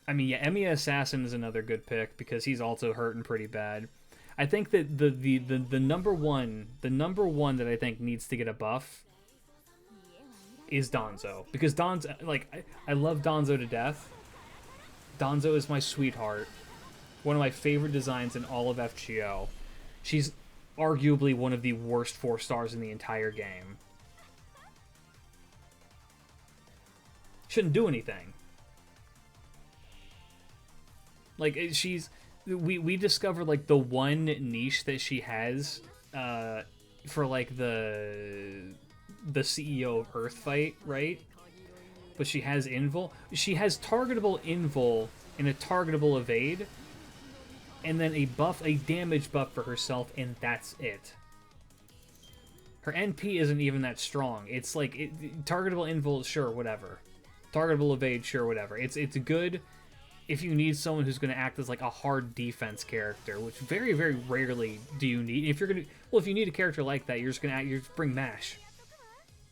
I mean, yeah, Emiya Assassin is another good pick because he's also hurting pretty bad. I think that the number one that I think needs to get a buff is Danzo, because Danzo, like, I love Danzo to death. Danzo is my sweetheart, one of my favorite designs in all of FGO. She's arguably one of the worst 4-stars in the entire game. Shouldn't do anything. Like, she's... We discovered, like, the one niche that she has for, like, the CEO of Earthfight, right? But she has Invul. She has targetable Invul and a targetable Evade, and then a damage buff for herself, and that's it. Her NP isn't even that strong. It's like, targetable Invul, sure, whatever. Targetable Evade, sure, whatever. It's good if you need someone who's going to act as, like, a hard defense character, which very, very rarely do you need. If you're going to... Well, if you need a character like that, you're just going to bring Mash.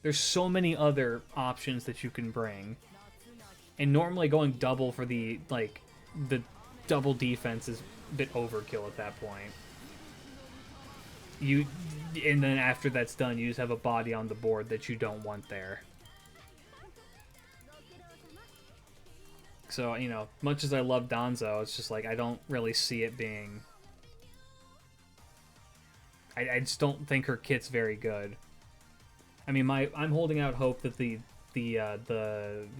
There's so many other options that you can bring. And normally going double for the, like, the double defense is a bit overkill at that point. And then after that's done, you just have a body on the board that you don't want there. So, you know, much as I love Danzo, it's just like, I don't really see it being... I just don't think her kit's very good. I mean, I'm holding out hope that the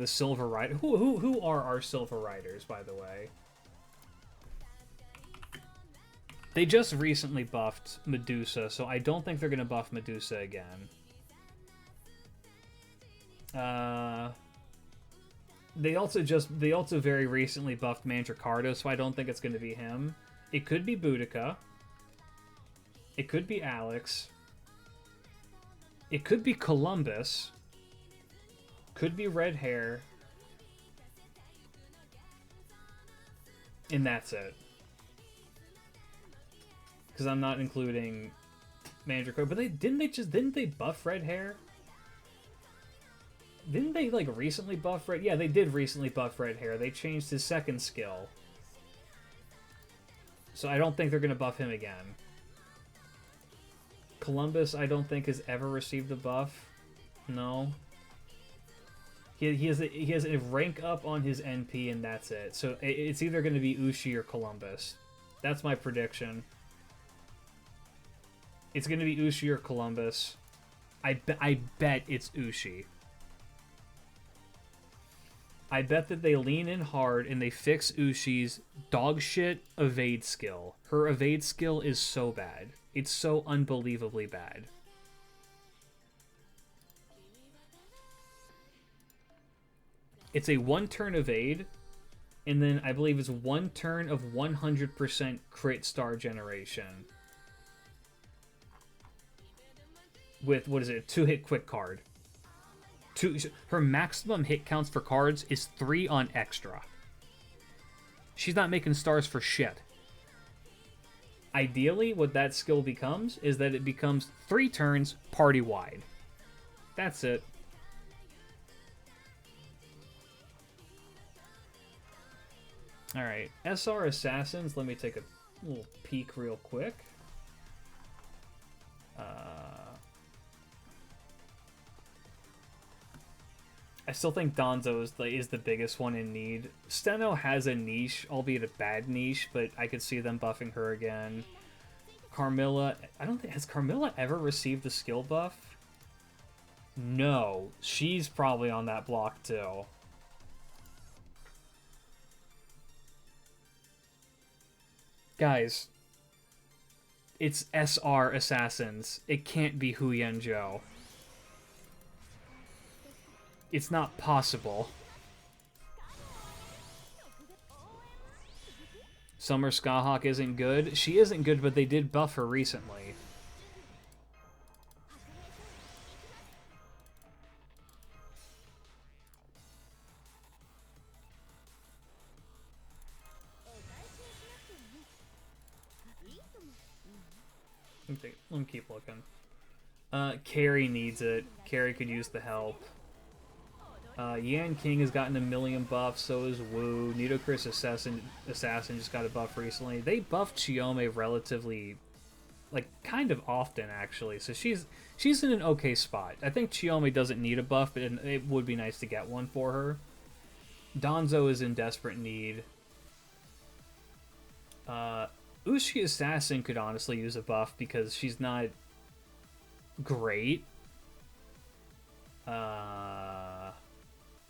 Silver Rider... Who are our Silver Riders, by the way? They just recently buffed Medusa, so I don't think they're going to buff Medusa again. They also very recently buffed Mandricardo, so I don't think it's going to be him. It could be Boudica. It could be Alex. It could be Columbus. Could be Red Hair. And that's it. Because I'm not including Mandricardo. But didn't they buff Red Hair? Didn't they, like, recently buff Red... Yeah, they did recently buff Red Hair. They changed his second skill. So I don't think they're going to buff him again. Columbus, I don't think, has ever received a buff. No. He has a rank up on his NP, and that's it. So it's either going to be Ushi or Columbus. That's my prediction. It's going to be Ushi or Columbus. I bet it's Ushi. I bet that they lean in hard and they fix Ushi's dogshit evade skill. Her evade skill is so bad. It's so unbelievably bad. It's a 1-turn evade, and then I believe it's 1 turn of 100% crit star generation. With, what is it, a 2-hit quick card. Her maximum hit counts for cards is 3 on extra. She's not making stars for shit. Ideally, what that skill becomes is that it becomes 3 turns party-wide. That's it. Alright, SR Assassins, let me take a little peek real quick. I still think Danzo is the biggest one in need. Steno has a niche, albeit a bad niche, but I could see them buffing her again. Carmilla, I don't think, has Carmilla ever received a skill buff? No, she's probably on that block too. Guys, it's SR assassins. It can't be Hu Yanzhou. It's not possible. Summer Skahawk isn't good. She isn't good, but they did buff her recently. Let me keep looking. Carrie needs it. Carrie could use the help. Yan King has gotten a million buffs, so is Wu. Nidochris Assassin just got a buff recently. They buffed Chiome relatively, like, kind of often, actually. So she's in an okay spot. I think Chiome doesn't need a buff, but it would be nice to get one for her. Donzo is in desperate need. Ushi Assassin could honestly use a buff because she's not great.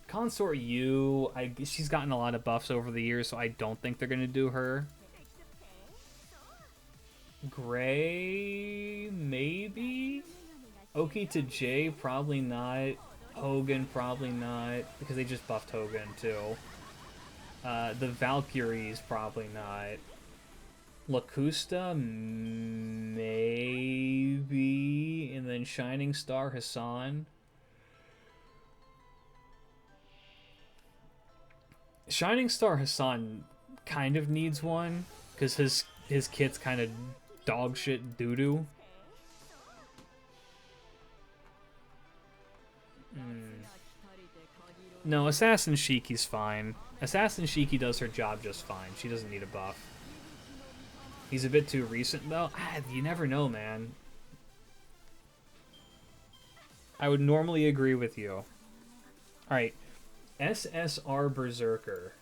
Consort Yu, she's gotten a lot of buffs over the years, so I don't think they're going to do her. Gray, maybe? Oki to J, probably not. Hogan, probably not, because they just buffed Hogan, too. The Valkyries, probably not. Lacusta, maybe, and then Shining Star Hassan. Shining Star Hassan kind of needs one, because his kit's kind of dog shit doo-doo. No, Assassin Shiki's fine. Assassin Shiki does her job just fine. She doesn't need a buff. He's a bit too recent, though. You never know, man. I would normally agree with you. Alright. SSR Berserker.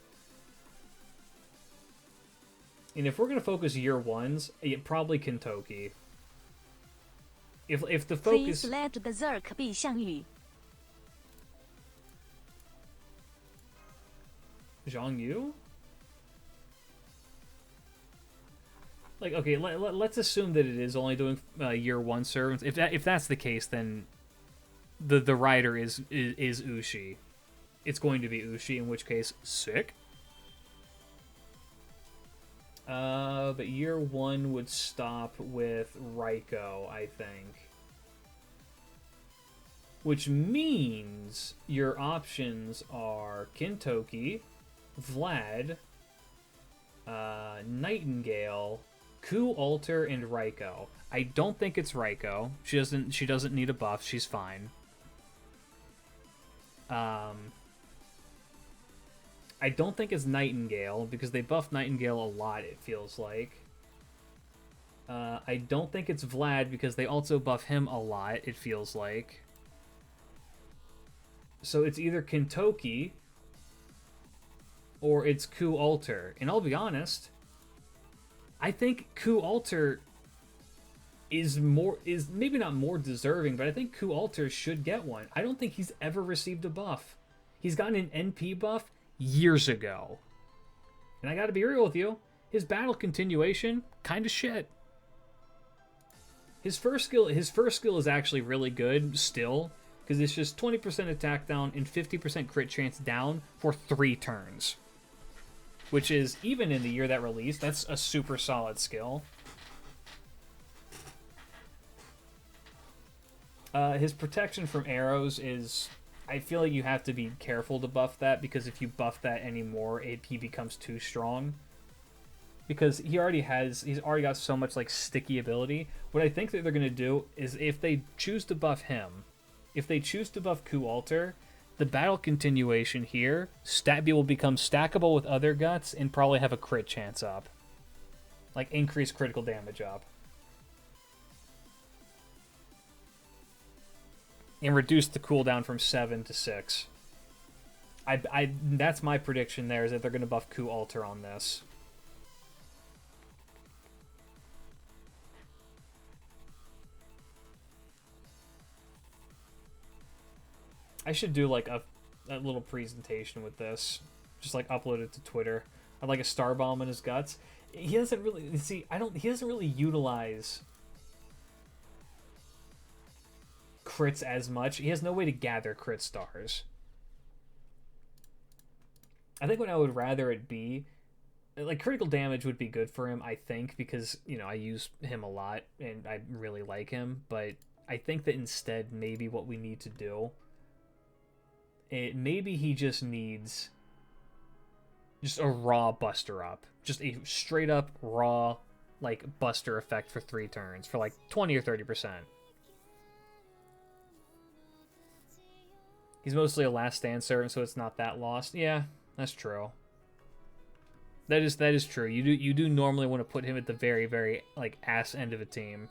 And if we're going to focus year ones, probably Kentoki. If the focus... Please let Berserk be Xiangyu. Zhang Yu? Like, okay, let's assume that it is only doing year one servants. If that's the case, then the rider is Ushi. It's going to be Ushi, in which case, sick. But year one would stop with Raiko, I think. Which means your options are Kintoki, Vlad, Nightingale, Ku Alter, and Raiko. I don't think it's Raiko. She doesn't need a buff. She's fine. I don't think it's Nightingale, because they buff Nightingale a lot, it feels like. I don't think it's Vlad, because they also buff him a lot, it feels like. So it's either Kintoki, or it's Ku Alter. And I'll be honest, I think Ku Alter is maybe not more deserving, but I think Ku Alter should get one. I don't think he's ever received a buff. He's gotten an NP buff years ago. And I gotta be real with you, his battle continuation, kinda shit. His first skill is actually really good still, because it's just 20% attack down and 50% crit chance down for 3 turns. Which is, even in the year that released, that's a super solid skill. His protection from arrows is... I feel like you have to be careful to buff that, because if you buff that anymore, he becomes too strong. Because he's already got so much like sticky ability. What I think that they're gonna do is, if they choose to buff him, if they choose to buff Ku Alter, the battle continuation here, will become stackable with other guts and probably have a crit chance up. Like, increased critical damage up. And reduce the cooldown from 7 to 6. That's my prediction there, is that they're going to buff Ku Alter on this. I should do like a little presentation with this. Just like upload it to Twitter. I'd like a star bomb in his guts. He doesn't really see. He doesn't really utilize crits as much. He has no way to gather crit stars. I think what I would rather it be, like critical damage would be good for him, I think, because, you know, I use him a lot and I really like him, but I think that instead maybe what we need to do, maybe he just needs just a raw buster up. Just a straight up raw, like, buster effect for 3 turns for like 20 or 30%. He's mostly a last stand servant, so it's not that lost. Yeah, that's true. That is true. You do normally want to put him at the very, very like ass end of a team.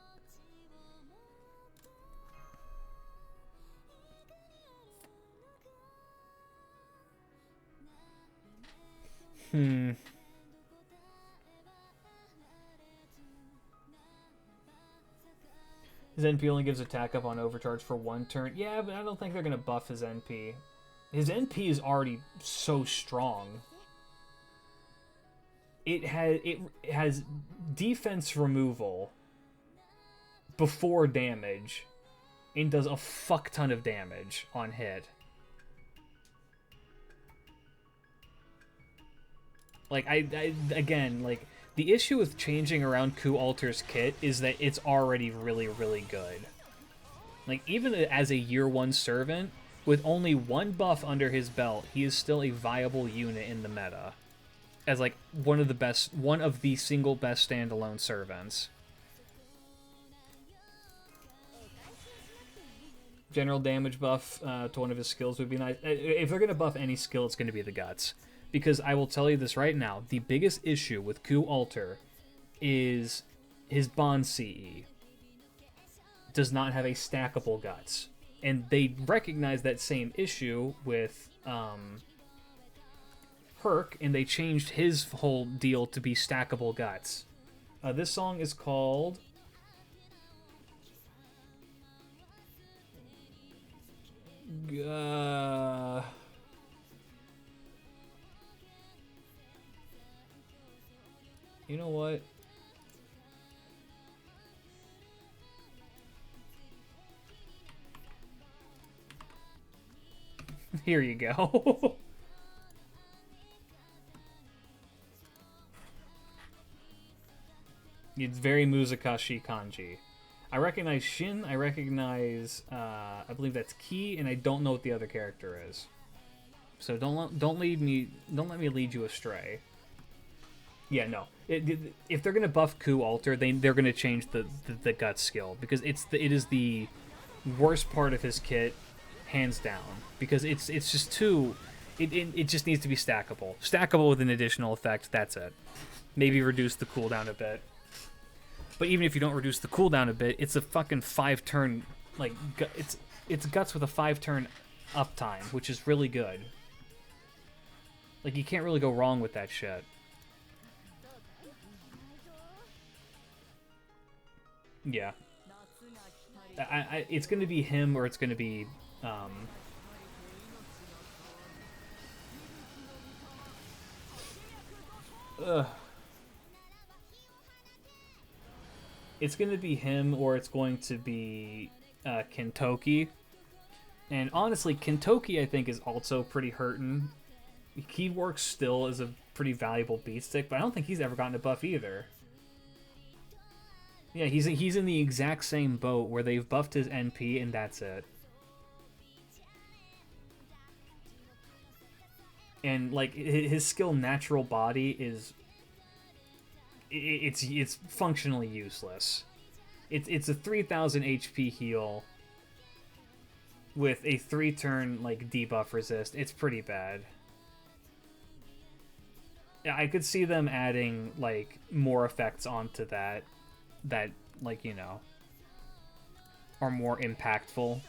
His NP only gives attack up on overcharge for 1 turn. Yeah, but I don't think they're gonna buff his NP. His NP is already so strong. It has defense removal before damage and does a fuck ton of damage on hit. Like, again, like, the issue with changing around Ku Alter's kit is that it's already really, really good. Like, even as a year 1 servant, with only 1 buff under his belt, he is still a viable unit in the meta. As, like, one of the single best standalone servants. General damage buff to one of his skills would be nice. If they're going to buff any skill, it's going to be the guts. Because I will tell you this right now, the biggest issue with Ku Alter is his Bond CE does not have a stackable guts. And they recognize that same issue with Herc, and they changed his whole deal to be stackable guts. This song is called... You know what? Here you go. It's very Muzakashi kanji. I recognize Shin, I recognize, I believe that's Ki, and I don't know what the other character is. So don't let me lead you astray. Yeah, no. If they're gonna buff Ku Alter, they're gonna change the guts skill, because it is the worst part of his kit, hands down. Because it's just too, it just needs to be stackable with an additional effect. That's it. Maybe reduce the cooldown a bit. But even if you don't reduce the cooldown a bit, it's a fucking 5-turn, like, it's guts with a 5-turn uptime, which is really good. Like, you can't really go wrong with that shit. Yeah. It's gonna be him, or it's gonna be, It's going to be him, or it's going to be Kentoki. And honestly, Kentoki, I think, is also pretty hurting. He works still as a pretty valuable beat stick, but I don't think he's ever gotten a buff either. Yeah, he's in the exact same boat where they've buffed his NP, and that's it. And, like, his skill Natural Body is... It's functionally useless. It's a 3000 HP heal with a 3-turn like debuff resist. It's pretty bad. Yeah, I could see them adding like more effects onto that like, you know, are more impactful.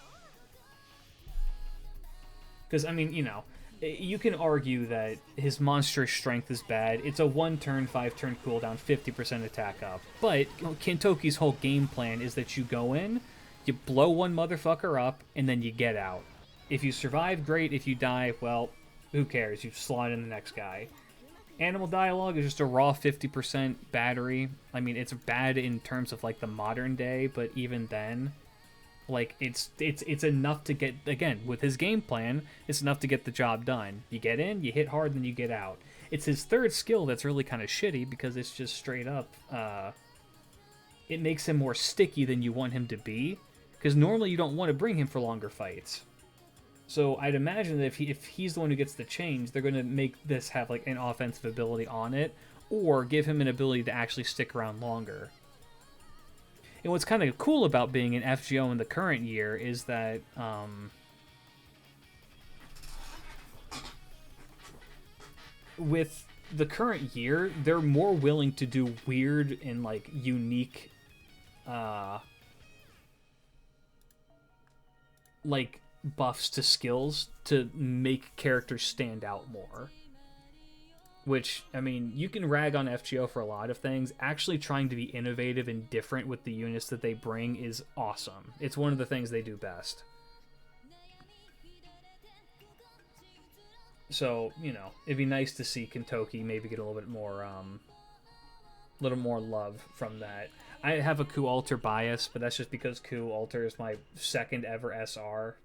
Because I mean, you know, you can argue that his monstrous strength is bad. It's a 1-turn, 5-turn cooldown, 50% attack up. But Kentoki's whole game plan is that you go in, you blow one motherfucker up, and then you get out. If you survive, great. If you die, well, who cares? You slot in the next guy. Animal dialogue is just a raw 50% battery. I mean, it's bad in terms of like the modern day, but even then, like it's enough to get, again, with his game plan, it's enough to get the job done. You get in, you hit hard, then you get out. It's his third skill that's really kind of shitty because it's just straight up it makes him more sticky than you want him to be, because normally you don't want to bring him for longer fights. So I'd imagine that if he's the one who gets the change, they're going to make this have like an offensive ability on it, or give him an ability to actually stick around longer. And what's kind of cool about being an FGO in the current year is that with the current year, they're more willing to do weird and like unique like buffs to skills to make characters stand out more. Which, I mean, you can rag on FGO for a lot of things. Actually trying to be innovative and different with the units that they bring is awesome. It's one of the things they do best. So, you know, it'd be nice to see Kentucky maybe get a little more love from that. I have a Ku Alter bias, but that's just because Ku Alter is my second ever SR.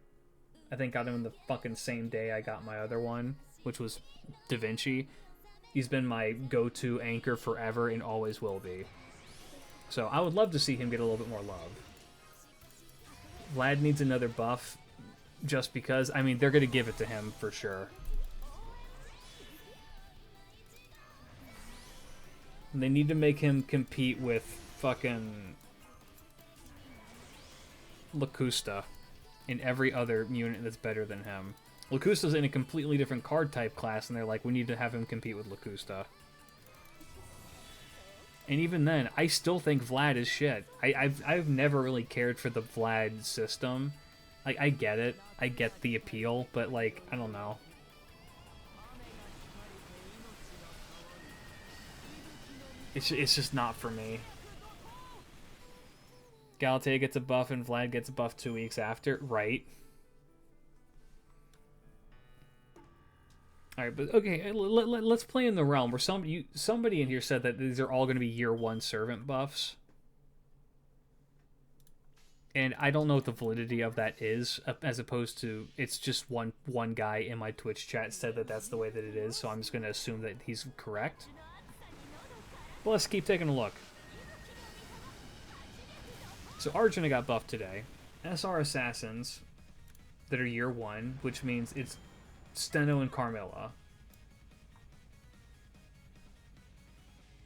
I think got him in the fucking same day I got my other one, which was Da Vinci. He's been my go-to anchor forever and always will be. So I would love to see him get a little bit more love. Vlad needs another buff just because, I mean, they're going to give it to him for sure. And they need to make him compete with fucking Locusta in every other unit that's better than him. Locusta's in a completely different card type class, and they're like, we need to have him compete with Locusta. And even then, I still think Vlad is shit. I've never really cared for the Vlad system. Like, I get it. I get the appeal, but, like, I don't know. It's just not for me. Galatea gets a buff and Vlad gets a buff 2 weeks after. Right. Alright, but okay, let's play in the realm where somebody in here said that these are all going to be year 1 servant buffs. And I don't know what the validity of that is, as opposed to it's just one guy in my Twitch chat said that that's the way that it is, so I'm just going to assume that he's correct. But let's keep taking a look. So Arjuna got buffed today. SR Assassins that are year 1, which means it's Steno and Carmilla.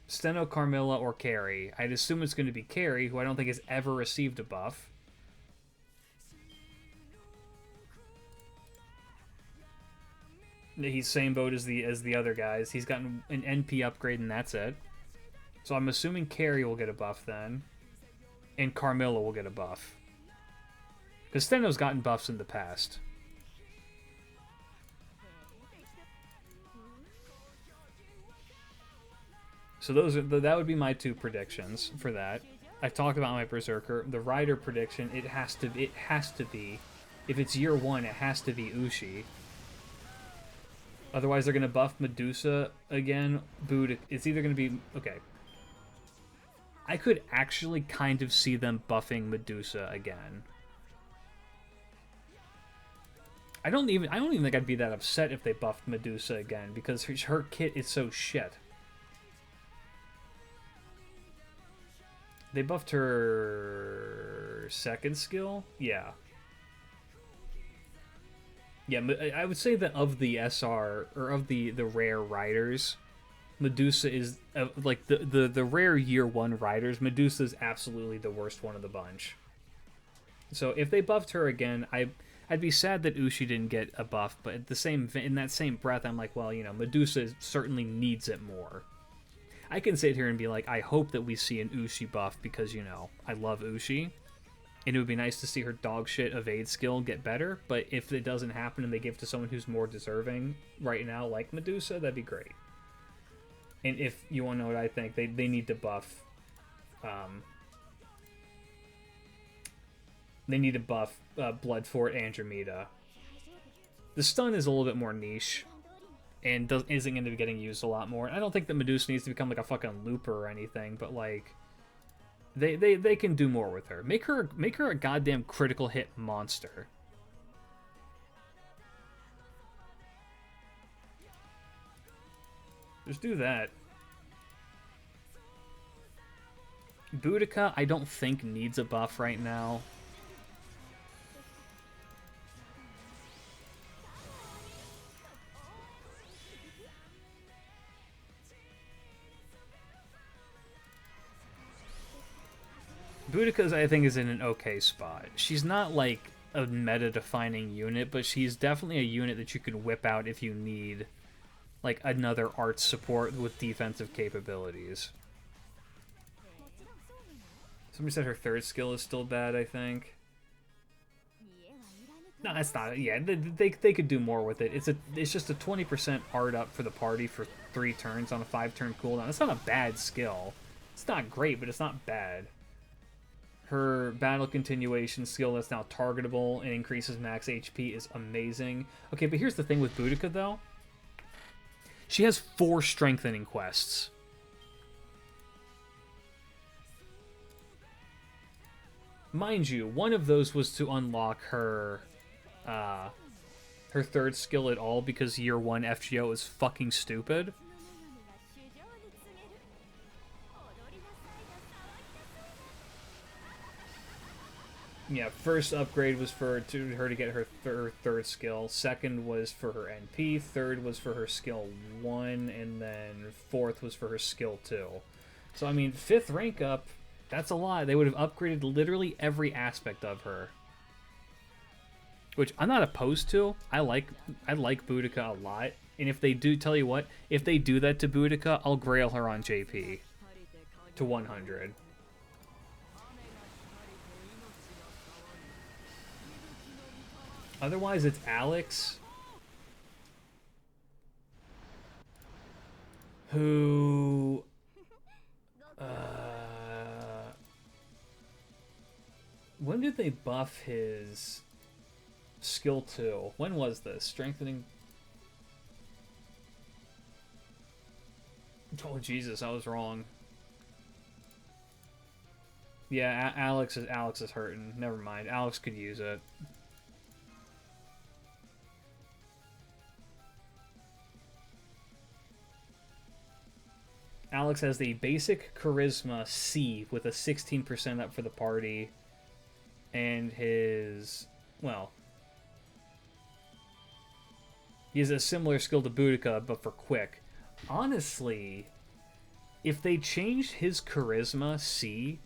Steno, Carmilla, or Carrie. I'd assume it's going to be Carrie, who I don't think has ever received a buff. He's same boat as the other guys. He's gotten an NP upgrade and that's it. So I'm assuming Carrie will get a buff then. And Carmilla will get a buff. Because Steno's gotten buffs in the past. So that would be my 2 predictions for that. I've talked about my Berserker. The Rider prediction, it has to be. If it's year 1, it has to be Ushi. Otherwise, they're going to buff Medusa again. Boo, it's either going to be... Okay. I could actually kind of see them buffing Medusa again. I don't even think I'd be that upset if they buffed Medusa again, because her kit is so shit. They buffed her second skill? Yeah. Yeah, I would say that of the SR, or of the rare riders, Medusa is, like, the rare year 1 riders, Medusa is absolutely the worst one of the bunch. So if they buffed her again, I'd be sad that Ushi didn't get a buff, but in that same breath, I'm like, well, you know, Medusa certainly needs it more. I can sit here and be like, I hope that we see an Ushi buff because, you know, I love Ushi. And it would be nice to see her dogshit evade skill get better, but if it doesn't happen and they give it to someone who's more deserving right now, like Medusa, that'd be great. And if you want to know what I think, they need to buff... they need to buff Bloodfort Andromeda. The stun is a little bit more niche, and isn't going to be getting used a lot more. I don't think that Medusa needs to become like a fucking looper or anything, but like they can do more with her. Make her a goddamn critical hit monster. Just do that. Boudica, I don't think needs a buff right now. Boudica, I think, is in an okay spot. She's not like a meta-defining unit, but she's definitely a unit that you could whip out if you need like another art support with defensive capabilities. Somebody said her third skill is still bad, I think. No, that's not. Yeah, they could do more with it. It's just a 20% art up for the party for 3 turns on a 5-turn cooldown. It's not a bad skill. It's not great, but it's not bad. Her battle continuation skill that's now targetable and increases max HP is amazing. Okay, but here's the thing with Boudica, though. She has 4 strengthening quests. Mind you, one of those was to unlock her third skill at all because year 1 FGO is fucking stupid. Yeah, first upgrade was for her to get her third skill. Second was for her NP. Third was for her skill 1, and then fourth was for her skill 2. So I mean, 5th rank up, that's a lot. They would have upgraded literally every aspect of her, which I'm not opposed to. I like Boudica a lot, and if they do, tell you what, if they do that to Boudica, I'll grail her on JP to 100. Otherwise, it's Alex, who, when did they buff his skill 2? When was this? Strengthening? Oh, Jesus, I was wrong. Yeah, Alex is hurting. Never mind. Alex could use it. Alex has the basic Charisma C with a 16% up for the party. And his... well... he has a similar skill to Boudica, but for quick. Honestly, if they changed his Charisma C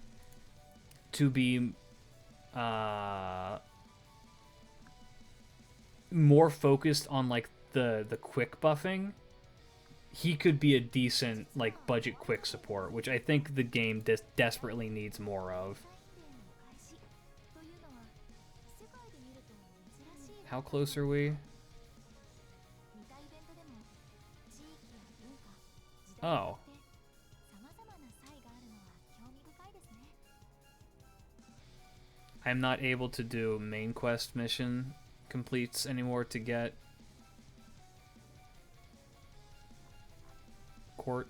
to be... more focused on, like, the quick buffing... he could be a decent, like, budget quick support, which I think the game desperately needs more of. How close are we? Oh. I'm not able to do main quest mission completes anymore to get court.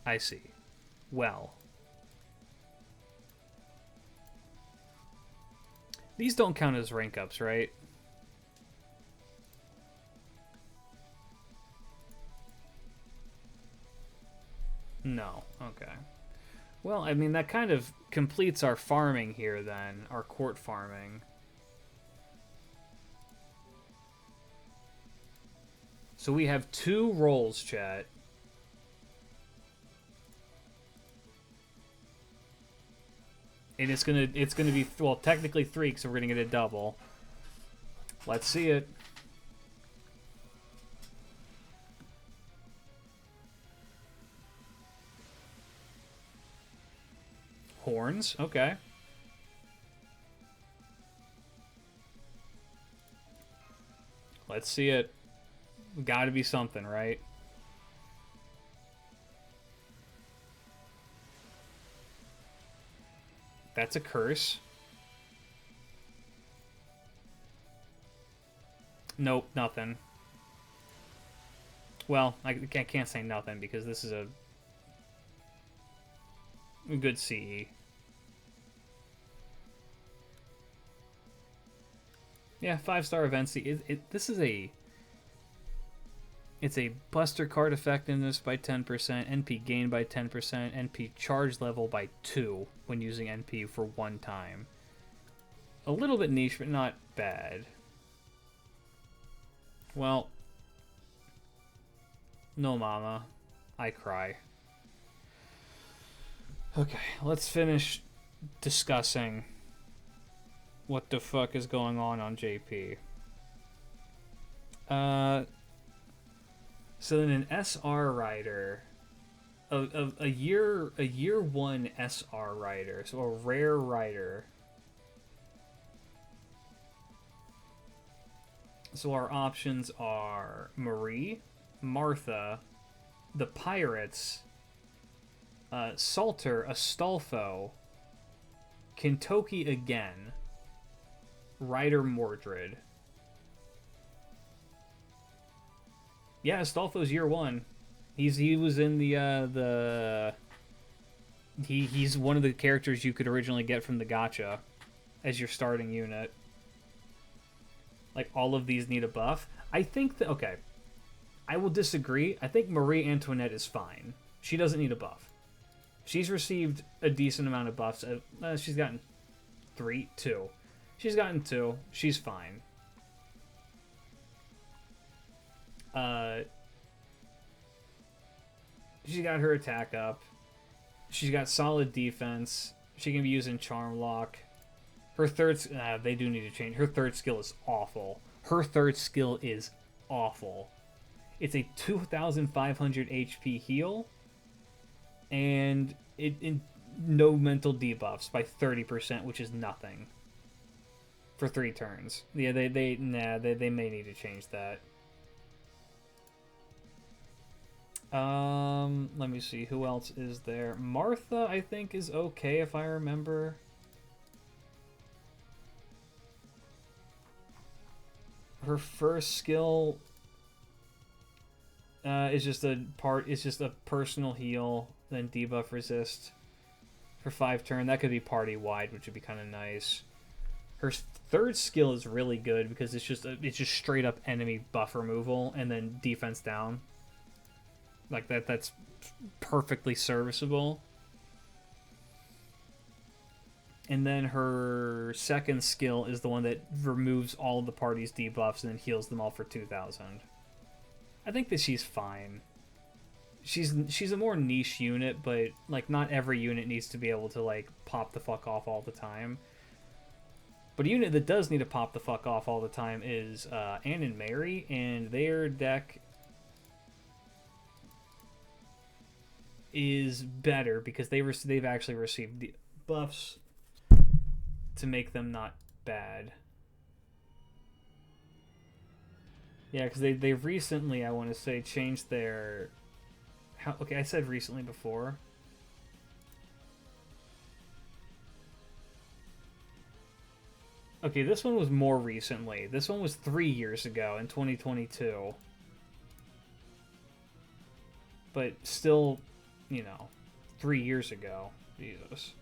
I see. Well, these don't count as rank ups, right? No. Okay. Well, I mean, that kind of completes our farming here then, our court farming. So we have 2 roles, chat. And it's gonna be, well, technically 3 because we're gonna get a double. Let's see it. Horns, okay. Let's see it. Gotta be something, right? That's a curse. Nope, nothing. Well, I can't say nothing because this is a good CE. Yeah, 5-star events. This is a... It's a Buster card effectiveness by 10%, NP gain by 10%, NP charge level by 2 when using NP for 1 time. A little bit niche, but not bad. Well, no mama. I cry. Okay, let's finish discussing what the fuck is going on JP. So then an SR rider, a year 1 SR rider, so a rare rider. So our options are Marie, Martha, the Pirates, Salter, Astolfo, Kentucky again, Ryder Mordred. Yeah, Astolfo's year 1. He was in he's one of the characters you could originally get from the gacha as your starting unit. Like, all of these need a buff. I think that, okay, I will disagree. I think Marie Antoinette is fine. She doesn't need a buff. She's received a decent amount of buffs. She's gotten 2. She's gotten 2. She's fine. She's got her attack up. She's got solid defense. She can be using Charm Lock. Her third... they do need to change. Her third skill is awful. Her third skill is awful. It's a 2,500 HP heal. And no mental debuffs by 30%, which is nothing. For 3 turns. Yeah, they may need to change that. Let me see. Who else is there? Martha, I think, is okay if I remember. Her first skill is just a personal heal, then debuff resist for 5 turn. That could be party wide, which would be kind of nice. Her third skill is really good because it's just straight up enemy buff removal and then defense down. Like that's perfectly serviceable. And then her second skill is the one that removes all the party's debuffs and then heals them all for 2,000. I think that she's fine. She's a more niche unit, but like not every unit needs to be able to like pop the fuck off all the time. But a unit that does need to pop the fuck off all the time is Anne and Mary, and their deck is better because they've actually received the buffs to make them not bad. Yeah, because they recently, I want to say, changed their... Okay, I said recently before. Okay, this one was more recently. This one was 3 years ago in 2022. But still, 3 years ago. Jesus.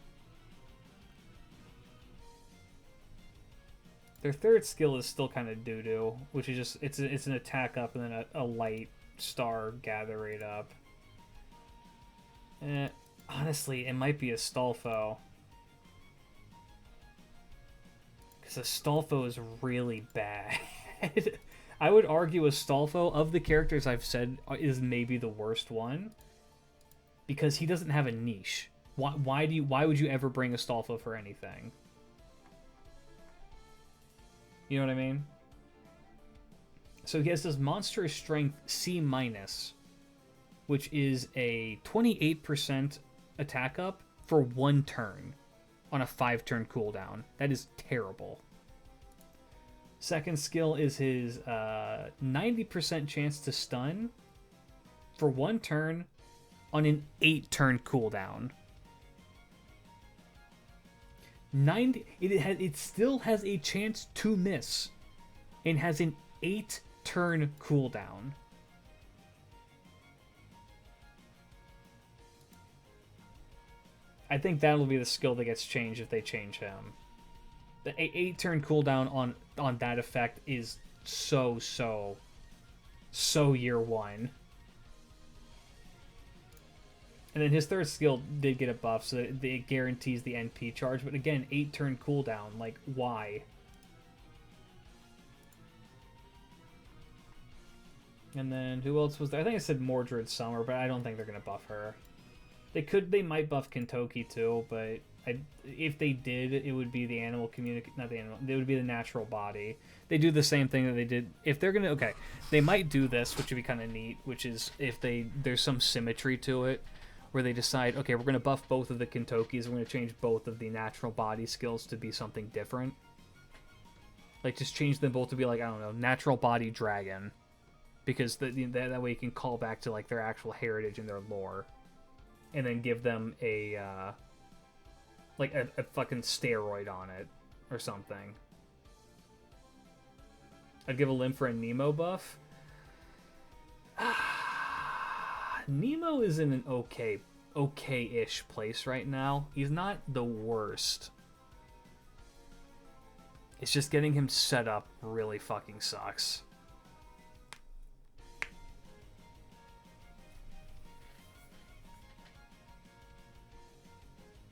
Their third skill is still kind of doo-doo, which is just, it's an attack up and then a light star gather rate up. Honestly, it might be Astolfo. Because Astolfo is really bad. I would argue Astolfo, of the characters I've said, is maybe the worst one. Because he doesn't have a niche. Why would you ever bring Astolfo for anything? You know what I mean? So he has this monstrous strength C-, which is a 28% attack up for 1 turn on a 5-turn cooldown. That is terrible. Second skill is his 90% chance to stun for 1 turn on an 8-turn cooldown. 90. It still has a chance to miss, and has an 8-turn cooldown. I think that'll be the skill that gets changed if they change him. The 8-turn cooldown on that effect is so year one. And then his third skill did get a buff, so that it guarantees the NP charge. But again, 8-turn cooldown. Like, why? And then, who else was there? I think I said Mordred Summer, but I don't think they're going to buff her. They might buff Kentucky too, but if they did, it would be the animal not the animal, it would be the natural body. They do the same thing that they did. If they're going to, okay, they might do this, which would be kind of neat, which is if there's some symmetry to it, where they decide, okay, we're going to buff both of the Kentuckys, we're going to change both of the natural body skills to be something different. Like, just change them both to be like, I don't know, natural body dragon. Because that way you can call back to, like, their actual heritage and their lore. And then give them a fucking steroid on it. Or something. I'd give a limb for a Nemo buff. Nemo is in an okay-ish place right now. He's not the worst. It's just getting him set up really fucking sucks.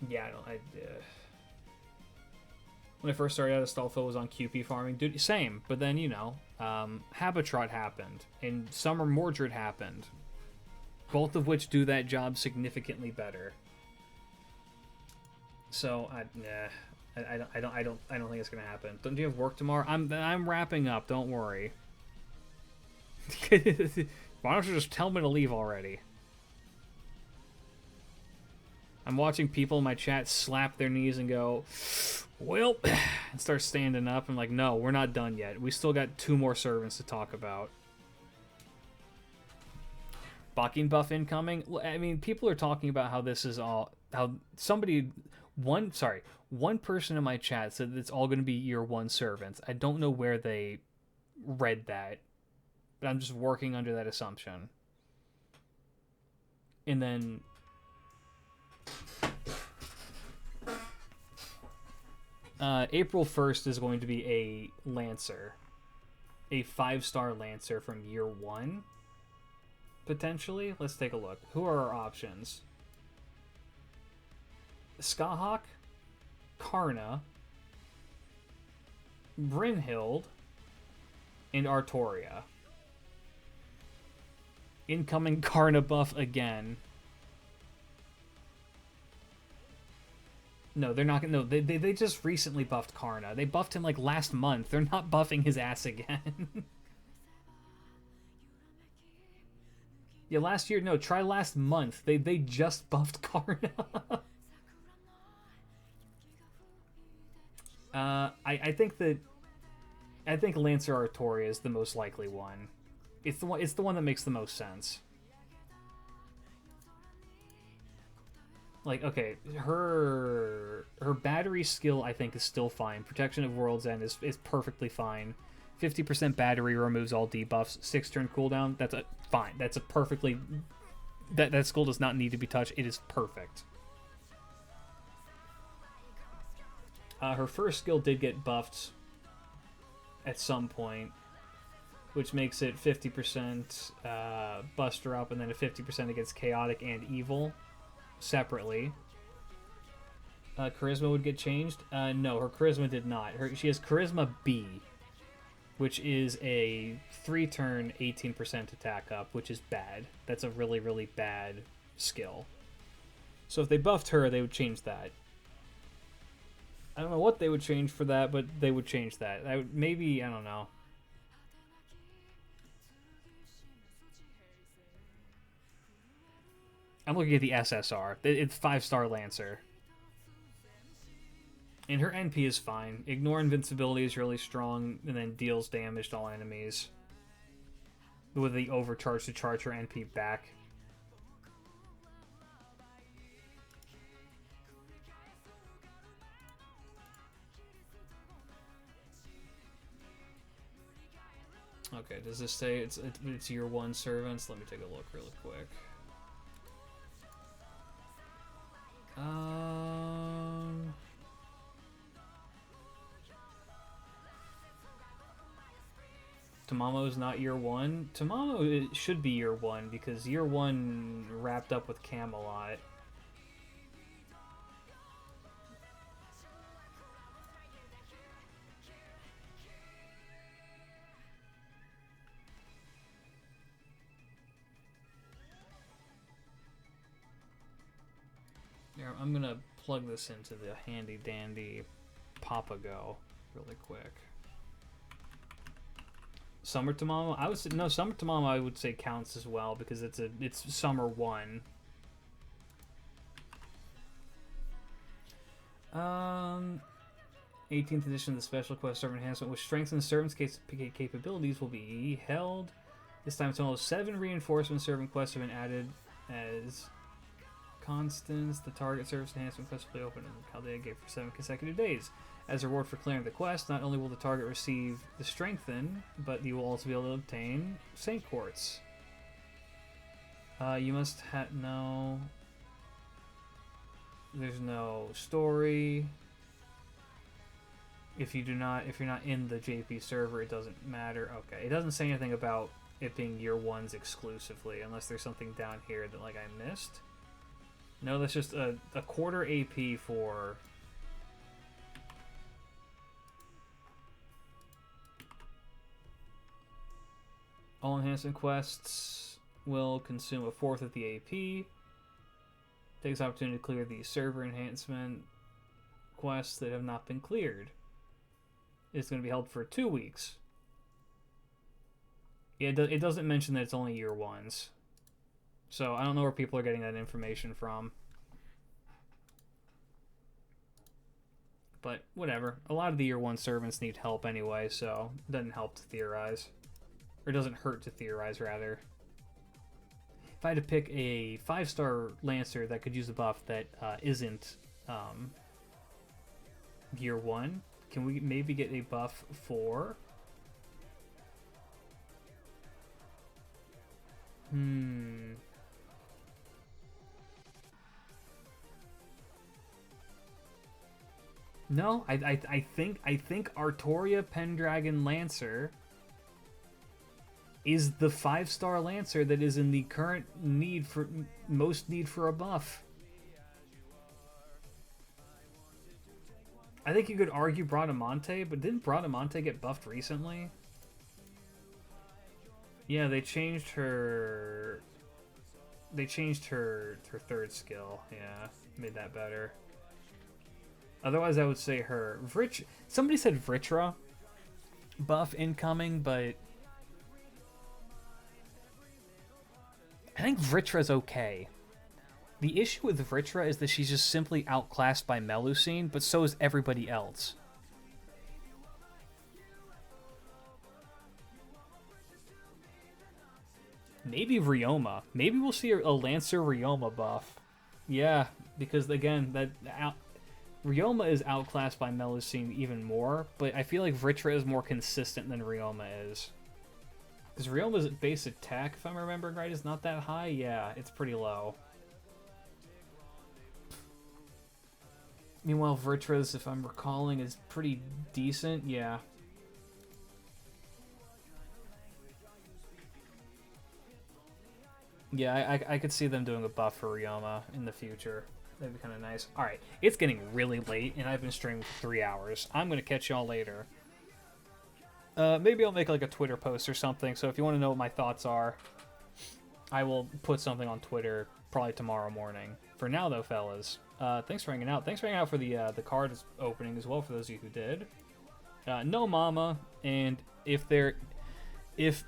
Yeah, when I first started out, Astolfo was on QP farming. Dude, same. But then, you know, Habitrot happened. And Summer Mordred happened. Both of which do that job significantly better. So, I don't think it's gonna happen. Don't you have work tomorrow? I'm wrapping up. Don't worry. Why don't you just tell me to leave already? I'm watching people in my chat slap their knees and go, well, and start standing up. I'm like, no, we're not done yet. We still got 2 more servants to talk about. Bucking buff incoming. I mean, people are talking about how this is all, how one person in my chat said it's all going to be year 1 servants. I don't know where they read that, but I'm just working under that assumption. And then April 1st is going to be a Lancer. A 5-star Lancer from year 1. Potentially. Let's take a look. Who are our options? Skahawk, Karna, Brynhild, and Artoria. Incoming Karna buff again. No, they're not. No, they just recently buffed Karna. They buffed him like last month. They're not buffing his ass again. Yeah, last year. No, try last month. They just buffed Karna. I think Lancer Artoria is the most likely one. It's the one that makes the most sense. Like, okay, her battery skill, I think, is still fine. Protection of World's End is perfectly fine. 50% battery removes all debuffs. 6-turn cooldown, that's fine. That's a perfectly... That skill does not need to be touched. It is perfect. Her first skill did get buffed at some point, which makes it 50% Buster Up, and then a 50% against Chaotic and Evil. Separately. Charisma would get changed? No, her Charisma did not. She has Charisma B, which is a 3-turn 18% attack up, which is bad. That's a really, really bad skill. So if they buffed her, they would change that. I don't know what they would change for that, but they would change that. Maybe, I don't know. I'm looking at the SSR. It's 5-star Lancer. And her NP is fine. Ignore Invincibility is really strong, and then deals damage to all enemies. With the overcharge to charge her NP back. Okay, does this say it's year 1 servants? Let me take a look really quick. Tamamo's not year 1. Tamamo it should be year 1 because year 1 wrapped up with Camelot. Here, I'm gonna plug this into the handy dandy Papago really quick. Summer Tamamo, I would say no. Summer Tamamo, I would say counts as well because it's summer 1. 18th edition of the Special Quest Servant Enhancement, which strengthens servants' capabilities, will be held. This time, a total of 7 reinforcement servant quests have been added as constants. The target service enhancement quest will be open in Chaldea Gate for 7 consecutive days. As a reward for clearing the quest, not only will the target receive the strengthen, but you will also be able to obtain Saint Quartz. You must have no. There's no story. If you're not in the JP server, it doesn't matter. Okay, it doesn't say anything about it being year 1s exclusively, unless there's something down here that like I missed. No, that's just a quarter AP for. All enhancement quests will consume a 4th of the AP. Takes opportunity to clear the server enhancement quests that have not been cleared. It's going to be held for 2 weeks. Yeah, it doesn't mention that it's only year 1s. So I don't know where people are getting that information from. But whatever. A lot of the year 1 servants need help anyway, so it doesn't help to theorize. Or doesn't hurt to theorize, rather. If I had to pick a 5-star Lancer that could use a buff that isn't year 1, can we maybe get a buff for... No, I think Artoria Pendragon Lancer is the 5-star Lancer that is in the current most need for a buff. I think you could argue Bradamante, but didn't Bradamante get buffed recently? Yeah, they changed her. They changed her 3rd skill. Yeah, made that better. Otherwise, I would say her somebody said Vritra buff incoming, but I think Vritra's okay. The issue with Vritra is that she's just simply outclassed by Melusine, but so is everybody else. Maybe Ryoma. Maybe we'll see a Lancer Ryoma buff. Yeah, because again, Ryoma is outclassed by Melusine even more, but I feel like Vritra is more consistent than Ryoma is. Because Ryoma's base attack, if I'm remembering right, is not that high. Yeah, it's pretty low. Meanwhile, Vritra's, if I'm recalling, is pretty decent. Yeah. Yeah, I could see them doing a buff for Ryoma in the future. That'd be kind of nice. Alright, it's getting really late, and I've been streaming for 3 hours. I'm going to catch y'all later. Maybe I'll make like a Twitter post or something, so if you want to know what my thoughts are, I will put something on Twitter probably tomorrow morning. For now, though, fellas, thanks for hanging out. Thanks for hanging out for the card opening as well, for those of you who did. No mama, and if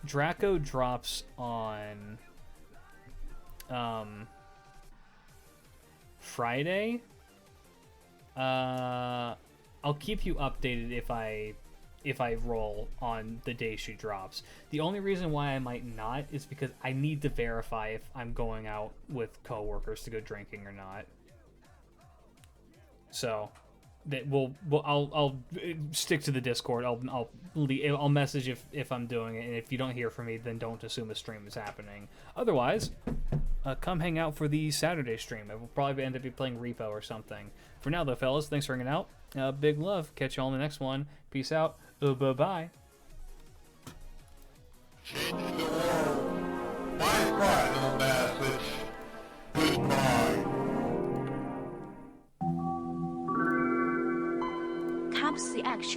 Draco drops on Friday, I'll keep you updated if I roll on the day she drops. The only reason why I might not is because I need to verify if I'm going out with coworkers to go drinking or not. So that I'll stick to the Discord. I'll message if I'm doing it, and if you don't hear from me, then don't assume a stream is happening. Otherwise, come hang out for the Saturday stream. I will probably end up playing Repo or something. For now, though, fellas, thanks for hanging out. Big love. Catch y'all in the next one. Peace out. Bye bye. Change the world. My final message. Goodbye. Capsi X